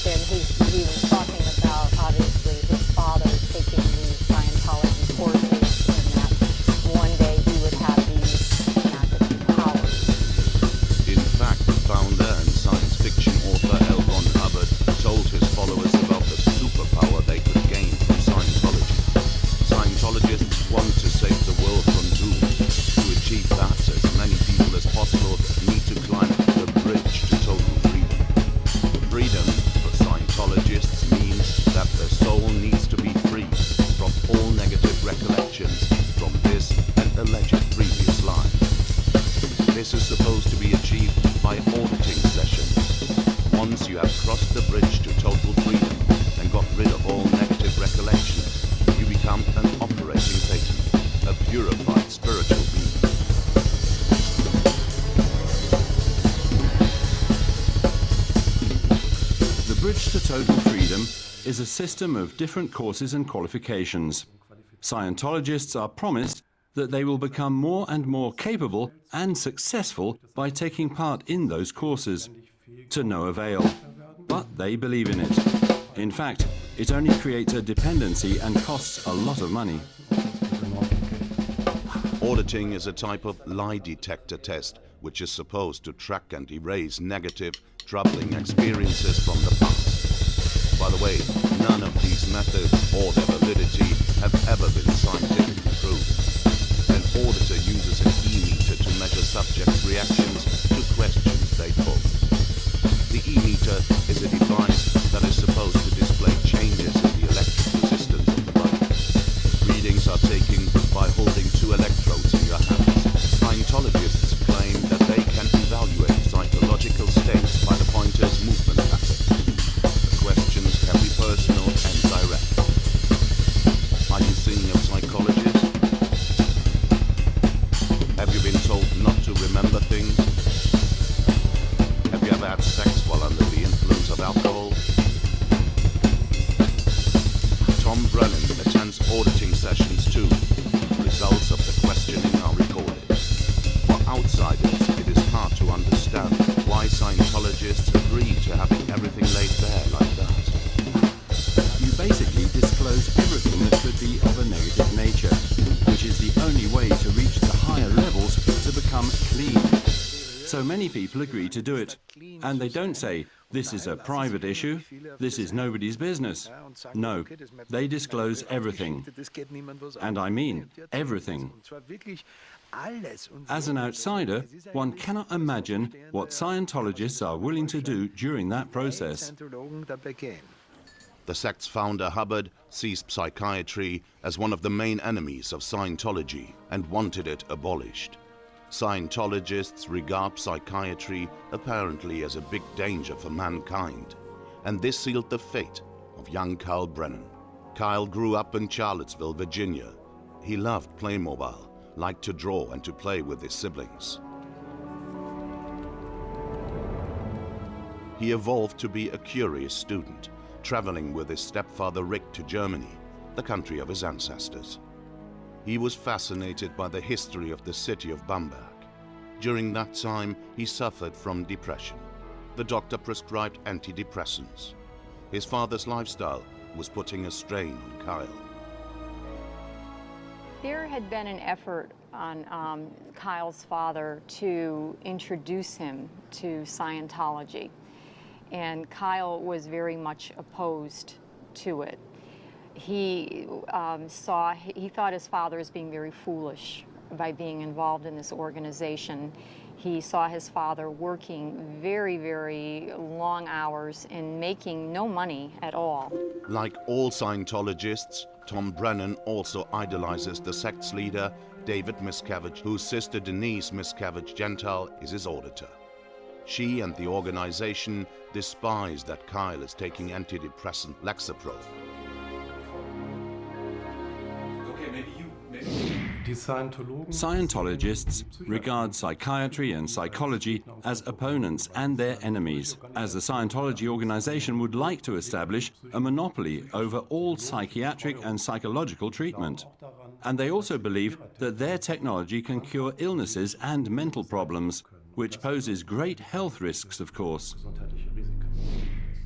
then he was talking about, obviously, his father taking these Scientology courses, and that one day he would have these magical powers. In fact, the founder and science fiction author L. Ron Hubbard told his followers about the superpower they could gain from Scientology. Scientologists want to save the world from doom. To achieve that, as many people as possible need to climb the bridge to total freedom. Freedom for Scientologists means that their soul needs to be free from all negative recollections from this and alleged previous lives. This is supposed to be achieved by auditing sessions. Once you have crossed the bridge to total freedom and got rid of all negative recollections, you become an operating Satan, a purified spiritual being. The Bridge to Total Freedom is a system of different courses and qualifications. Scientologists are promised that they will become more and more capable and successful by taking part in those courses. To no avail. But they believe in it. In fact, it only creates a dependency and costs a lot of money. Auditing is a type of lie detector test which is supposed to track and erase negative, troubling experiences from the past. By the way, none of these methods or their validity have ever been scientifically proven. An auditor uses an e-meter to measure subjects' reactions to questions they pose. The e-meter is a device that is supposed to display changes in the electric resistance of the body. Readings are taken by holding two electrodes in your hands. Scientologists claim that they can evaluate psychological states by the pointer's movement pattern. The questions can be personal and direct. Are you seeing a psychologist? Have you been told not to remember things? Have you ever had sex while under the influence of alcohol? Tom Brennan attends auditing sessions too. The results of the questioning are recorded. For outsiders, it is hard to understand why Scientologists agree to having everything laid bare like that. You basically disclose everything that could be of a negative nature, which is the only way to reach the higher levels to become clean. So many people agree to do it. And they don't say, this is a private issue, this is nobody's business. No, they disclose everything. And I mean everything. As an outsider, one cannot imagine what Scientologists are willing to do during that process. The sect's founder, Hubbard, sees psychiatry as one of the main enemies of Scientology and wanted it abolished. Scientologists regard psychiatry apparently as a big danger for mankind, and this sealed the fate of young Kyle Brennan. Kyle grew up in Charlottesville, Virginia. He loved Playmobil, liked to draw and to play with his siblings. He evolved to be a curious student, traveling with his stepfather Rick to Germany, the country of his ancestors. He was fascinated by the history of the city of Bamberg. During that time, he suffered from depression. The doctor prescribed antidepressants. His father's lifestyle was putting a strain on Kyle. There had been an effort on Kyle's father to introduce him to Scientology, and Kyle was very much opposed to it. He thought his father as being very foolish by being involved in this organization. He saw his father working very, very long hours and making no money at all. Like all Scientologists, Tom Brennan also idolizes the sect's leader, David Miscavige, whose sister Denise Miscavige-Gentile is his auditor. She and the organization despise that Kyle is taking antidepressant Lexapro. Scientologists regard psychiatry and psychology as opponents and their enemies, as the Scientology organization would like to establish a monopoly over all psychiatric and psychological treatment. And they also believe that their technology can cure illnesses and mental problems, which poses great health risks, of course.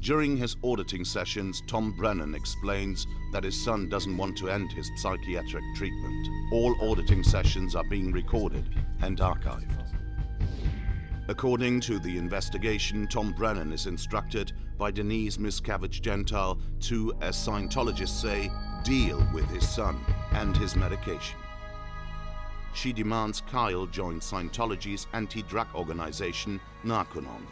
During his auditing sessions, Tom Brennan explains that his son doesn't want to end his psychiatric treatment. All auditing sessions are being recorded and archived. According to the investigation, Tom Brennan is instructed by Denise Miscavige-Gentile to, as Scientologists say, deal with his son and his medication. She demands Kyle join Scientology's anti-drug organization, Narconon.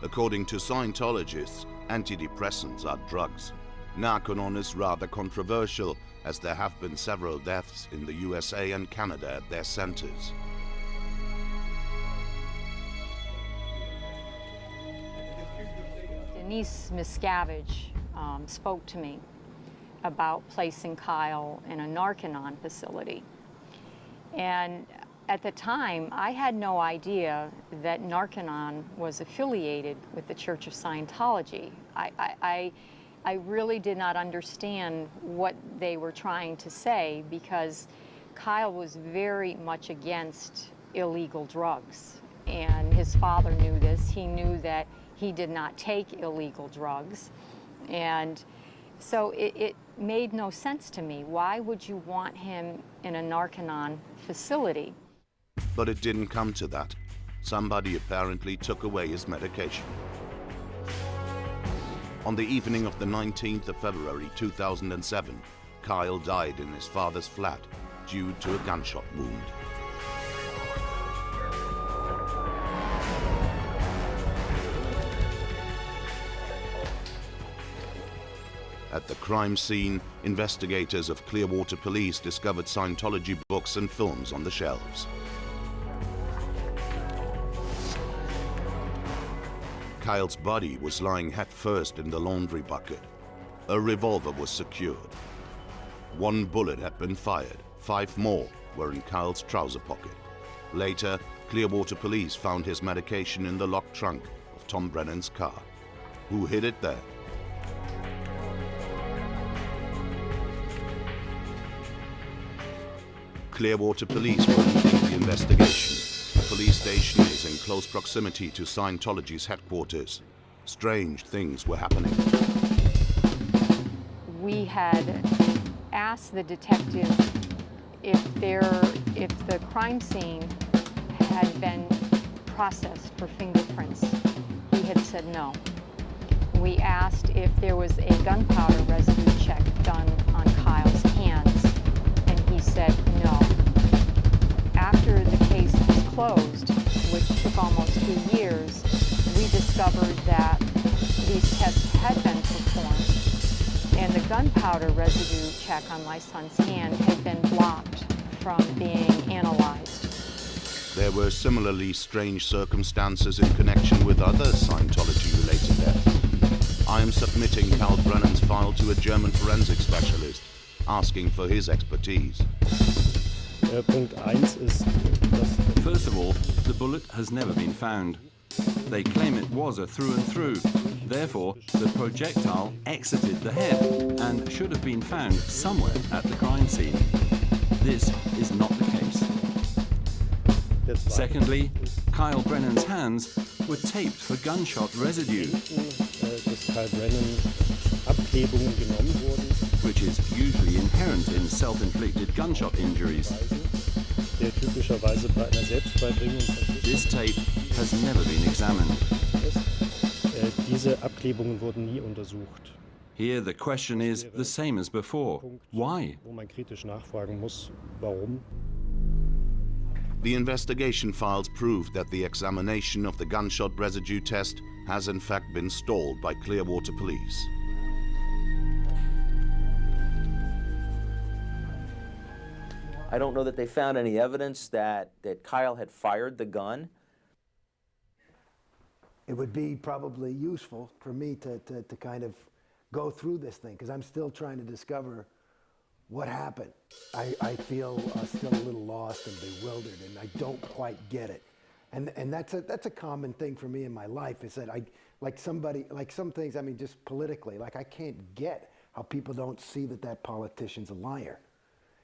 According to Scientologists, antidepressants are drugs. Narconon is rather controversial, as there have been several deaths in the USA and Canada at their centers. Denise Miscavige spoke to me about placing Kyle in a Narconon facility. And at the time, I had no idea that Narconon was affiliated with the Church of Scientology. I really did not understand what they were trying to say, because Kyle was very much against illegal drugs. And his father knew this. He knew that he did not take illegal drugs. And so it made no sense to me. Why would you want him in a Narconon facility? But it didn't come to that. Somebody apparently took away his medication. On the evening of the 19th of February 2007, Kyle died in his father's flat due to a gunshot wound. At the crime scene, investigators of Clearwater Police discovered Scientology books and films on the shelves. Kyle's body was lying headfirst in the laundry bucket. A revolver was secured. 1 bullet had been fired. 5 more were in Kyle's trouser pocket. Later, Clearwater Police found his medication in the locked trunk of Tom Brennan's car. Who hid it there? Clearwater Police were leading the investigation. The police station is in close proximity to Scientology's headquarters. Strange things were happening. We had asked the detective if the crime scene had been processed for fingerprints. He had said no. We asked if there was a gunpowder residue check done on Kyle's hands, and he said no. After the case was closed, which took almost 2 years, we discovered that these tests had been performed, and the gunpowder residue check on my son's hand had been blocked from being analyzed. There were similarly strange circumstances in connection with other Scientology-related deaths. I am submitting Kyle Brennan's file to a German forensic specialist, asking for his expertise. First of all, the bullet has never been found. They claim it was a through and through. Therefore, the projectile exited the head and should have been found somewhere at the crime scene. This is not the case. Secondly, Kyle Brennan's hands were taped for gunshot residue, which is usually inherent in self-inflicted gunshot injuries. This tape has never been examined. Here the question is the same as before. Why? The investigation files proved that the examination of the gunshot residue test has in fact been stalled by Clearwater Police. I don't know that they found any evidence that Kyle had fired the gun. It would be probably useful for me to kind of go through this thing, because I'm still trying to discover what happened. I feel still a little lost and bewildered, and I don't quite get it. And that's a common thing for me in my life, is that like some things, I mean, just politically, like I can't get how people don't see that politician's a liar.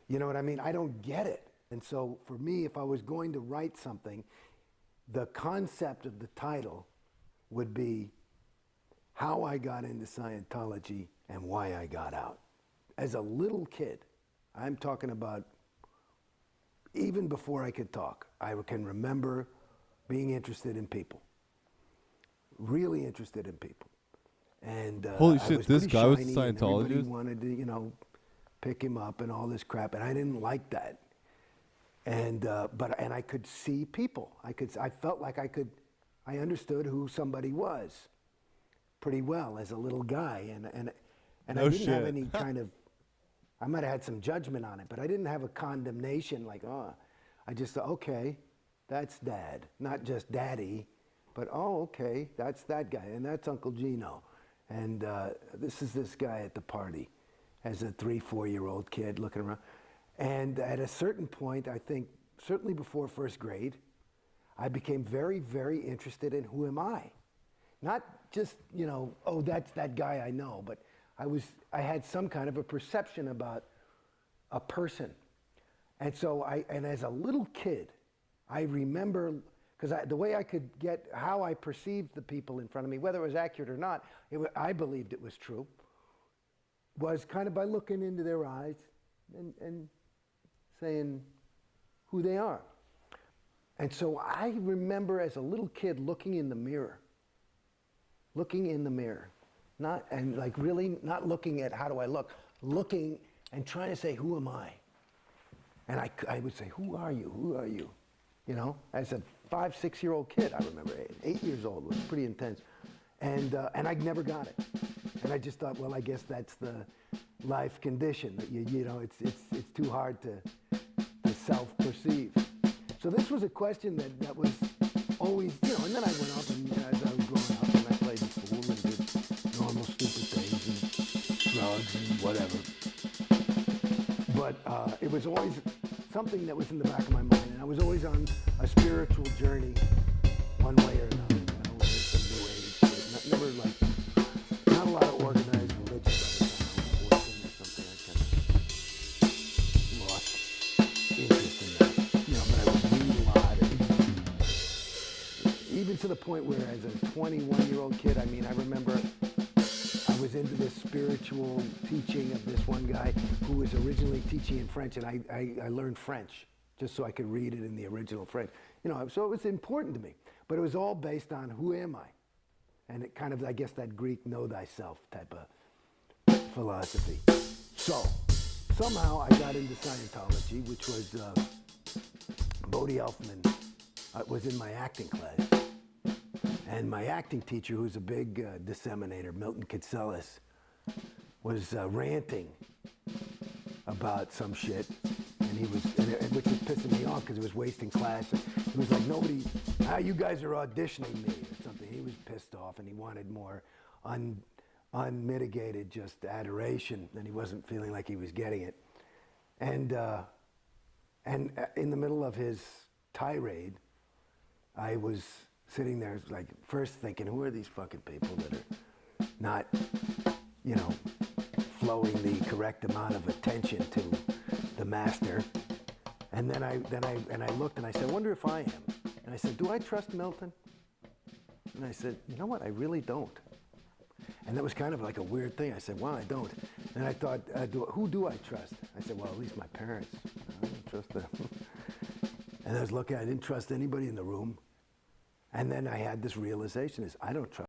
You know what I mean? I don't get it. And so for me, if I was going to write something, the concept of the title would be how I got into Scientology and why I got out. As a little kid, I'm talking about even before I could talk, I can remember being interested in people, really interested in people. And holy I shit, was this pretty guy was a shiny, and everybody Scientologist? wanted to, you know, pick him up and all this crap, and I didn't like that. And and I could see people. I felt like I understood who somebody was pretty well as a little guy, and No I didn't have shit. any kind of, I might have had some judgment on it, but I didn't have a condemnation like, oh, I just thought, okay, that's Dad, not just Daddy, but oh, okay, that's that guy, and that's Uncle Gino, and this is this guy at the party, as a 3-4-year-old kid looking around. And at a certain point, I think, certainly before first grade, I became very, very interested in who am I? Not just, you know, oh, that's that guy I know, but I had some kind of a perception about a person. And so and as a little kid, I remember, because the way I could get how I perceived the people in front of me, whether it was accurate or not, I believed it was true, was kind of by looking into their eyes and saying who they are. And so I remember as a little kid looking in the mirror, really not looking at how do I look, looking and trying to say, who am I? And I would say, who are you? Who are you? You know, as a 5-6-year-old kid, I remember, 8 years old, it was pretty intense. And I never got it. And I just thought, well, I guess that's the life condition, that you know, it's too hard to self-perceive. So this was a question that was always, you know, and then I went off and as I was growing up and I played in school and did normal stupid things and drugs and whatever. But it was always something that was in the back of my mind, and I was always on a spiritual journey one way or another, you know, some new age shit. Never like, not a lot of organized religion by the time I was 14 or something. I kind of lost interest in that, you know, but I would read a lot, and even to the point where as a 21-year-old kid, I mean, I remember I was into this spiritual teaching of this one guy who was originally teaching in French, and I learned French just so I could read it in the original French. You know, so it was important to me, but it was all based on who am I? And it kind of, I guess, that Greek know thyself type of philosophy. So somehow I got into Scientology, which was Bodhi Elfman was in my acting class. And my acting teacher, who's a big disseminator, Milton Kitselis, was ranting about some shit, and he was, which was pissing me off because it was wasting class. He was like, nobody, you guys are auditioning me or something. He was pissed off, and he wanted more unmitigated just adoration, and he wasn't feeling like he was getting it. And in the middle of his tirade, I was sitting there, like, first thinking, who are these fucking people that are not, you know, flowing the correct amount of attention to the master? And then I looked and I said, I wonder if I am. And I said, do I trust Milton? And I said, you know what, I really don't. And that was kind of like a weird thing. I said, well, I don't. And I thought, who do I trust? I said, well, at least my parents. I don't trust them. And I was looking, I didn't trust anybody in the room. And then I had this realization, I don't trust